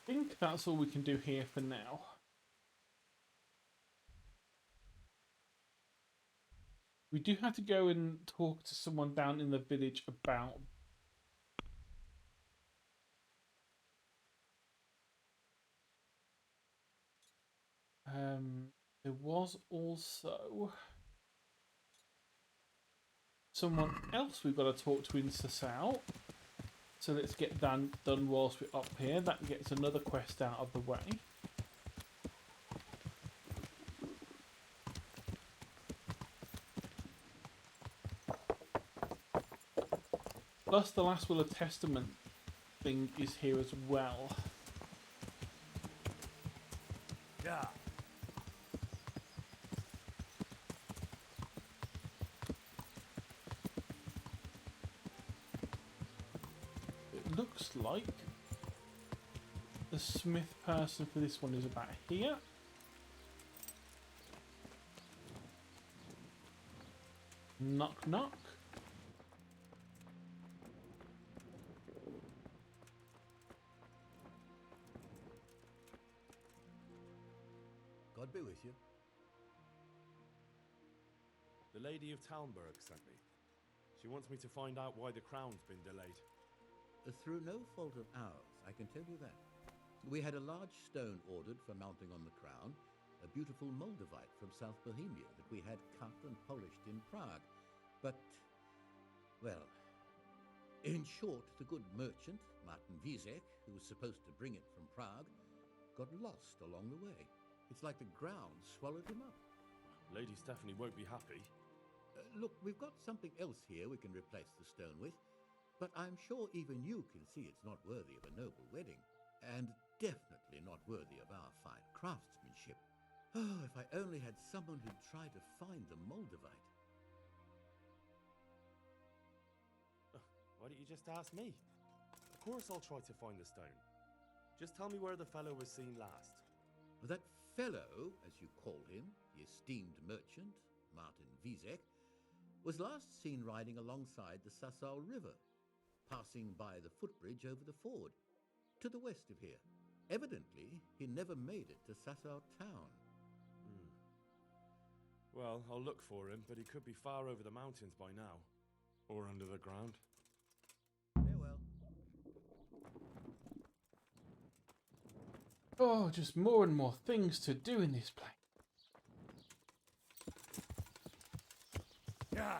I think that's all we can do here for now. We do have to go and talk to someone down in the village about There was also someone else we've got to talk to in Sasau. So let's get done whilst we're up here. That gets another quest out of the way. Plus the last will of testament thing is here as well.
Yeah.
It looks like the smith person for this one is about here. Knock knock.
God be with you.
The Lady of Talmberg sent me. She wants me to find out why the crown's been delayed.
Through no fault of ours, I can tell you that. We had a large stone ordered for mounting on the crown, a beautiful Moldavite from South Bohemia that we had cut and polished in Prague. But, well, in short, the good merchant, Martin Vizek, who was supposed to bring it from Prague, got lost along the way. It's like the ground swallowed him up.
Lady Stephanie won't be happy.
Look, we've got something else here we can replace the stone with, but I'm sure even you can see it's not worthy of a noble wedding, and definitely not worthy of our fine craftsmanship. Oh, if I only had someone who'd try to find the Moldavite.
Why don't you just ask me? Of course I'll try to find the stone. Just tell me where the fellow was seen last.
That fellow, as you call him, the esteemed merchant, Martin Vizek, was last seen riding alongside the Sasau River, passing by the footbridge over the ford, to the west of here. Evidently, he never made it to Sasau town.
Well, I'll look for him, but he could be far over the mountains by now. Or under the ground.
Farewell.
Oh, just more and more things to do in this place.
Yeah.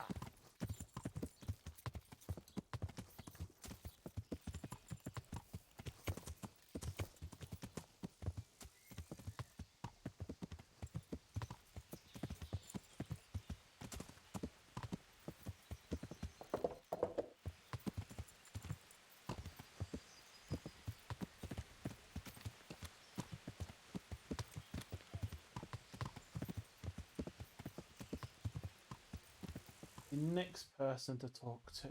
The next person to talk to.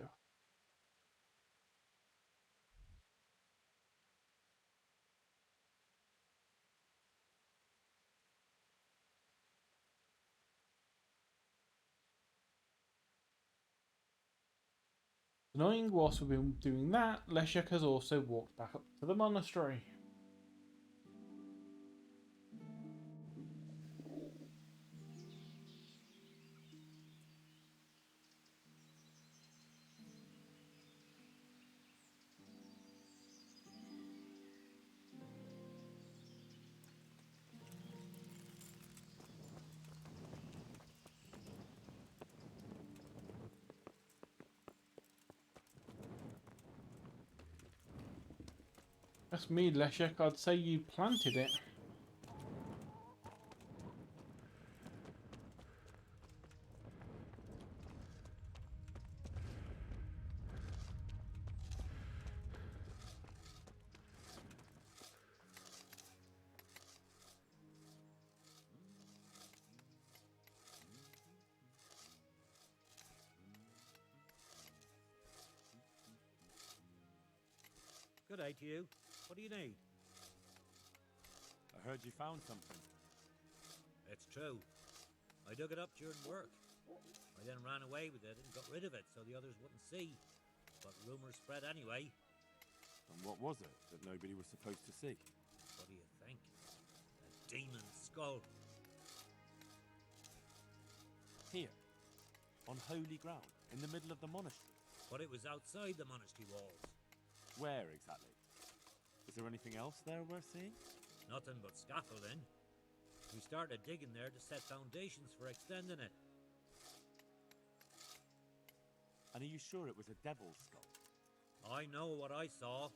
Annoying, whilst we've been doing that, Leszek has also walked back up to the monastery. That's me, Leszek. I'd say you planted it.
Good day to you. What do you need?
I heard you found something.
It's true. I dug it up during work. I then ran away with it and got rid of it so the others wouldn't see. But rumors spread anyway.
And what was it that nobody was supposed to see?
What do you think? A demon skull.
Here, on holy ground, in the middle of the monastery.
But it was outside the monastery walls.
Where exactly? Is there anything else there worth seeing?
Nothing but scaffolding. We started digging there to set foundations for extending it.
And are you sure it was a devil's skull?
I know what I saw.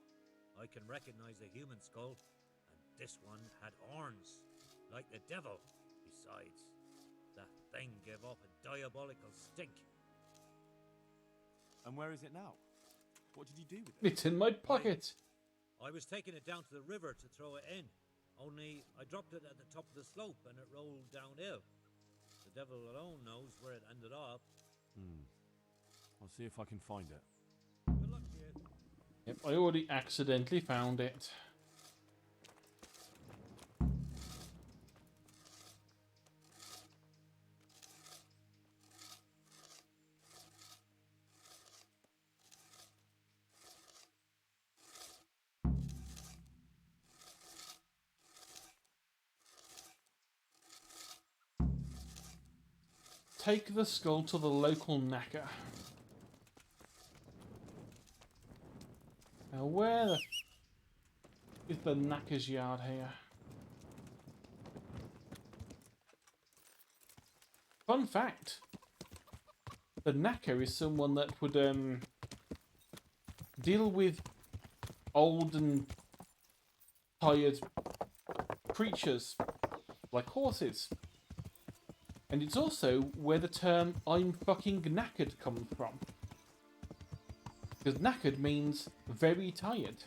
I can recognize a human skull, and this one had horns, like the devil. Besides, that thing gave off a diabolical stink.
And where is it now? What did you do with it?
It's in my pocket.
I was taking it down to the river to throw it in. Only I dropped it at the top of the slope and it rolled downhill. The devil alone knows where it ended up.
I'll see if I can find it.
Good luck to you.
Yep, I already accidentally found it. Take the skull to the local knacker. Now where the is the knacker's yard here? Fun fact. The knacker is someone that would deal with old and tired creatures like horses. And it's also where the term "I'm fucking knackered" comes from. Because knackered means very tired.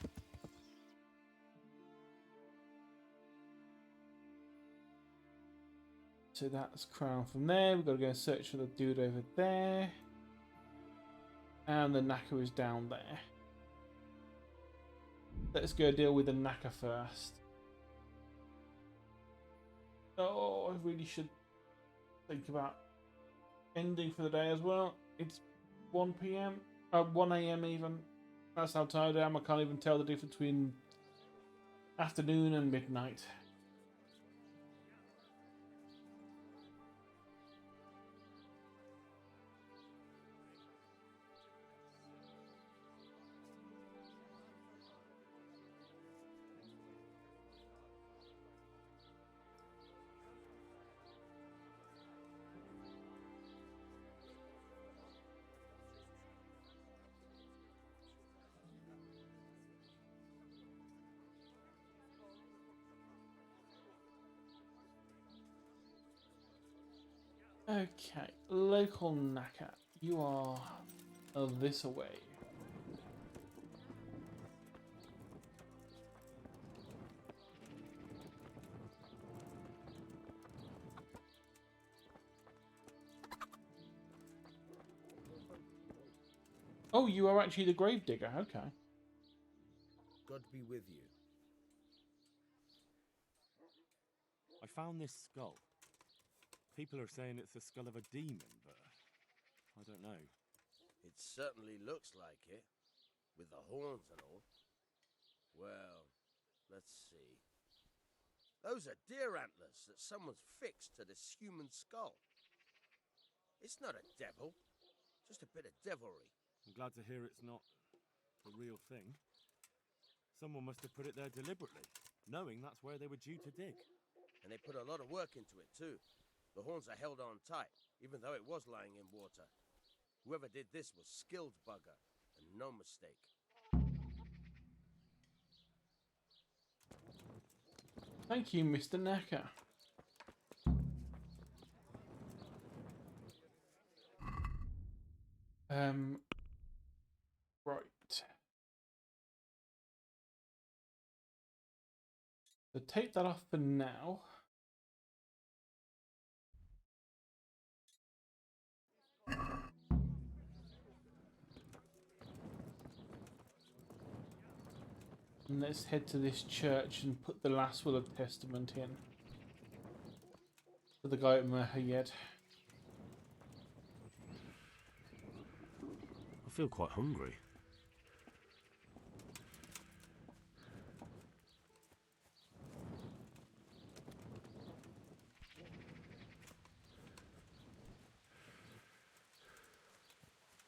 So that's crown from there. We've got to go and search for the dude over there. And the knacker is down there. Let's go deal with the knacker first. Oh, I really should think about ending for the day as well. It's 1 PM. 1 AM even. That's how tired I am. I can't even tell the difference between afternoon and midnight. Okay, local knacker, you are this away. Oh, you are actually the gravedigger, okay.
God be with you.
I found this skull. People are saying it's the skull of a demon, but I don't know.
It certainly looks like it, with the horns and all. Well, let's see. Those are deer antlers that someone's fixed to this human skull. It's not a devil, just a bit of devilry.
I'm glad to hear it's not the real thing. Someone must have put it there deliberately, knowing that's where they were due to dig.
And they put a lot of work into it, too. The horns are held on tight, even though it was lying in water. Whoever did this was skilled bugger, and no mistake.
Thank you, Mr. Knacker. Right. So take that off for now. And let's head to this church and put the last will of testament in. For the guy at Merhayed.
I feel quite hungry.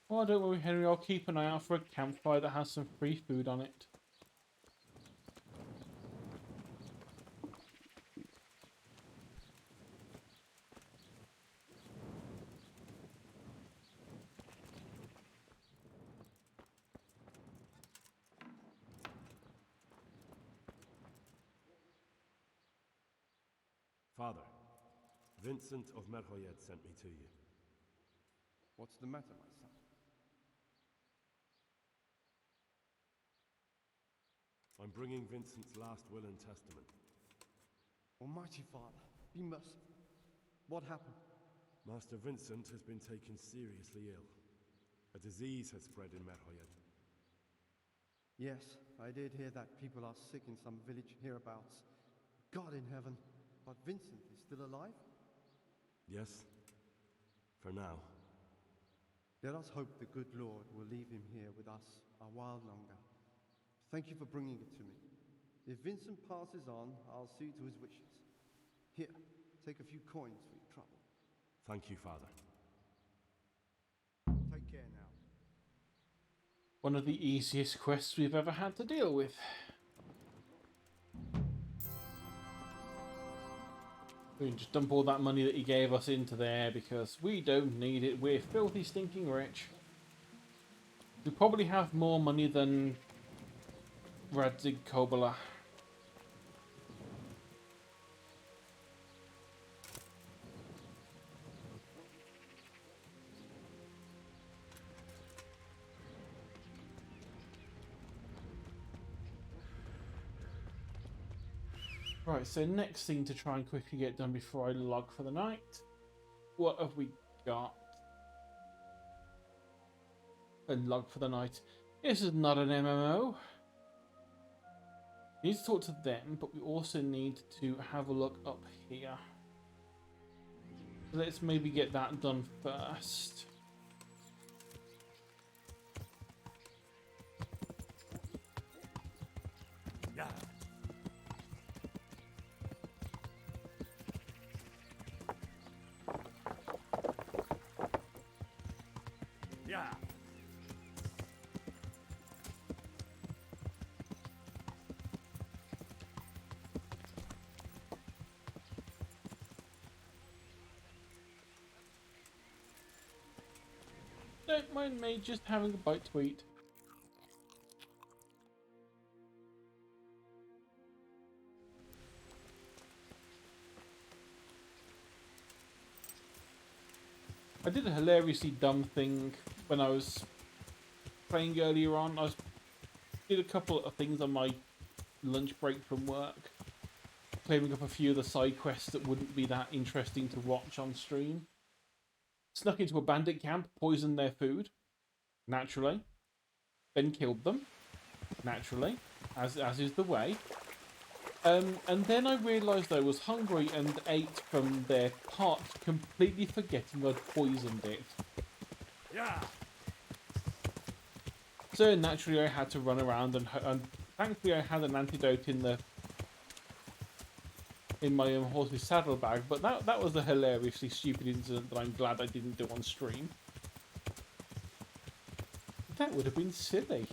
Oh, don't worry, Henry. I'll keep an eye out for a campfire that has some free food on it.
Vincent of Merhoyed sent me to you.
What's the matter, my son?
I'm bringing Vincent's last will and testament.
Almighty Father, be merciful. What happened?
Master Vincent has been taken seriously ill. A disease has spread in Merhoyed.
Yes, I did hear that people are sick in some village hereabouts. God in heaven, but Vincent is still alive?
Yes, for now.
Let us hope the good Lord will leave him here with us a while longer. Thank you for bringing it to me. If Vincent passes on, I'll see to his wishes. Here, take a few coins for your trouble.
Thank you, Father.
Take care now.
One of the easiest quests we've ever had to deal with. We can just dump all that money that he gave us into there because we don't need it. We're filthy stinking rich. We probably have more money than Radzig Kobyla. Right, so next thing to try and quickly get done before I log for the night. What have we got? And log for the night. This is not an MMO. We need to talk to them, but we also need to have a look up here. Let's maybe get that done first.
Yeah. Yeah.
Don't mind me just having a bite to eat. I did a hilariously dumb thing when I was playing earlier on. I did a couple of things on my lunch break from work, claiming up a few of the side quests that wouldn't be that interesting to watch on stream. Snuck into a bandit camp, poisoned their food, naturally, then killed them, naturally, as is the way. And then I realised I was hungry and ate from their pot, completely forgetting I'd poisoned it.
Yeah.
So naturally I had to run around and thankfully I had an antidote in my horse's saddlebag, but that was a hilariously stupid incident that I'm glad I didn't do on stream. That would have been silly.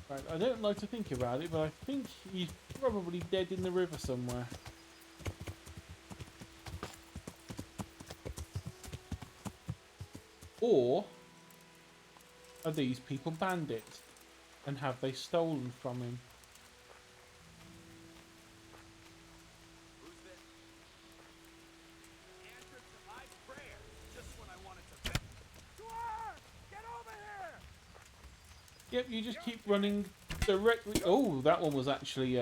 Right, I don't like to think about it, but I think he's probably dead in the river somewhere. Or are these people bandits? And have they stolen from him? Yep, you just keep running directly. Oh, that one was actually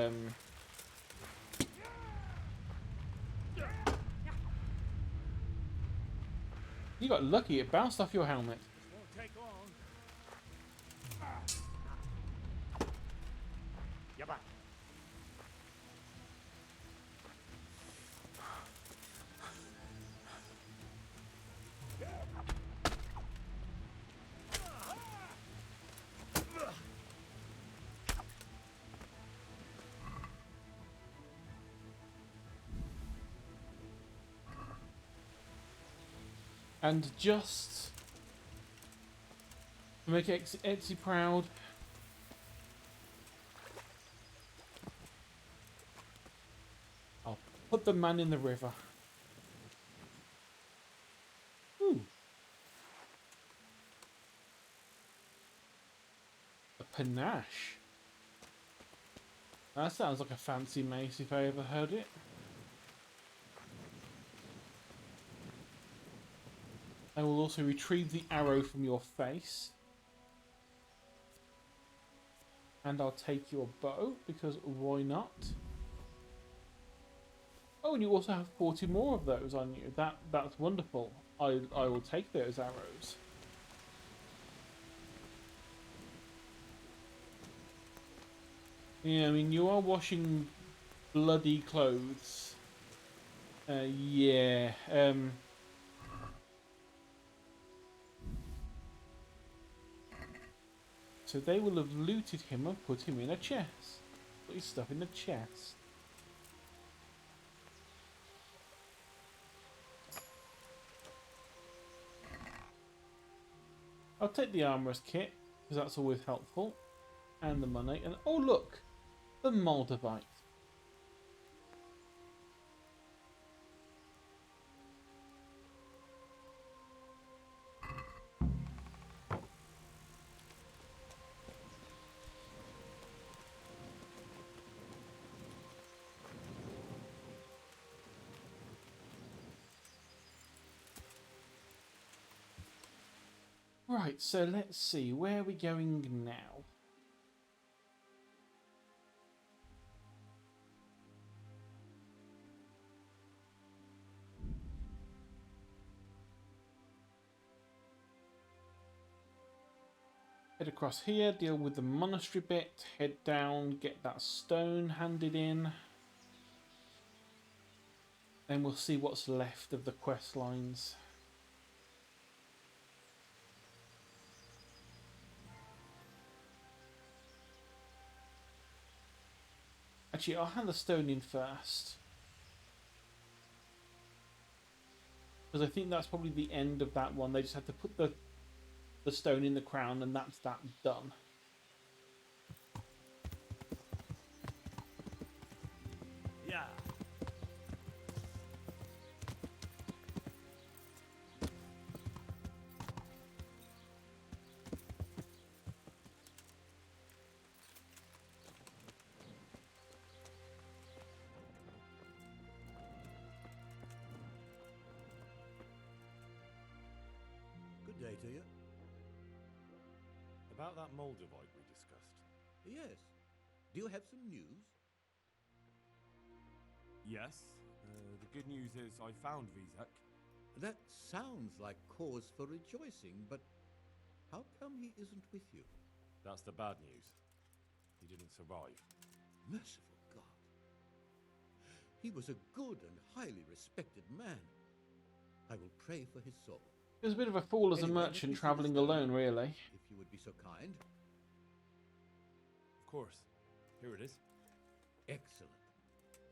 you got lucky, it bounced off your helmet.
Won't take long. Yeah, bye.
And just to make Etsy proud, I'll put the man in the river. Ooh. A panache. That sounds like a fancy mace if I ever heard it. I will also retrieve the arrow from your face. And I'll take your bow, because why not? Oh, and you also have 40 more of those on you. That's wonderful. I will take those arrows. Yeah, I mean, you are washing bloody clothes. Yeah. So they will have looted him and put him in a chest. Put his stuff in a chest. I'll take the armorer's kit, because that's always helpful. And the money. And oh look! The Moldavite. Right, so let's see, where are we going now? Head across here, deal with the monastery bit, head down, get that stone handed in. Then we'll see what's left of the quest lines. Actually, I'll hand the stone in first. Because I think that's probably the end of that one. They just have to put the stone in the crown and that's that done.
Yeah.
Good day to you.
About that Moldavite we discussed.
Yes. Do you have some news?
Yes. The good news is I found Vizek.
That sounds like cause for rejoicing, but how come he isn't with you?
That's the bad news. He didn't survive.
Merciful God. He was a good and highly respected man. I will pray for his soul.
He was a bit of a fool as a
Anyway, let
merchant
me see the
travelling
stone,
alone, really.
If you would be so kind.
Of course. Here it is.
Excellent.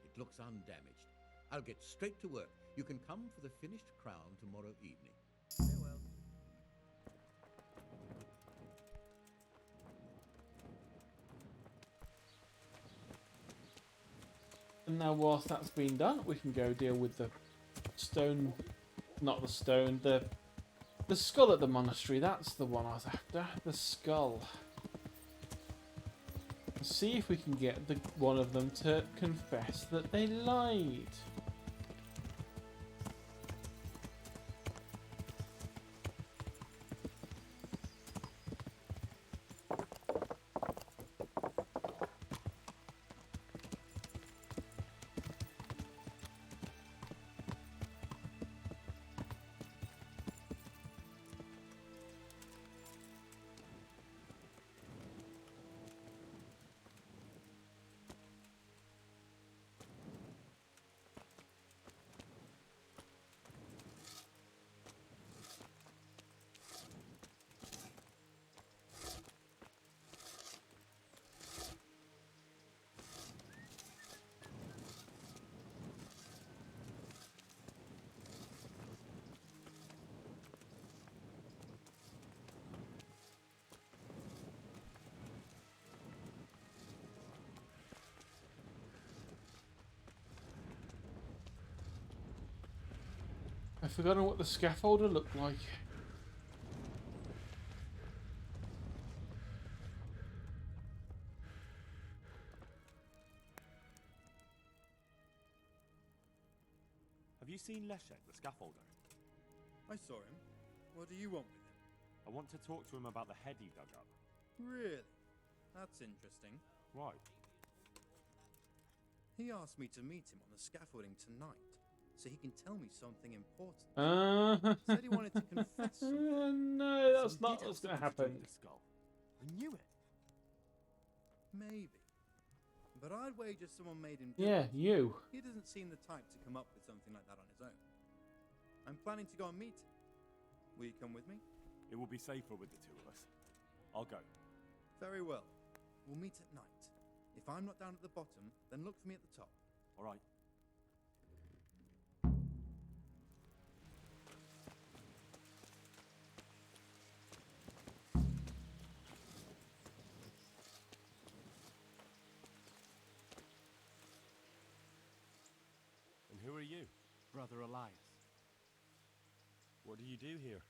It looks undamaged. I'll get straight to work. You can come for the finished crown tomorrow evening. Farewell.
And now whilst that's been done, we can go deal with the stone, not the stone, the skull at the monastery. That's the one I was after, the skull. See if we can get one of them to confess that they lied. I've forgotten what the scaffolder looked like.
Have you seen Leszek, the scaffolder?
I saw him. What do you want with him?
I want to talk to him about the head he dug up.
Really? That's interesting.
Why?
He asked me to meet him on the scaffolding tonight, so he can tell me something important. Said he wanted to confess something.
No, that's not what's going to happen.
I knew it.
Maybe. But I'd wager someone made him do
Yeah,
it.
you.
He doesn't seem the type to come up with something like that on his own. I'm planning to go and meet him. Will you come with me?
It will be safer with the two of us. I'll go.
Very well. We'll meet at night. If I'm not down at the bottom, then look for me at the top.
All right. And who are you?
Brother Elias.
What do you do here?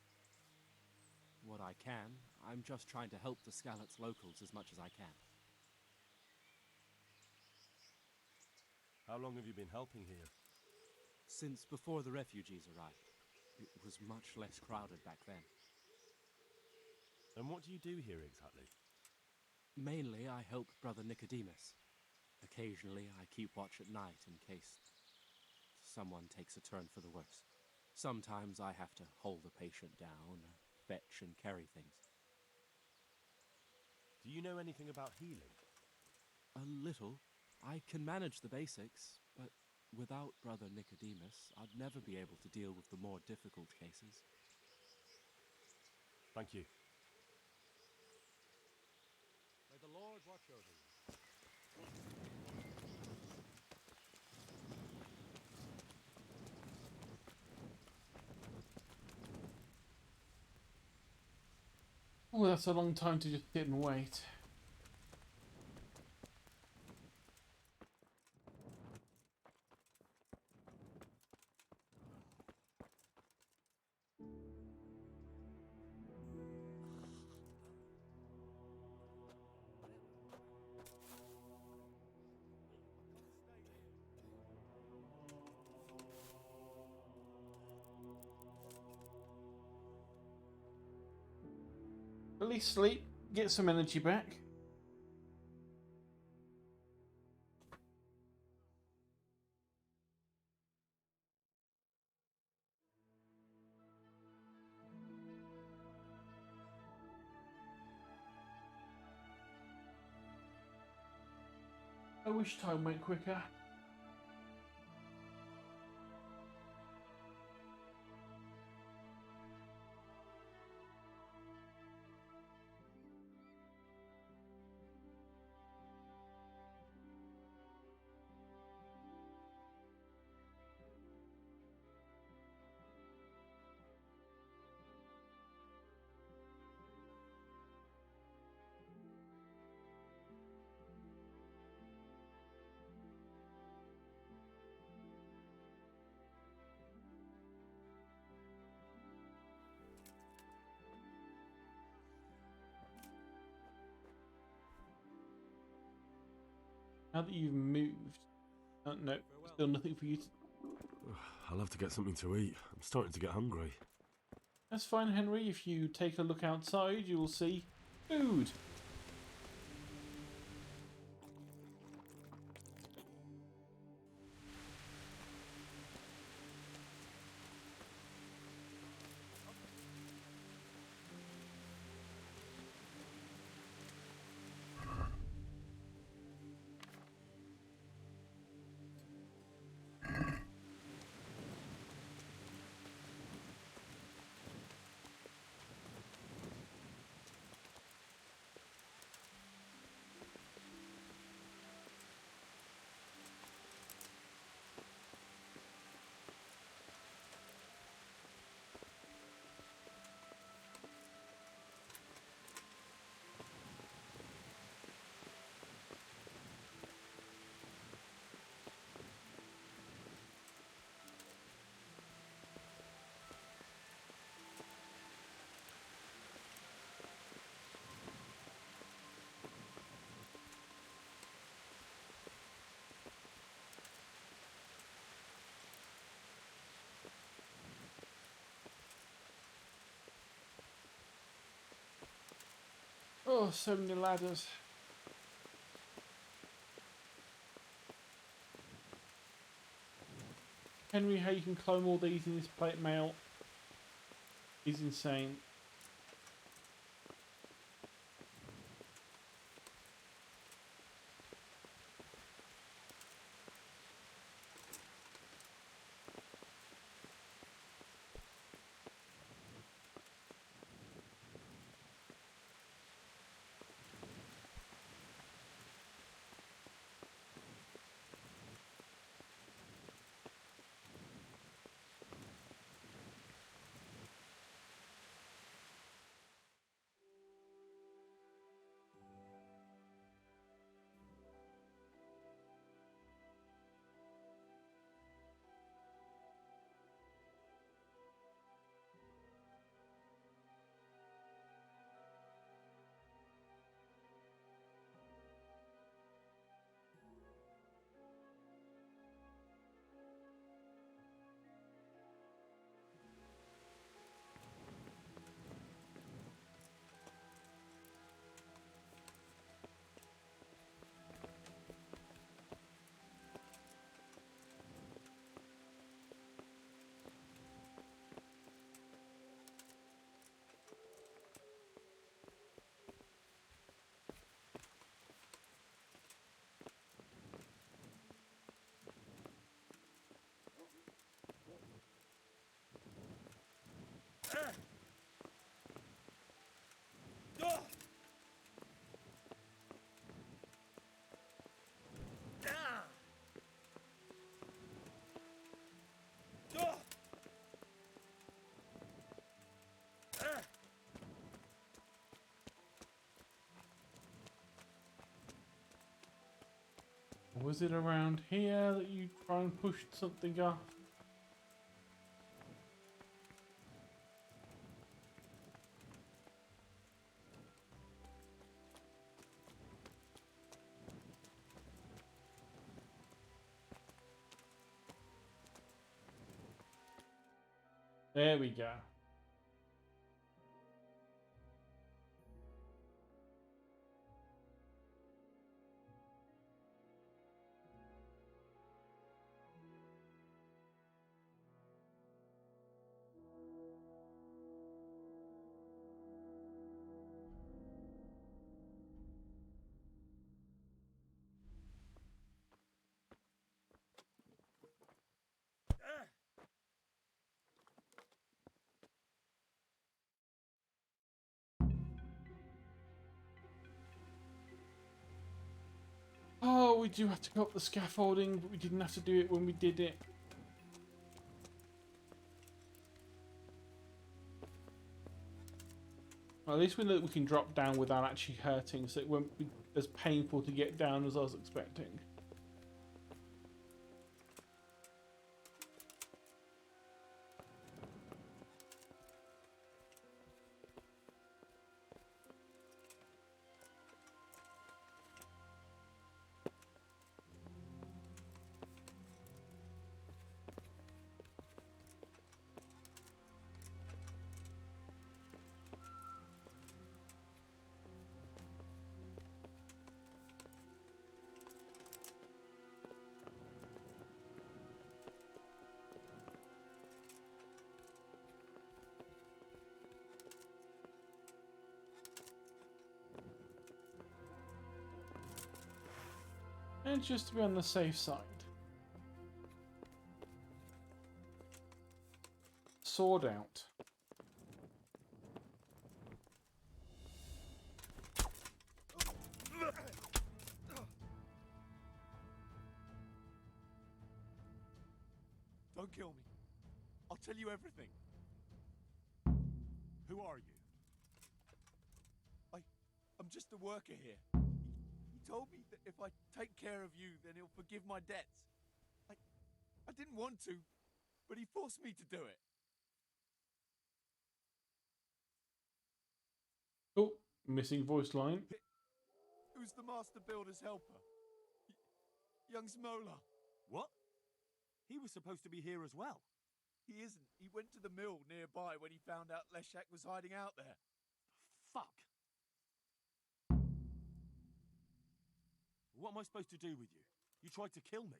What I can. I'm just trying to help the Skalitz locals as much as I can.
How long have you been helping here?
Since before the refugees arrived. It was much less crowded back then.
And what do you do here exactly?
Mainly, I help Brother Nicodemus. Occasionally, I keep watch at night in case someone takes a turn for the worse. Sometimes I have to hold a patient down, fetch and carry things.
Do you know anything about healing?
A little. I can manage the basics, but without Brother Nicodemus, I'd never be able to deal with the more difficult cases.
Thank you.
May the Lord watch over you.
Oh, that's a long time to just sit and wait. At least sleep, get some energy back. I wish time went quicker. Now that you've moved, no, still nothing for you to...
I'll have to get something to eat. I'm starting to get hungry.
That's fine, Henry. If you take a look outside, you will see food. Oh, so many ladders. Henry, how you can clone all these in this plate mail is insane. Was it around here that you try and push something off? There we go. Oh, we do have to go up the scaffolding, but we didn't have to do it when we did it. Well, at least we know that we can drop down without actually hurting, so it won't be as painful to get down as I was expecting. And just to be on the safe side. Sword out.
Don't kill me. I'll tell you everything. Who are you? I'm just a worker here. He told me that if I take care of you, then he'll forgive my debts. I didn't want to, but he forced me to do it.
Oh, missing voice line.
Who's the master builder's helper? Young Smola.
What? He was supposed to be here as well.
He isn't. He went to the mill nearby when he found out Leshak was hiding out there.
Fuck.
What am I supposed to do with you? You tried to kill me.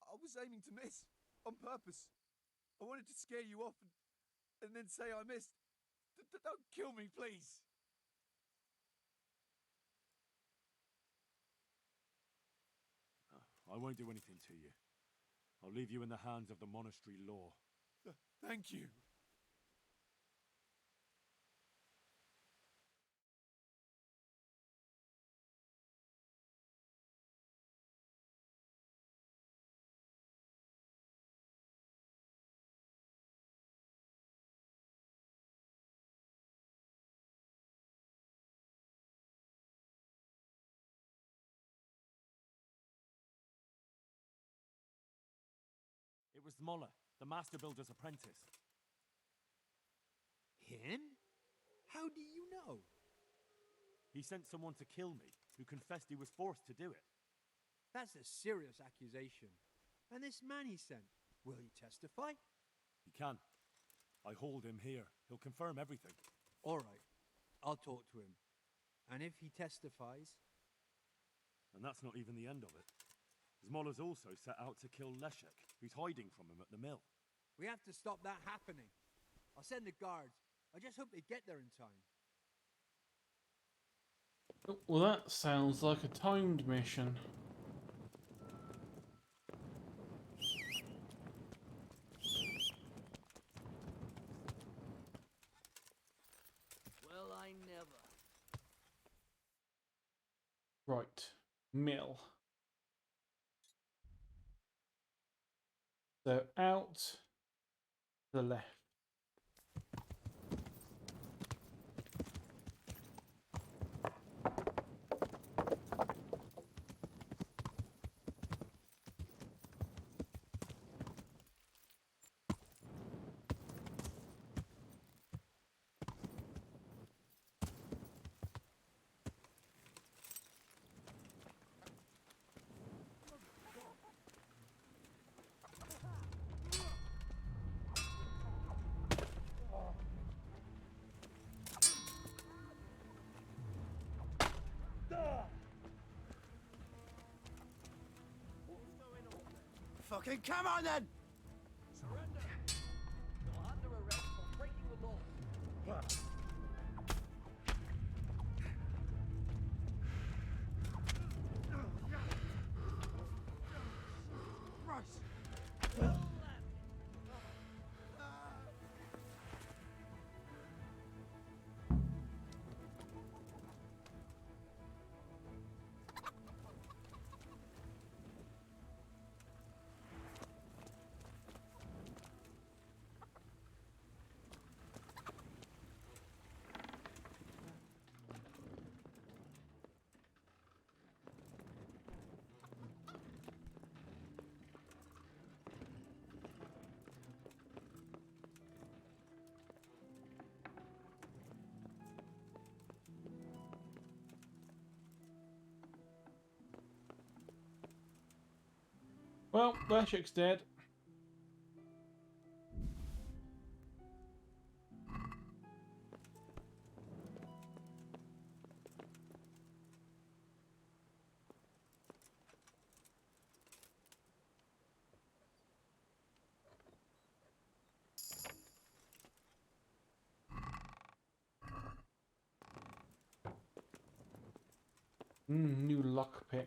I was aiming to miss. On purpose. I wanted to scare you off and then say I missed. Don't kill me, please.
I won't do anything to you. I'll leave you in the hands of the monastery law.
Thank you.
It was Moller, the master builder's apprentice.
Him? How do you know?
He sent someone to kill me, who confessed he was forced to do it.
That's a serious accusation. And this man he sent, will he testify?
He can. I hold him here. He'll confirm everything.
All right. I'll talk to him. And if he testifies...
And that's not even the end of it. Zmoller's also set out to kill Leszek, who's hiding from him at the mill.
We have to stop that happening. I'll send the guards. I just hope they get there in time.
Well, that sounds like a timed mission.
Well, I never.
Right. Mill. So out to the left.
Fucking come on then!
Surrender! You're under arrest for breaking the law.
Christ!
Well, Leszek's dead. New lockpick.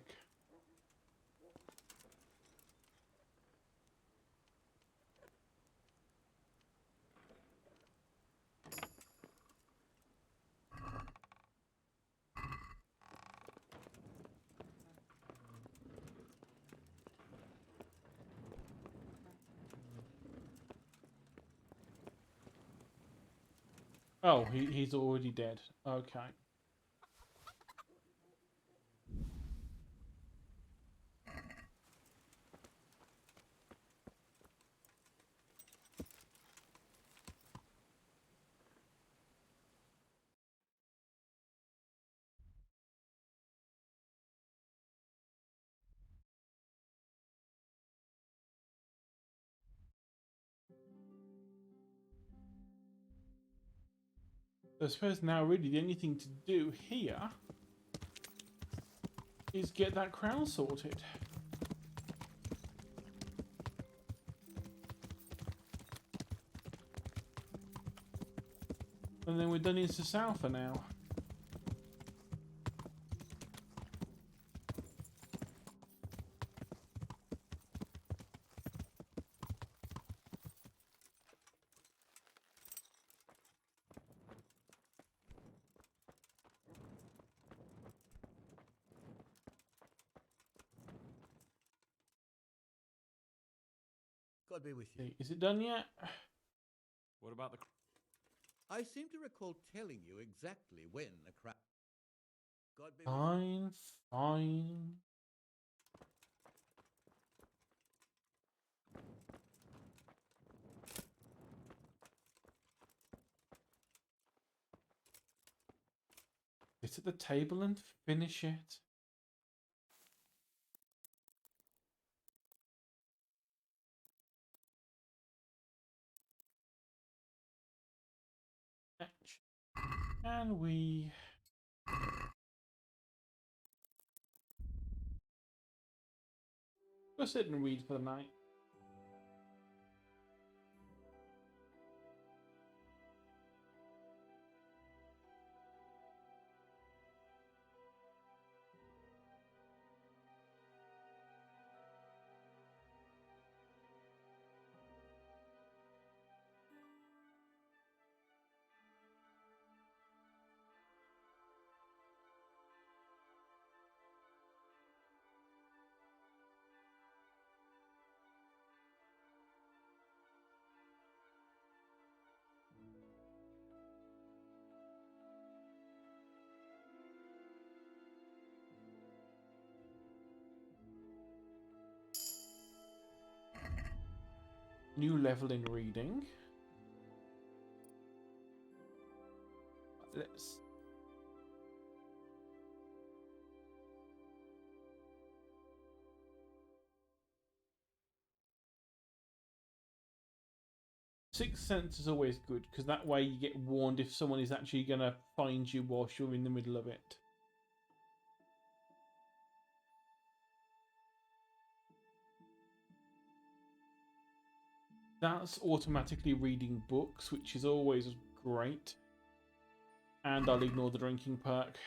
Oh, he's already dead. Okay. I suppose now really the only thing to do here is get that crown sorted. And then we're done in Sasau for now.
God be with you.
Is it done yet?
What about the...
I seem to recall telling you exactly when the crowd... God be with you.
Fine, fine. Sit at the table and finish it. And we... go sit and read for the night. New level in reading. Let's... Sixth Sense is always good, because that way you get warned if someone is actually going to find you whilst you're in the middle of it. That's automatically reading books, which is always great. And I'll ignore the drinking perk.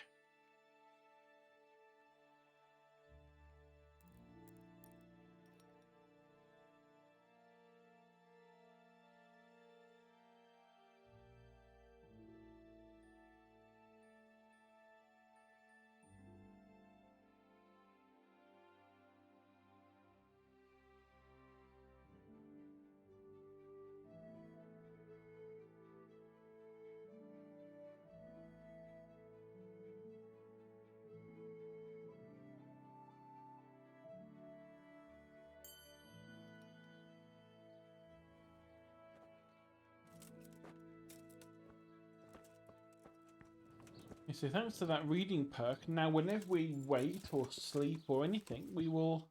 So thanks to that reading perk, now whenever we wait or sleep or anything, we will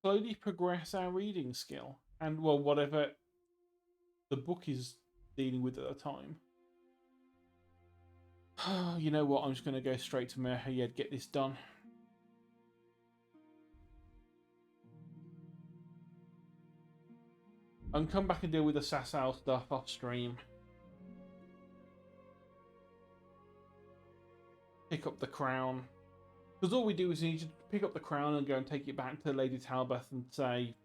slowly progress our reading skill. And, well, whatever the book is dealing with at the time. You know what, I'm just going to go straight to Merhayed, get this done. And come back and deal with the Sasau stuff off stream. Pick up the crown. Because all we do is need to pick up the crown and go and take it back to Lady Talbot and say,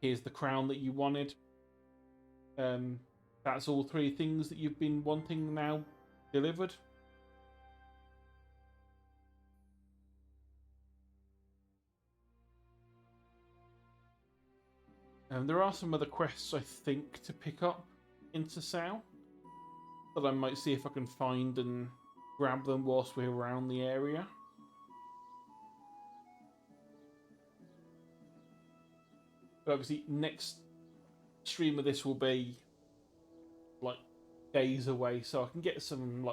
here's the crown that you wanted. That's all 3 things that you've been wanting now delivered. There are some other quests, I think, to pick up in Sasau that I might see if I can find and grab them whilst we're around the area. But obviously, next stream of this will be like days away, so I can get some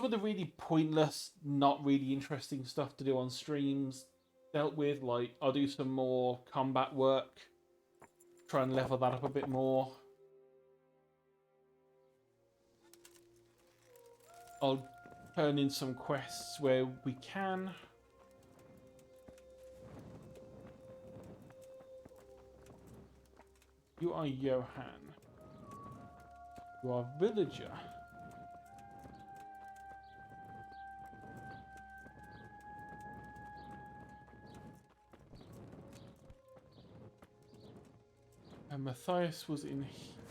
of the really pointless, not really interesting stuff to do on streams dealt with. Like, I'll do some more combat work, try and level that up a bit more. I'll turn in some quests where we can. You are Johan. You are villager. And Matthias was in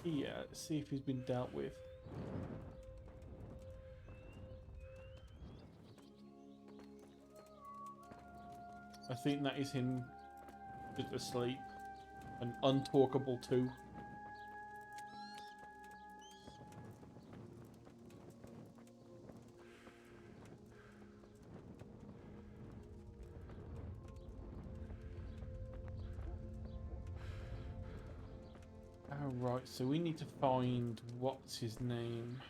here. Let's see if he's been dealt with. I think that is him just asleep and untalkable too. Alright, so we need to find what's his name.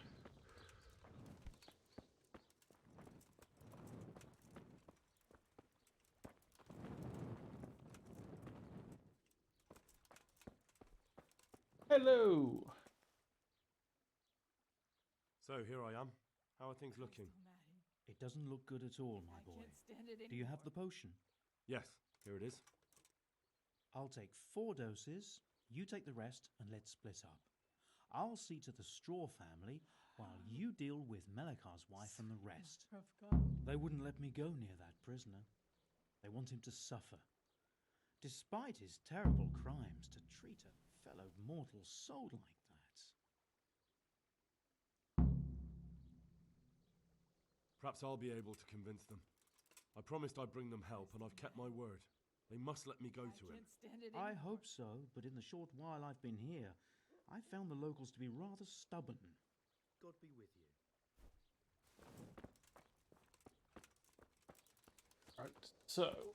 Hello.
So here I am. How are things looking?
It doesn't look good at all, my boy. Do you have the potion?
Yes, here it is.
I'll take 4 doses, you take the rest, and let's split up. I'll see to the Straw family while you deal with Melikar's wife and the rest.
Of God.
They wouldn't let me go near that prisoner. They want him to suffer. Despite his terrible crimes, to treat a fellow mortal soul like that.
Perhaps I'll be able to convince them. I promised I'd bring them help, and I've kept my word. They must let me go to him.
I hope so, but in the short while I've been here, I found the locals to be rather stubborn.
God be with you.
Right, so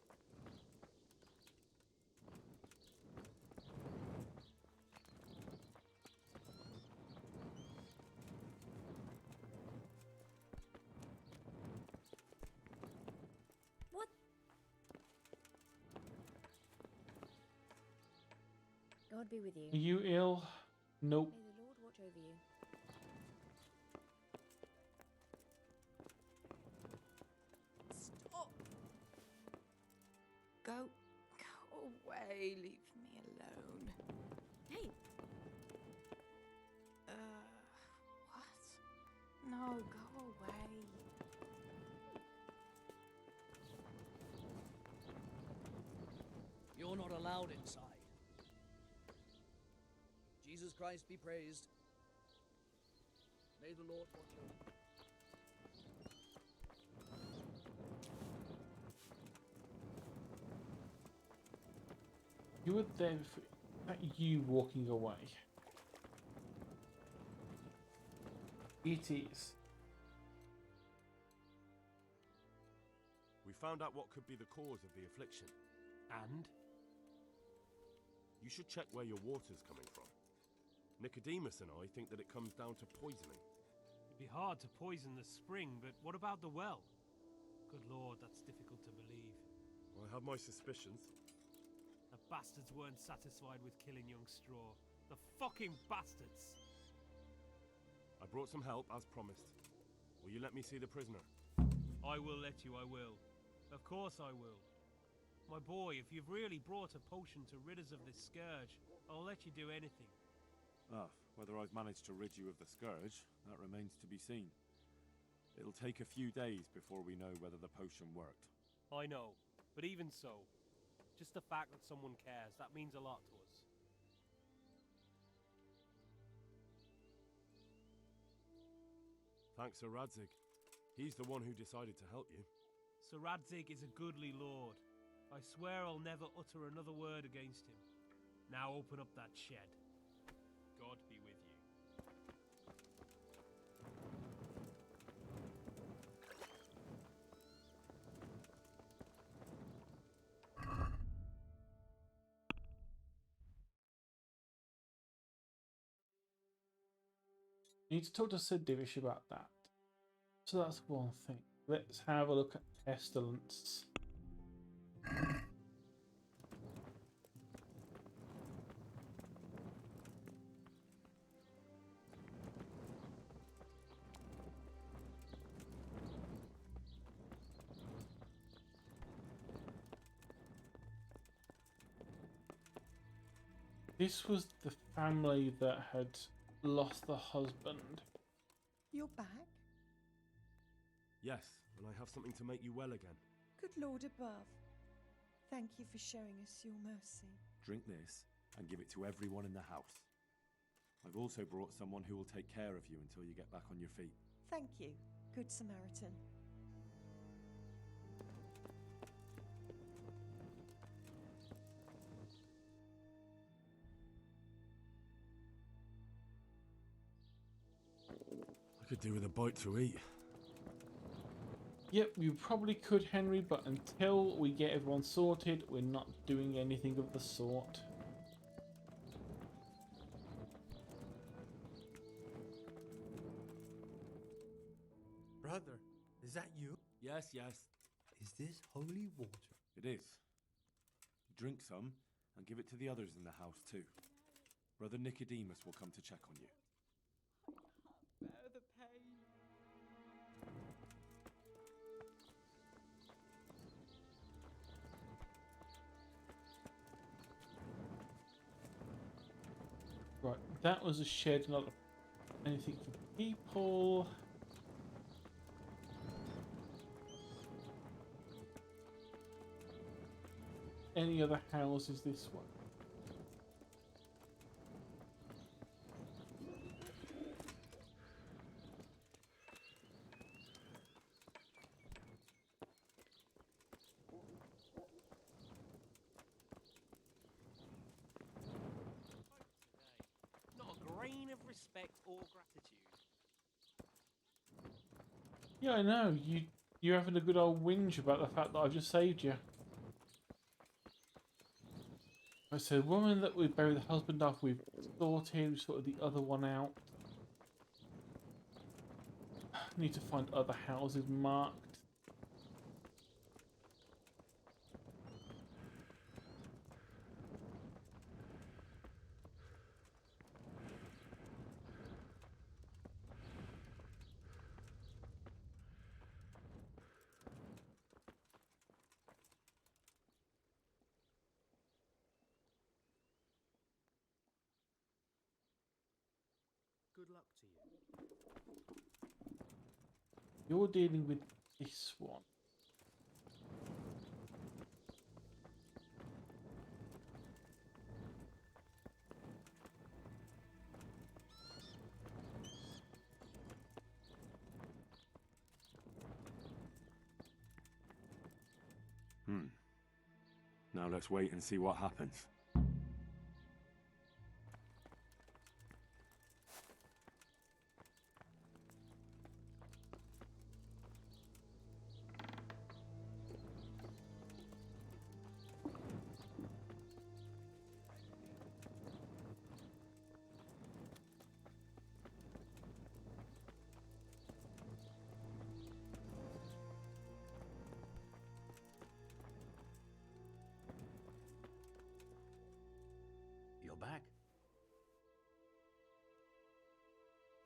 What? God be with you.
are you ill? Nope.
May the Lord watch over you.
Stop. Go away. Leave me alone.
Hey.
What? No, go away.
You're not allowed inside. Jesus Christ be praised. May the Lord watch over you.
You were there for you walking away. It is.
We found out what could be the cause of the affliction.
And?
You should check where your water's coming from. Nicodemus and I think that it comes down to poisoning.
It'd be hard to poison the spring, but what about the well? Good Lord, that's difficult to believe.
I have my suspicions.
The bastards weren't satisfied with killing young Straw. The fucking bastards!
I brought some help, as promised. Will you let me see the prisoner?
I will let you, I will. Of course I will. My boy, if you've really brought a potion to rid us of this scourge, I'll let you do anything.
Ah, whether I've managed to rid you of the scourge, that remains to be seen. It'll take a few days before we know whether the potion worked.
I know, but even so, just the fact that someone cares, that means a lot to us.
Thanks, Sir Radzig. He's the one who decided to help you.
Sir Radzig is a goodly lord. I swear I'll never utter another word against him. Now open up that shed. God be with you.
Need to talk to Sir Divish about that. So that's one thing. Let's have a look at Pestilence. This was the family that had lost the husband.
You're back?
Yes, and I have something to make you well again.
Good Lord above. Thank you for showing us your mercy.
Drink this and give it to everyone in the house. I've also brought someone who will take care of you until you get back on your feet.
Thank you, Good Samaritan.
I could do with a bite to eat.
Yep, you probably could, Henry, but until we get everyone sorted, we're not doing anything of the sort.
Brother, is that you?
Yes, yes.
Is this holy water?
It is. Drink some and give it to the others in the house too. Brother Nicodemus will come to check on you.
Bear the pain.
Right, that was a shed, not anything for people. Any other houses this one?
Not a grain of respect or gratitude.
Yeah, I know. You're having a good old whinge about the fact that I've just saved you. Right, so the woman that we buried the husband off, we've sorted sort of the other one out. Need to find other houses marked.
Good luck to you.
You're dealing with this one.
Now let's wait and see what happens.
You're back.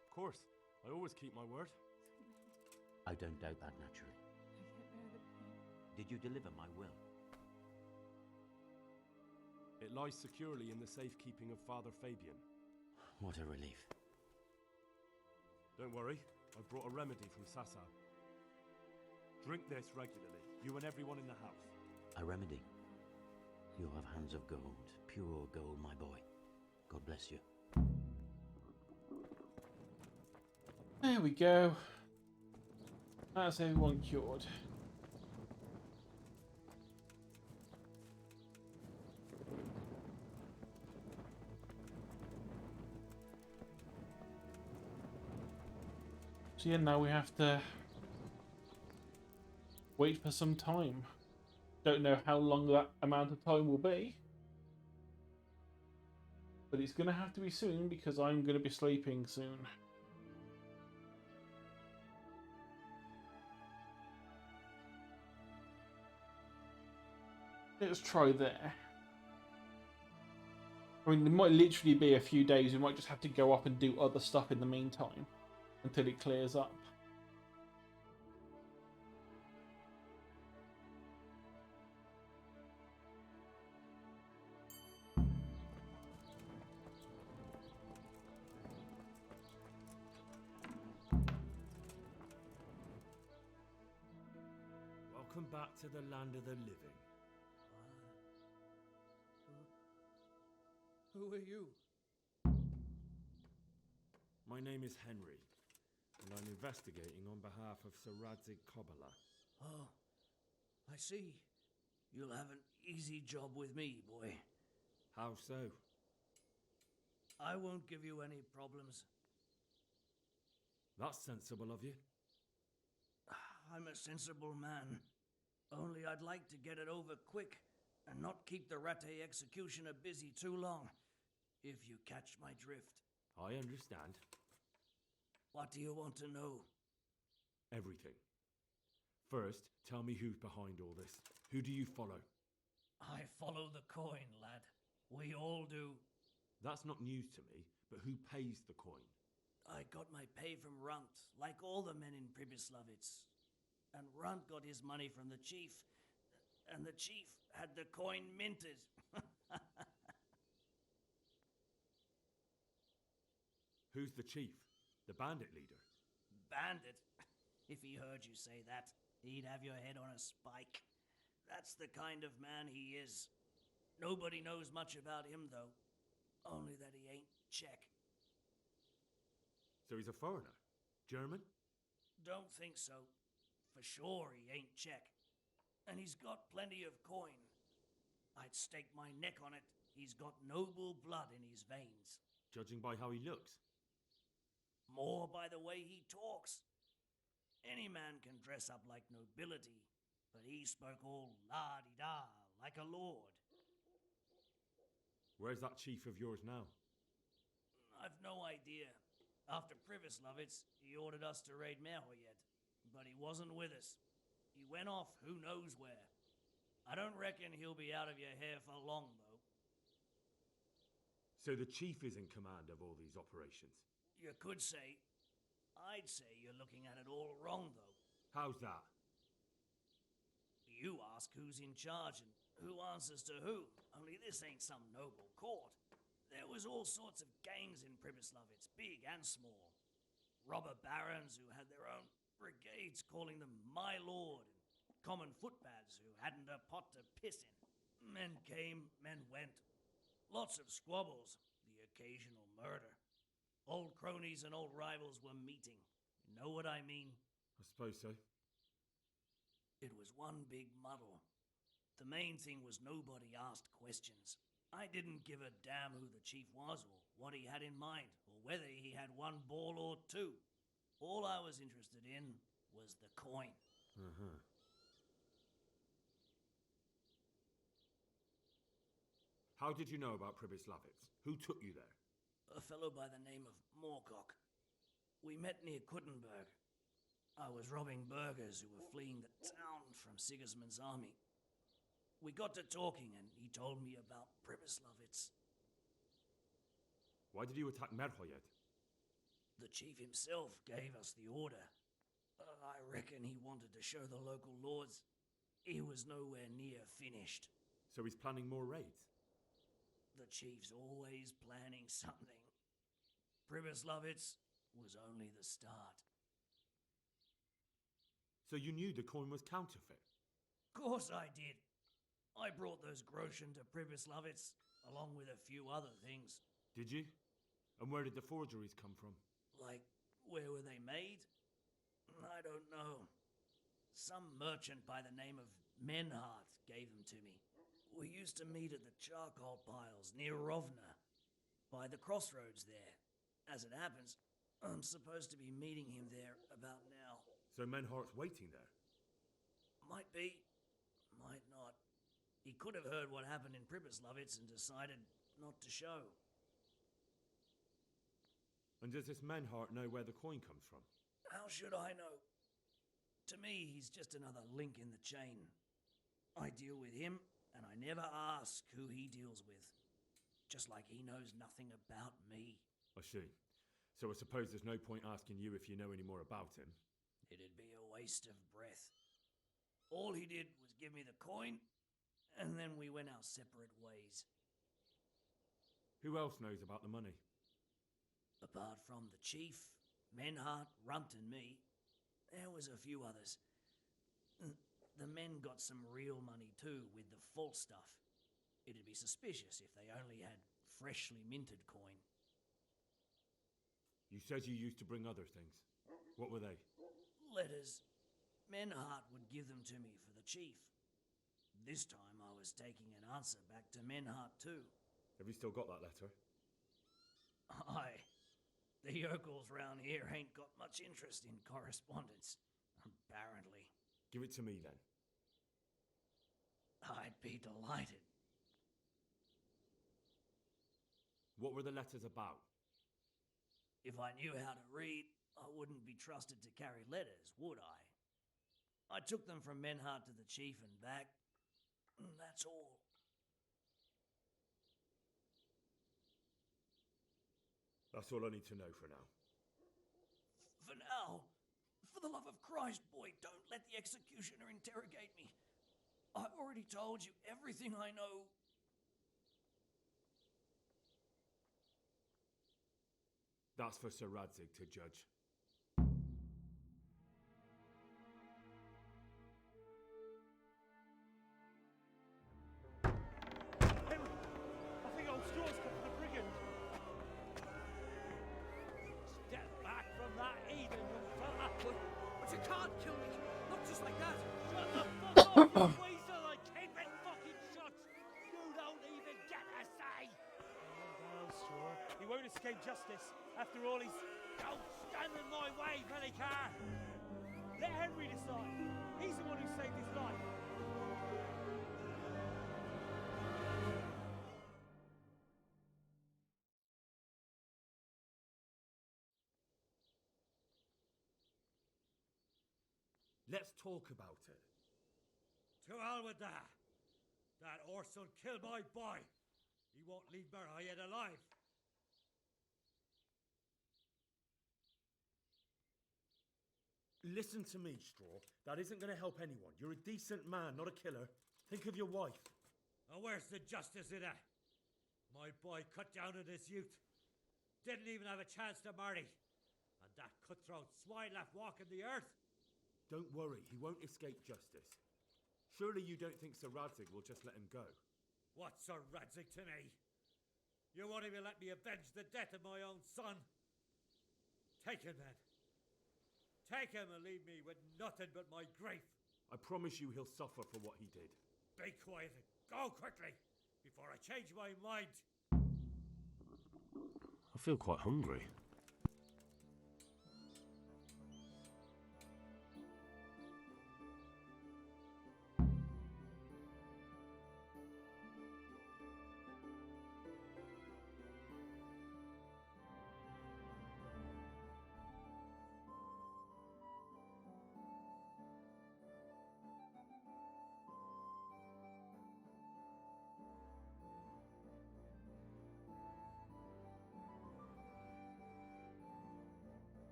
Of course, I always keep my word.
I don't doubt that, naturally.
I can't bear the pain.
Did you deliver my will?
It lies securely in the safekeeping of Father Fabian.
What a relief.
Don't worry, I've brought a remedy from Sassa. Drink this regularly, you and everyone in the house.
A remedy? You have hands of gold, pure gold, my boy. God bless you.
There we go. That's everyone cured. So yeah, now we have to wait for some time. Don't know how long that amount of time will be. But it's going to have to be soon because I'm going to be sleeping soon. Let's try there. I mean, there might literally be a few days. We might just have to go up and do other stuff in the meantime until it clears up.
Welcome back to the land of the living.
Who are you?
My name is Henry, and I'm investigating on behalf of Sir Radzig Kobyla.
Oh, I see. You'll have an easy job with me, boy.
How so?
I won't give you any problems.
That's sensible of you.
I'm a sensible man. Only I'd like to get it over quick and not keep the Rattay executioner busy too long, if you catch my drift.
I understand.
What do you want to know?
Everything. First, tell me who's behind all this. Who do you follow?
I follow the coin, lad. We all do.
That's not news to me, but who pays the coin?
I got my pay from Runt, like all the men in Pribyslavitz. And Runt got his money from the chief, and the chief had the coin minted.
Who's the chief? The bandit leader?
Bandit? If he heard you say that, he'd have your head on a spike. That's the kind of man he is. Nobody knows much about him, though. Only that he ain't Czech.
So he's a foreigner? German?
Don't think so. For sure he ain't Czech. And he's got plenty of coin. I'd stake my neck on it. He's got noble blood in his veins.
Judging by how he looks?
More by the way he talks. Any man can dress up like nobility, but he spoke all la-di-da, like a lord.
Where's that chief of yours now?
I've no idea. After Pribyslavitz, he ordered us to raid Merhoyed, but he wasn't with us. He went off who knows where. I don't reckon he'll be out of your hair for long, though.
So the chief is in command of all these operations?
You could say. I'd say you're looking at it all wrong, though.
How's that?
You ask who's in charge and who answers to who. Only this ain't some noble court. There was all sorts of gangs in Pribyslavitz, big and small. Robber barons who had their own brigades calling them my lord, and common footpads who hadn't a pot to piss in. Men came, men went. Lots of squabbles, the occasional murder. Old cronies and old rivals were meeting. Know what I mean?
I suppose so.
It was one big muddle. The main thing was nobody asked questions. I didn't give a damn who the chief was or what he had in mind or whether he had one ball or two. All I was interested in was the coin.
Uh-huh. How did you know about Pribyslavitz? Who took you there?
A fellow by the name of Moorcock. We met near Kuttenberg. I was robbing burghers who were fleeing the town from Sigismund's army. We got to talking and he told me about Pribyslavitz.
Why did you attack Merhoyed?
The chief himself gave us the order. I reckon he wanted to show the local lords he was nowhere near finished.
So he's planning more raids?
The chief's always planning something. Pribyslavitz was only the start.
So you knew the coin was counterfeit?
Course I did. I brought those groschen to Pribyslavitz, along with a few other things.
Did you? And where did the forgeries come from?
Like, where were they made? I don't know. Some merchant by the name of Menhart gave them to me. We used to meet at the charcoal piles near Rovna, by the crossroads there. As it happens, I'm supposed to be meeting him there about now.
So Menhart's waiting there?
Might be, might not. He could have heard what happened in Pribyslavitz and decided not to show.
And does this Menhart know where the coin comes from?
How should I know? To me, he's just another link in the chain. I deal with him, and I never ask who he deals with. Just like he knows nothing about me.
I see. So I suppose there's no point asking you if you know any more about him.
It'd be a waste of breath. All he did was give me the coin, and then we went our separate ways.
Who else knows about the money?
Apart from the chief, Menhart, Runt and me, there was a few others. the men got some real money too with the false stuff. It'd be suspicious if they only had freshly minted coin.
You said you used to bring other things. What were they?
Letters. Menhart would give them to me for the chief. This time I was taking an answer back to Menhart too.
Have you still got that letter?
Aye. The yokels round here ain't got much interest in correspondence, apparently.
Give it to me then.
I'd be delighted.
What were the letters about?
If I knew how to read, I wouldn't be trusted to carry letters, would I? I took them from Menhart to the chief and back. That's all.
That's all I need to know for now.
For now, for the love of Christ, boy, don't let the executioner interrogate me. I already told you everything I know.
That's for Sir Radzig to judge.
I think old Straw's come for the brigand.
Step back from that heathen, young fella. But you can't kill me. Not just like that.
Shut the fuck up, you weasel! I keep it fucking shut! You don't even get a say! Calm down, Straw. He won't escape justice. After all, he's...
Don't stand in my way, Melikar.
Let Henry decide. He's the one who saved his life.
Let's talk about it.
To hell with that. That Orson killed my boy. He won't leave Merhayed alive.
Listen to me, Straw. That isn't going to help anyone. You're a decent man, not a killer. Think of your wife.
And where's the justice in that? My boy cut down on his youth. Didn't even have a chance to marry. And that cutthroat swine left walking the earth.
Don't worry, he won't escape justice. Surely you don't think Sir Radzig will just let him go?
What's Sir Radzig to me? You won't even let me avenge the death of my own son. Take him then. Take him and leave me with nothing but my grief.
I promise you he'll suffer for what he did.
Be quiet and go quickly before I change my mind.
I feel quite hungry.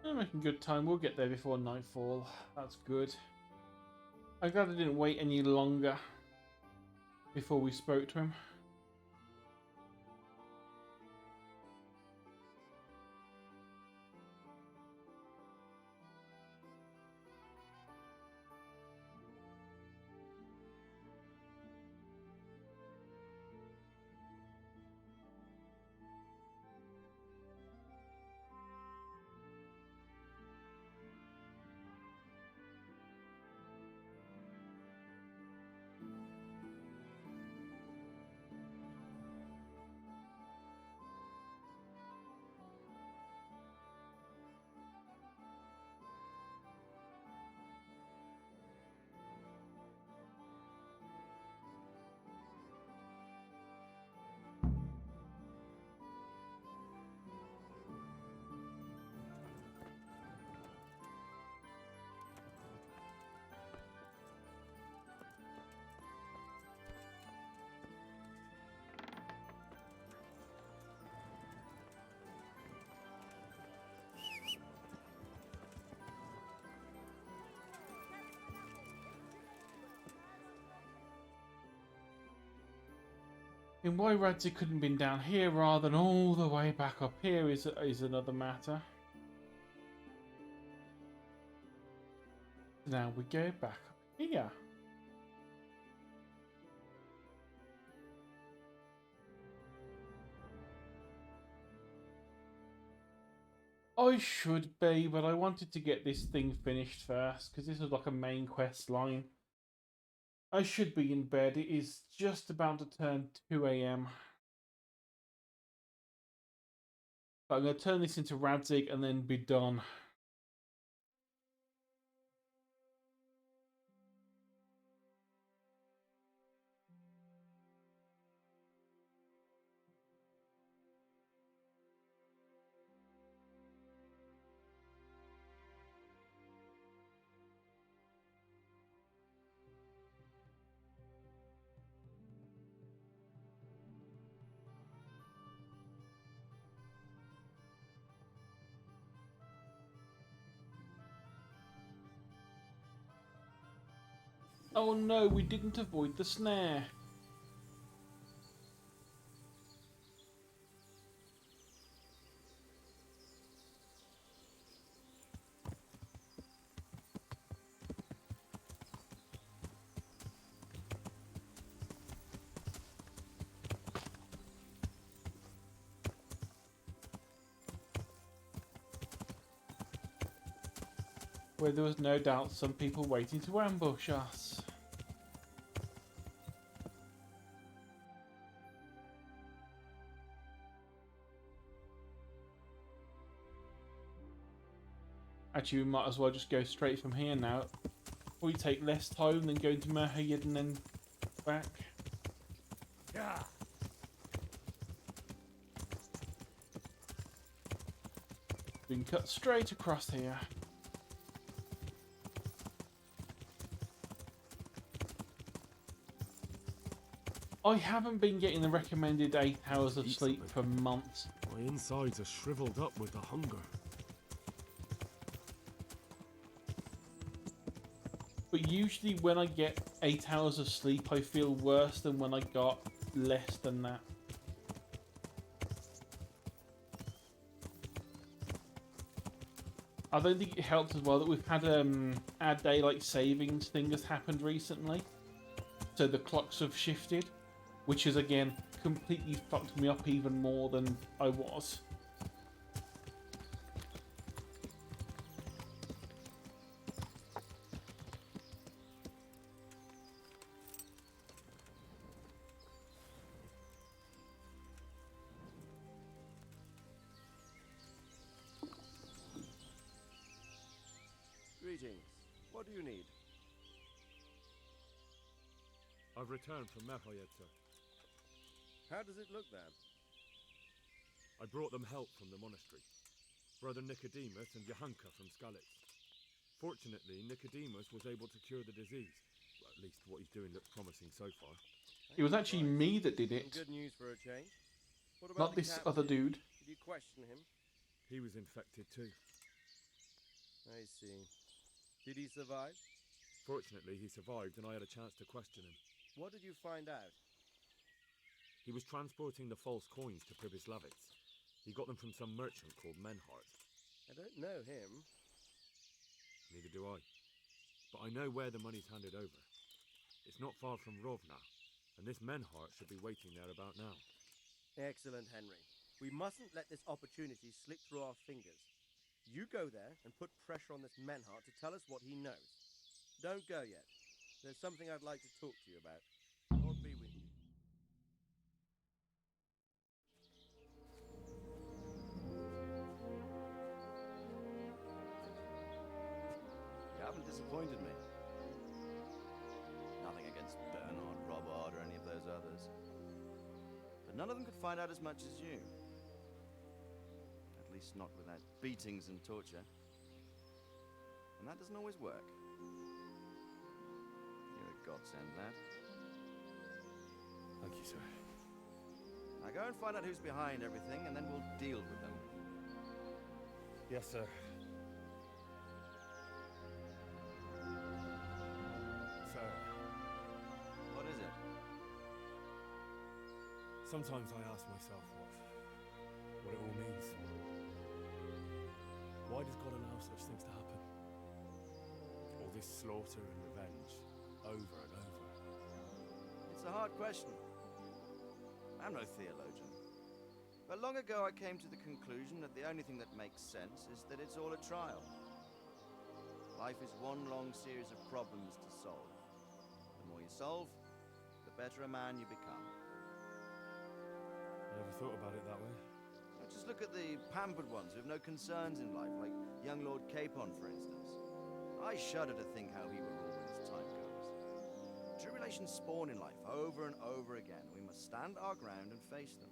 I'm making good time. We'll get there before nightfall. That's good. I'm glad I didn't wait any longer before we spoke to him. And why Radzig couldn't have been down here rather than all the way back up here is another matter. Now we go back up here. I should be, but I wanted to get this thing finished first, because this is like a main quest line. I should be in bed. It is just about to turn 2 AM. I'm going to turn this into Radzig and then be done. Oh no, we didn't avoid the snare. Where there was no doubt some people waiting to ambush us. Actually, we might as well just go straight from here now. We take less time than going to Merhayed and then back.
Yeah.
We can cut straight across here. I haven't been getting the recommended 8 hours of sleep for months.
My insides are shriveled up with the hunger.
But usually when I get 8 hours of sleep, I feel worse than when I got less than that. I don't think it helps as well that we've had our daylight savings thing has happened recently. So the clocks have shifted, which has again completely fucked me up even more than I was.
Greetings. What do you need?
I've returned from Merhayed, sir.
How does it look then?
I brought them help from the monastery. Brother Nicodemus and Yahanka from Skalitz. Fortunately, Nicodemus was able to cure the disease. Well, at least what he's doing looks promising so far.
It was actually me that did it.
Some good news for a change. What about
Not
the
this
captain?
other dude.
Did you question him?
He was infected too.
I see. Did he survive?
Fortunately, he survived and I had a chance to question him.
What did you find out?
He was transporting the false coins to Pribyslavitz. He got them from some merchant called Menhart.
I don't know him.
Neither do I. But I know where the money's handed over. It's not far from Rovna, and this Menhart should be waiting there about now.
Excellent, Henry. We mustn't let this opportunity slip through our fingers. You go there and put pressure on this Menhart to tell us what he knows. Don't go yet. There's something I'd like to talk to you about. God be with you.
You haven't disappointed me. Nothing against Bernard, Robard, or any of those others. But none of them could find out as much as you. At least not without beatings and torture. And that doesn't always work. You're a godsend, lad.
Thank you, sir.
Now go and find out who's behind everything, and then we'll deal with them.
Yes, sir. Sir.
What is it?
Sometimes I ask myself what it all means. Why does God allow such things to happen? All
this slaughter and revenge, over and over?
It's a hard question. I'm no theologian. But long ago I came to the conclusion that the only thing that makes sense is that it's all a trial. Life is one long series of problems to solve. The more you solve, the better a man you become.
I never thought about it that way.
Now just look at the pampered ones who have no concerns in life, like young Lord Capon, for instance. I shudder to think how he will rule when his time comes. Tribulations spawn in life over and over again. We must stand our ground and face them.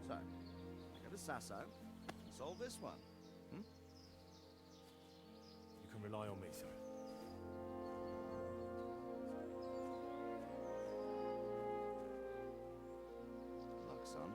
So, go to Sasso and solve this one.
You can rely on me, sir.
Good luck, son.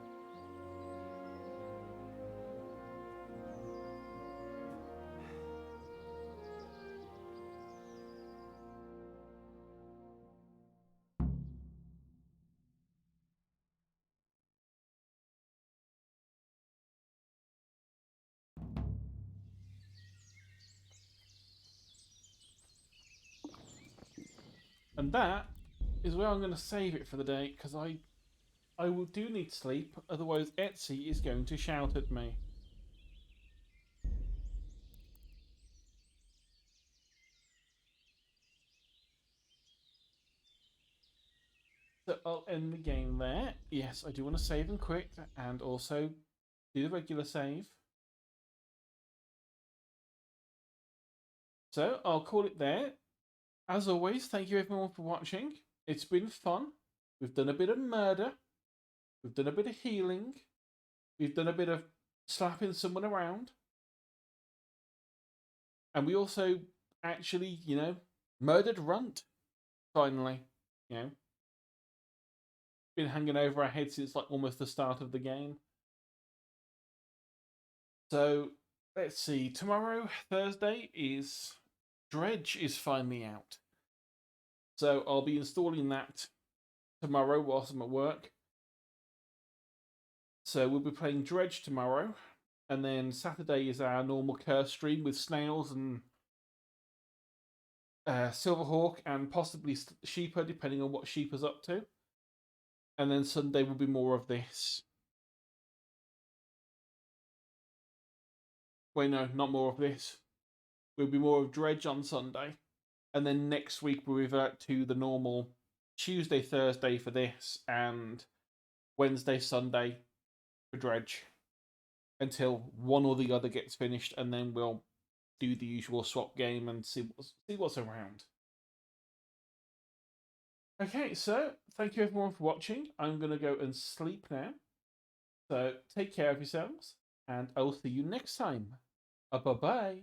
And that is where I'm going to save it for the day, because I do need sleep, otherwise Etsy is going to shout at me. So I'll end the game there. Yes, I do want to save and quit, and also do the regular save. So I'll call it there. As always, thank you everyone for watching. It's been fun. We've done a bit of murder. We've done a bit of healing. We've done a bit of slapping someone around. And we also actually, murdered Runt. Finally, Been hanging over our heads since like almost the start of the game. So, let's see. Tomorrow, Thursday, is Dredge is finally out. So I'll be installing that tomorrow whilst I'm at work. So we'll be playing Dredge tomorrow. And then Saturday is our normal curse stream with Snails and Silverhawk and possibly Sheeper, depending on what Sheeper's up to. And then Sunday will be more of this. Wait, no, not more of this. Will be more of Dredge on Sunday. And then next week we'll revert to the normal Tuesday, Thursday for this, and Wednesday, Sunday for Dredge. Until one or the other gets finished, and then we'll do the usual swap game and see what's around. Okay, so thank you everyone for watching. I'm going to go and sleep now. So take care of yourselves, and I'll see you next time. Bye-bye.